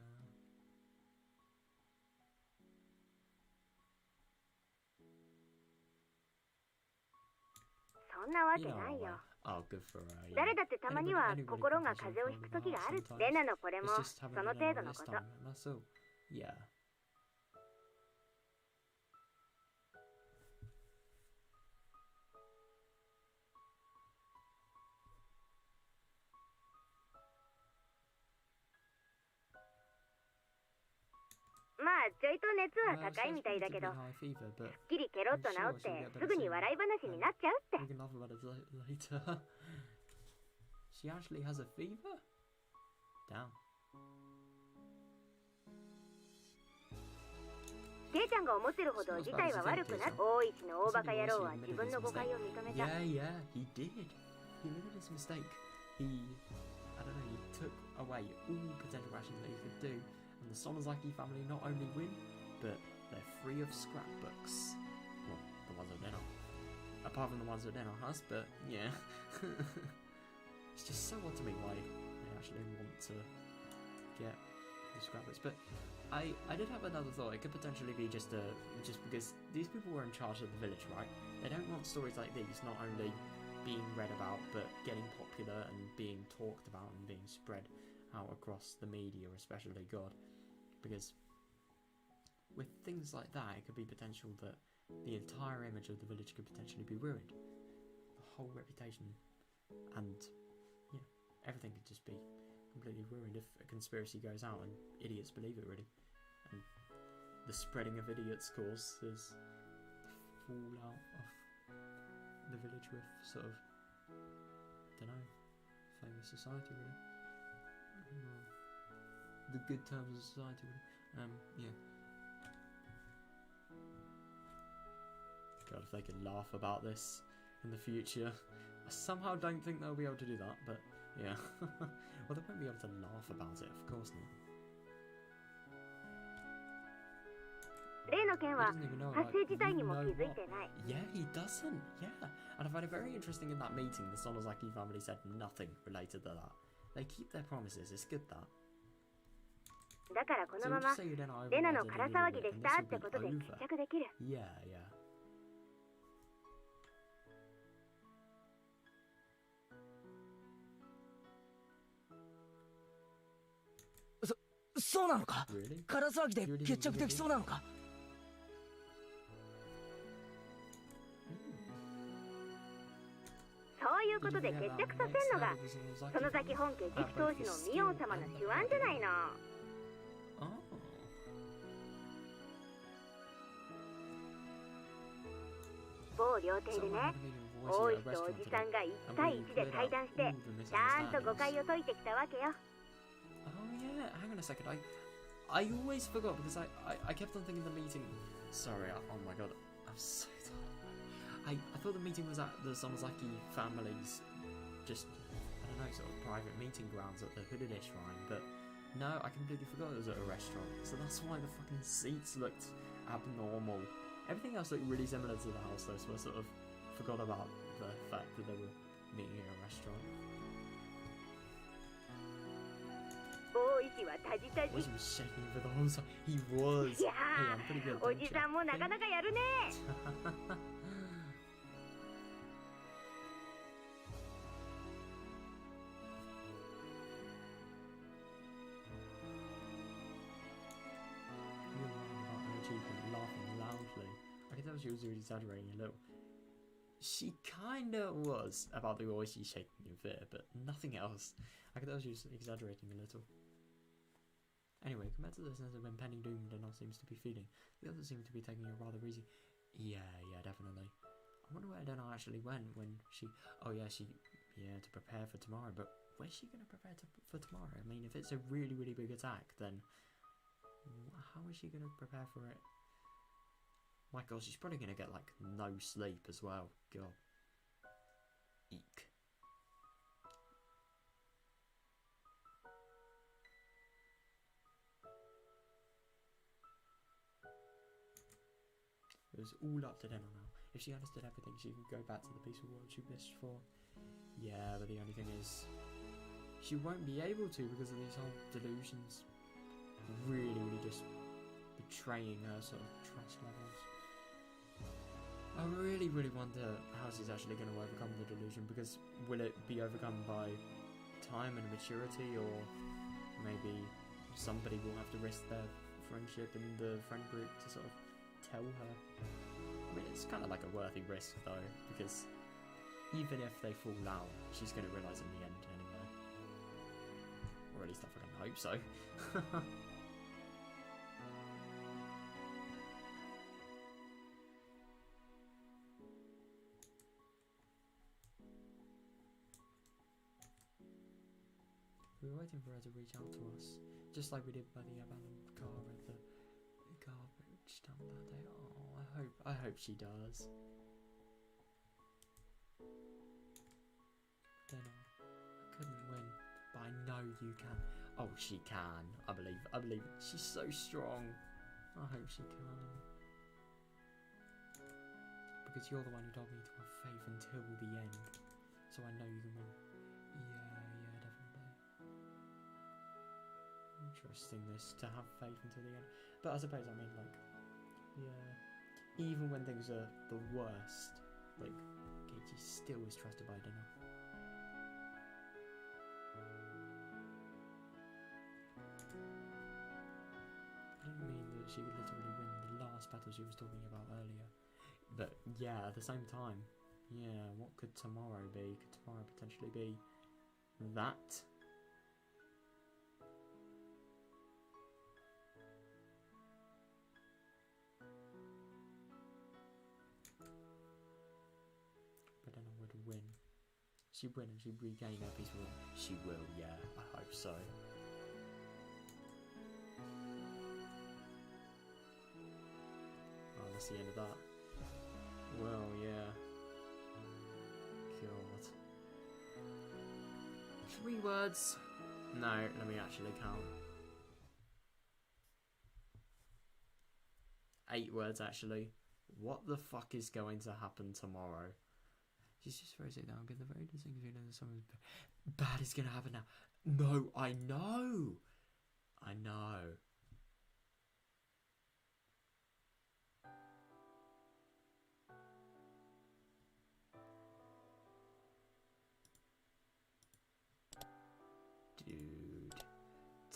そんなわけないよ。 Oh, good for her. Yeah. 誰だってたまには Anybody 心が can 風邪をひく時がある。 sometimes. レナのこれ It's も just そ having の a 程度 normal の this こと。 time, and that's all. Yeah. まあちょいと熱は高いみたいだけど、すっきりケロッと治ってすぐに笑い話になっちゃうって。 We can laugh about it later. She actually has a fever? Damn. ケイちゃんが思ってるほど事態は悪くなる。大一の大バカ野郎は自分の誤解を認めた。 Yeah, he did. He admitted his mistake. I don't know, he took away all potential actions that he could do. And the Sonozaki family not only win, but they're free of scrapbooks. Well, the ones that Nena. Apart from the ones that Nena has, but yeah. It's just so odd to me why they actually want to get the scrapbooks. But I did have another thought. It could potentially be just because these people were in charge of the village, right? They don't want stories like these not only being read about, but getting popular and being talked about and being spread out across the media, especially God. Because with things like that, it could be potential that the entire image of the village could potentially be ruined. The whole reputation and everything could just be completely ruined if a conspiracy goes out and idiots believe it, really. And the spreading of idiots causes the fallout of the village with sort of, dunno, famous society, really. The good terms of society, really. Yeah. God, if they could laugh about this in the future. I somehow don't think they'll be able to do that, but yeah. Well, they won't be able to laugh about it, of course not. He doesn't even know, like, yeah, he doesn't, yeah. And I find it very interesting in that meeting, the Sonozaki family said nothing related to that. They keep their promises, it's good that. So we'll just say you don't know, yeah, yeah. そうなのか Really? 空騒ぎで決着できそうなのかそういうことで決着させるのが園崎本家次期当主のミオン様の手腕じゃないの。某料亭でね、大石とおじさんが1対1で対談してちゃんと誤解を解いてきたわけよ。 Oh yeah, hang on a second. I always forgot because I kept on thinking the meeting. Sorry, oh my god, I'm so tired. I thought the meeting was at the Sonozaki family's just, I don't know, sort of private meeting grounds at the Higurashi shrine, but no, I completely forgot it was at a restaurant. So that's why the fucking seats looked abnormal. Everything else looked really similar to the house though, so I sort of forgot about the fact that they were meeting in a restaurant. Was he shaking for the whole time? He was. Yeah. Hey, I'm pretty good. おじさんもなかなかやるね。Laughing loudly. I could tell she was really exaggerating a little. She kinda was about the Oishi shaking in fear, but nothing else. I could tell she was exaggerating a little. Anyway, compared to the sense of impending doom Deno seems to be feeling, the others seem to be taking it rather easy. Yeah, definitely. I wonder where Deno actually went when she... Oh yeah, to prepare for tomorrow, but where's she going to prepare for tomorrow? I mean, if it's a really, really big attack, then how is she going to prepare for it? My god, she's probably going to get, like, no sleep as well. God. Eek. It was all up to Deno now. If she understood everything, she could go back to the peaceful world she wished for. Yeah, but the only thing is, she won't be able to because of these whole delusions. Really, really just betraying her sort of trust levels. I really, really wonder how she's actually going to overcome the delusion, because will it be overcome by time and maturity, or maybe somebody will have to risk their friendship in the friend group to sort of tell her. I mean, it's kind of like a worthy risk though, because even if they fall out, she's going to realise in the end anyway. Or at least I fucking hope so. We were waiting for her to reach out to us, just like we did by the abandoned car at the garbage dump that day. Oh, I hope she does. Then I couldn't win, but I know you can. Oh, she can. I believe. She's so strong. I hope she can. Because you're the one who told me to have faith until the end, so I know you can win. Yeah, definitely. Interesting this, to have faith until the end. But I suppose, I mean, like, yeah, even when things are the worst, like, Geichi still is trusted by Deno. she would literally win the last battle she was talking about earlier. But yeah, at the same time, yeah, what could tomorrow be? Could tomorrow potentially be that? But then I would win. She'd win and she'd regain her peaceful. She will, yeah, I hope so. Oh, that's the end of that. Well, yeah. God. 3 words? No, let me actually count. 8 words, actually. What the fuck is going to happen tomorrow? She's just phrasing it down. Get the very distinct feeling that something bad is going to happen now. No, I know. I know. Dude,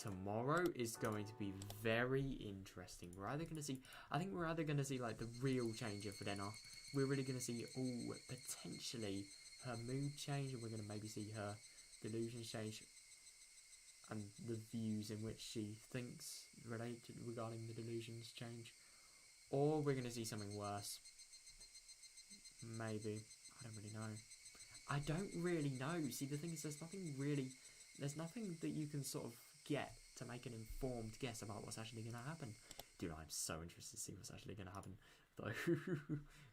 tomorrow is going to be very interesting. We're either going to see, I think we're either going to see like the real change of Fidena. We're really going to see, potentially her mood change, and we're going to maybe see her delusions change, and the views in which she thinks regarding the delusions change. Or we're going to see something worse. Maybe. I don't really know. I don't really know. See, the thing is, there's nothing that you can sort of get to make an informed guess about what's actually going to happen. Dude, I'm so interested to see what's actually going to happen, though.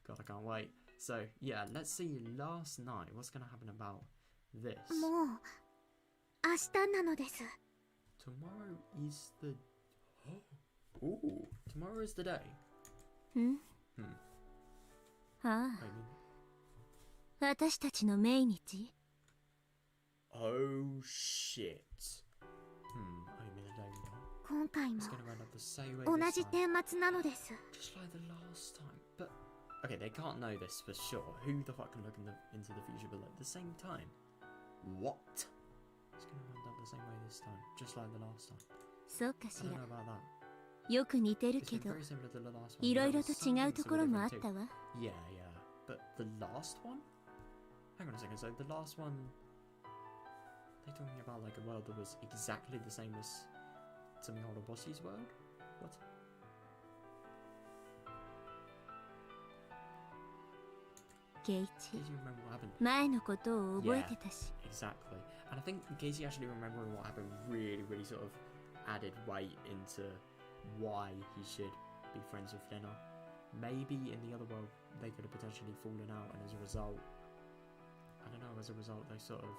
God, I can't wait. So, yeah, let's see last night. What's going to happen about this? Tomorrow is the... Ooh, tomorrow is the day. Oh, shit. I mean the day now. It's going to end up the same way this time. Just like the last time. But, okay, they can't know this for sure. Who the fuck can look into the future but at the same time? What? It's going to end up the same way this time. Just like the last time. I don't know about that. It's very similar to the last one. Yeah. But the last one? Hang on a second, so the last one... They're talking about like a world that was exactly the same as Tsumihoroboshi's world? What? Geichi remember what happened? Yeah, exactly. And I think Geichi actually remembering what happened really sort of added weight into why he should be friends with Fidena. Maybe in the other world they could have potentially fallen out, and as a result, I don't know, as a result they sort of...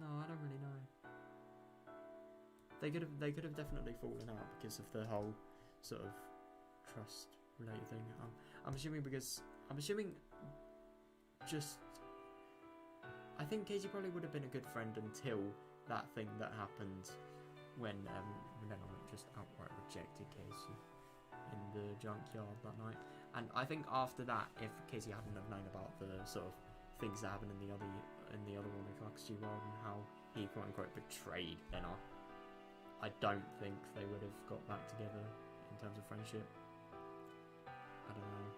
No, I don't really know. They could have definitely fallen out because of the whole sort of trust related thing. I'm assuming just I think Casey probably would have been a good friend until that thing that happened when Fidena just outright rejected Casey in the junkyard that night. And I think after that, if Casey hadn't have known about the sort of things that happened in the other Wonderkakushi world and how he quote unquote betrayed Fidena, I don't think they would have got back together in terms of friendship. I don't know.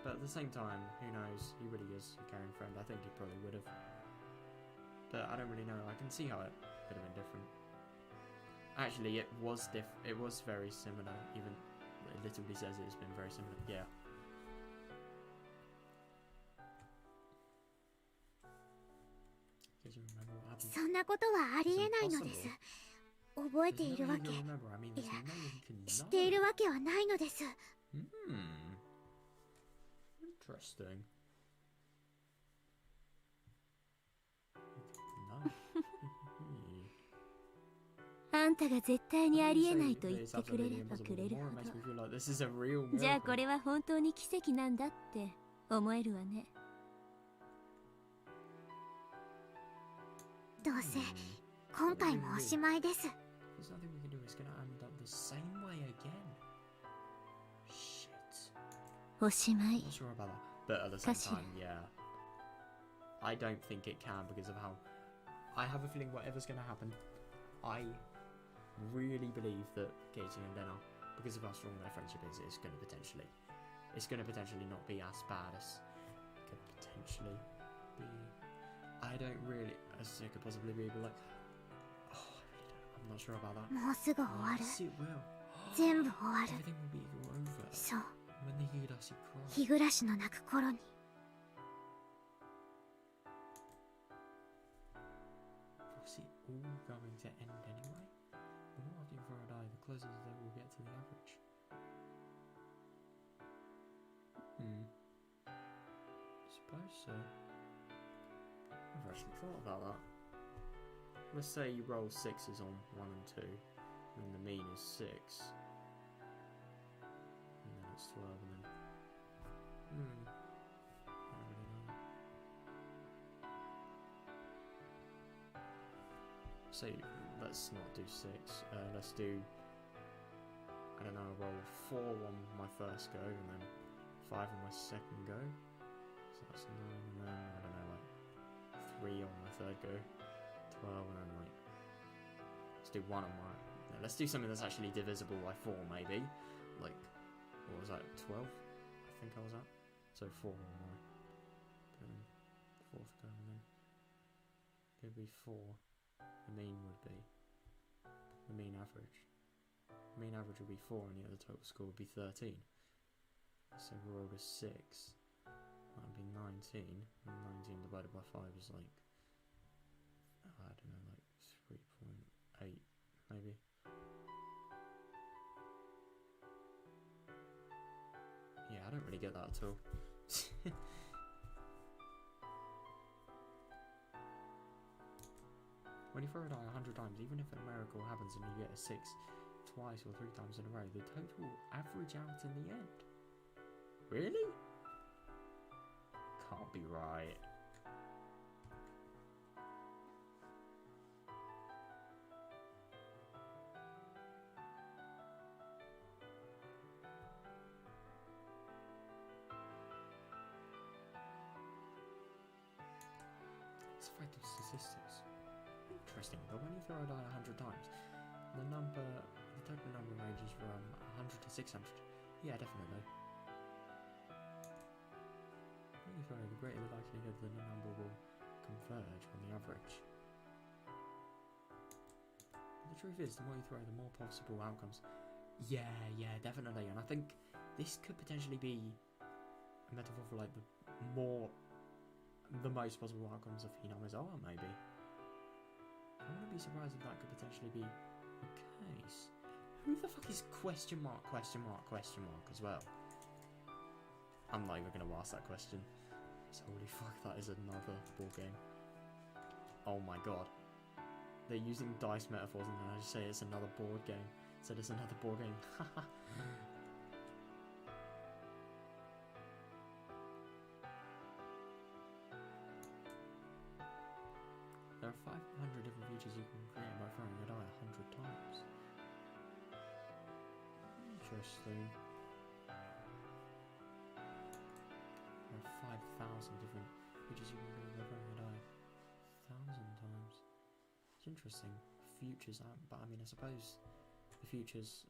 But at the same time, who knows? He really is a caring friend. I think he probably would have. But I don't really know. I can see how it could have been different. Actually, it was very similar. Even it literally says it's been very similar. Yeah. Did you remember what happened? そんなことはありえないのです。覚えているわけ、いや、知っているわけはないのです。Interesting. No. あんたが絶対にありえないと言ってくれればくれるほど。じゃあこれは本当に奇跡なんだって思えるわね。どうせ今回もおしまいです。There's nothing we can do. It's gonna end up the same way again. Shit. おしまい。 Not sure about that. But at the same time, yeah. I don't think it can because of how... I have a feeling whatever's gonna happen, I really believe that Katie and Lena, because of how strong their friendship is, it's going to potentially not be as bad as it could potentially be. I don't really, as it could possibly be, but like, oh, I really don't. I'm not sure about that. もうすぐ終わる。 Yes, it will. 全部終わる。 Everything will be over. そう。 When the Higurashi cries. 日暮らしの泣く頃に。 What's it all going to end anyway? The more I do for a die, the closer they will get to the average. I suppose so. I've actually thought about that. Let's say you roll 6s on 1 and 2, and the mean is 6. And then it's 12, and then... I don't really know. So let's not do 6. Let's do, I don't know, roll 4 on my first go, and then 5 on my second go. So that's 9, and then, I don't know, like 3 on my third go, 12, and then like, let's do 1 on my, no, let's do something that's actually divisible by 4 maybe, like, what was that, 12, I think I was at, so 4 on my, fourth go, and then, it would be 4, the mean would be, the mean average would be 4, and the other total score would be 13, so we rolled a 6, that would be 19, and 19 divided by 5 is like, I don't know, like 3.8 maybe. Yeah, I don't really get that at all. When you throw a die 100 times, even if a miracle happens and you get a 6 twice or 3 times in a row, the total will average out in the end. Really? Can't be right. Let's fight the statistics. Interesting, but when you throw a die 100 times, the total number ranges from 100 to 600. Yeah, definitely. When you throw, the greater the likelihood that the number will converge on the average. But the truth is, the more you throw, the more possible outcomes. Yeah, definitely, and I think this could potentially be a metaphor for like the most possible outcomes of Hinamizawa, maybe. I wouldn't be surprised if that could potentially be the case. Who the fuck is question mark as well? I'm not even going to ask that question. So holy fuck, that is another board game. Oh my god. They're using dice metaphors and then I just say it's another board game. So it's another board game. Haha. There are 500 different features you can create by throwing a die 100 times. Interesting. There are 5,000 different features you can create by throwing a die 1,000 times. It's interesting. Futures, but I mean, I suppose the futures,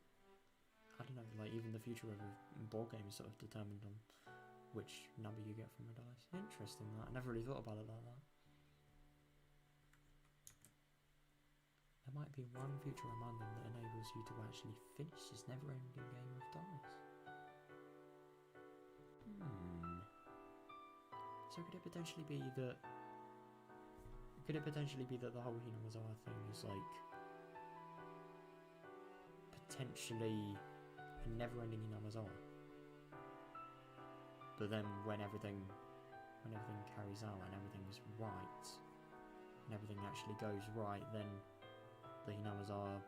I don't know, like even the future of a board game is sort of determined on which number you get from a dice. Interesting that. I never really thought about it like that. There might be one feature among them that enables you to actually finish this never-ending game of dice. So could it potentially be that... the whole Hinamizawa thing is like... potentially a never-ending Hinamizawa? But then when everything carries out and everything is right, and everything actually goes right, then... the Hinamizawa,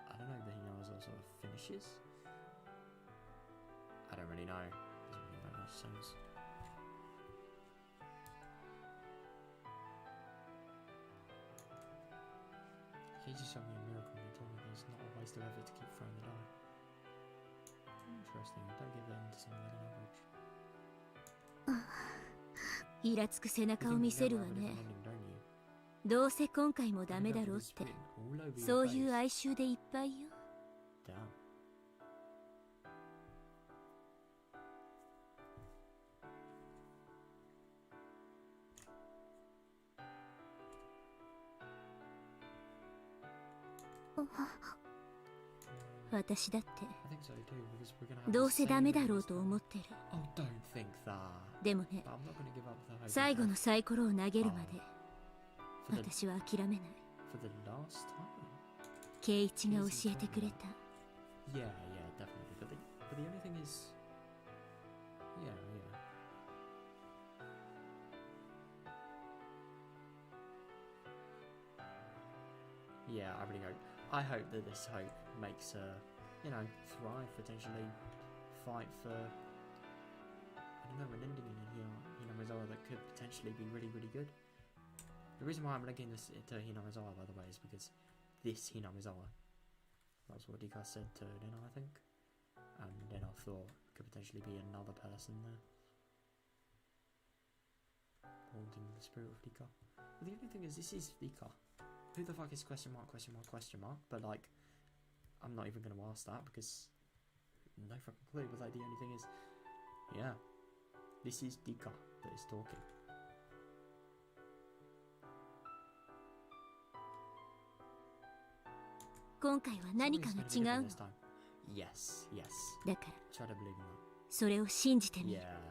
I don't know, the Hinamizawa sort of finishes? I don't really know. Doesn't really make much sense. He just showed me a miracle and he told me there's not a waste of effort to keep throwing the die. Interesting, don't give in to something like an average. イラつく背中を見せるわね。どうせ今回もダメだろうって、そういう哀愁でいっぱいよ。私だってどうせダメだろうと思ってる。でもね、最後のサイコロを投げるまで私は諦めない。圭一が教えてくれた。Yeah, I really hope. I hope that this hope makes her, you know, thrive, potentially fight for, I don't know, an ending in Hinamizawa that could potentially be really, really good. The reason why I'm linking this to Hinamizawa, by the way, is because this Hinamizawa, that's what Dika said to Dena, I think, and then I thought could potentially be another person there, holding the spirit of Dika. But the only thing is, this is Dika. Who the fuck is question mark, question mark, question mark? But like, I'm not even going to ask that because no fucking clue. But like, the only thing is, yeah, this is Dika that is talking. Yes, yes. Try to believe in that. それを信じてみる。Yeah.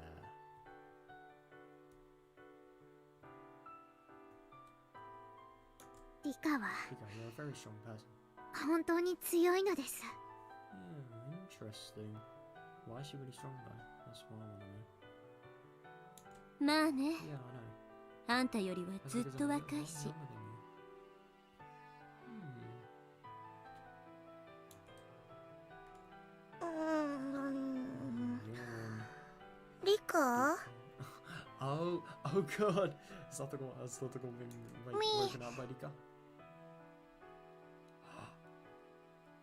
リカは You're a very strong person. 本当に強いのです。Interesting. Why is she really strong though? That's what I want to know. まあね、 Yeah, I know. あんたよりはずっと若いし。リカ Oh god! Satoko being woken up by Rika.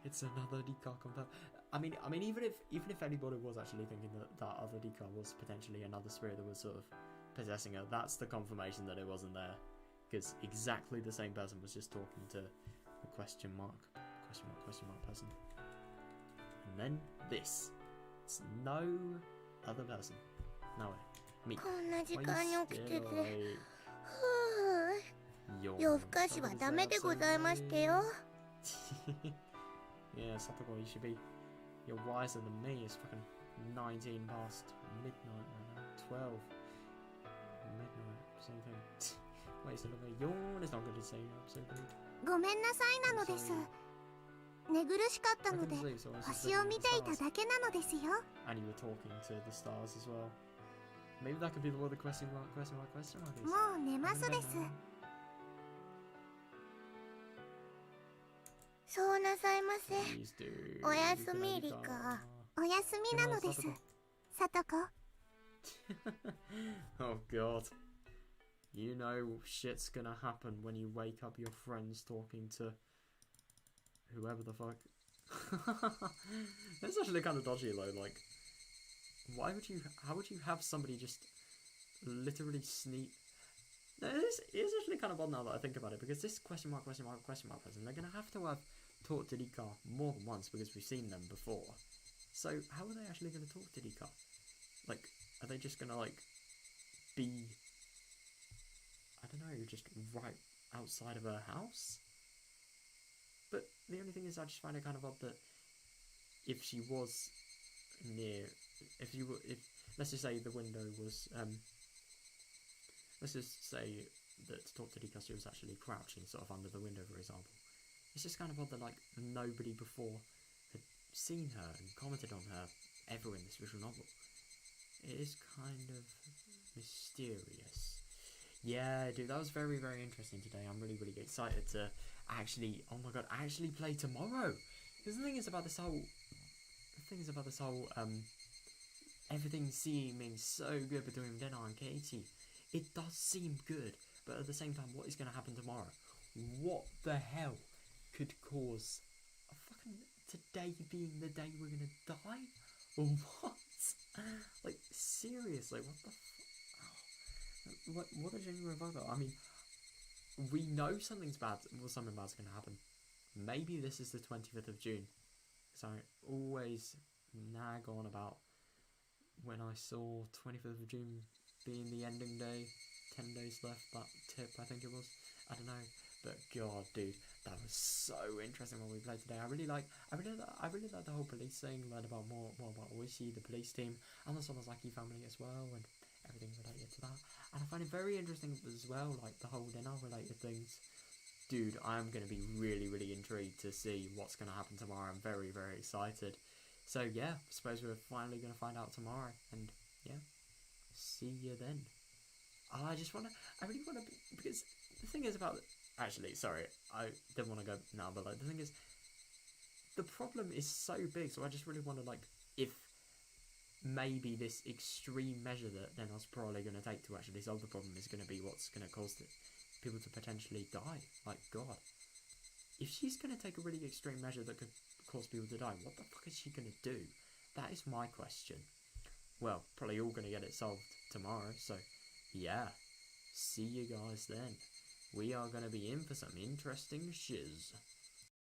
It's another Rika confirmed. I mean, even if anybody was actually thinking that other Rika was potentially another spirit that was sort of possessing her, that's the confirmation that it wasn't there, because exactly the same person was just talking to a question mark person, and then this. It's no other person. No way. Me. こんな時間に起きてて、ふう、 Yawn. 夜更かしはダメでございましたよ。Yeah, Satoko, you should be. You're wiser than me. It's fucking 19 past midnight right now. 12. Midnight. Same thing. Wait, so look at yawn. It's not good to say. I'm so good. ごめんなさいなのです。寝苦しかったので、星を見ていただけなのですよ。And you were talking to the stars as well. Maybe that could be what the question mark is. もう寝ますです。そうなさいませ。おやすみリカ。おやすみなのです。さとこ。Oh god. You know shit's gonna happen when you wake up your friends talking to whoever the fuck. That's actually kind of dodgy though, like, how would you have somebody just literally sneak? No, it is actually kind of odd now that I think about it, because this question mark person, they're gonna have to have talked to Rika more than once because we've seen them before. So how are they actually gonna talk to Rika? Like, are they just gonna like be, I don't know, just right outside of her house? But the only thing is, I just find it kind of odd that if she was near, if let's just say the window was, let's just say that to talk to Rika, she was actually crouching sort of under the window, for example. It's just kind of odd that like nobody before had seen her and commented on her ever in this visual novel. It is kind of mysterious. Yeah, dude, that was very, very interesting today. I'm really, really excited to actually, oh my god, actually play tomorrow. Because the thing is about this whole, everything seeming so good between Dena and Katie. It does seem good, but at the same time, what is going to happen tomorrow? What the hell could cause a fucking today being the day we're going to die? Or what? Like, seriously, what the what a genuine bugger. I mean, we know something bad's going to happen. Maybe this is the 25th of June. So I always nag on about when I saw 25th of June being the ending day, 10 days left, that tip I think it was. I don't know, but god, dude, that was so interesting what we played today. I really like the whole police thing. Learn about more about Oishi, the police team, and the Sonozaki family as well, and everything related to that. And I find it very interesting as well, like the whole dinner related things. Dude, I'm gonna be really intrigued to see what's gonna happen tomorrow. I'm very excited. So yeah, I suppose we're finally gonna find out tomorrow, and yeah, see you then. I really wanna be, because the thing is about, actually, sorry, I didn't want to go now, but like the thing is, the problem is so big, so I just really want to, like, if maybe this extreme measure that Nena's probably going to take to actually solve the problem is going to be what's going to cause people to potentially die. Like, god, if she's going to take a really extreme measure that could cause people to die, what the fuck is she going to do? That is my question. Well, probably all going to get it solved tomorrow, so yeah, see you guys then. We are going to be in for some interesting shiz.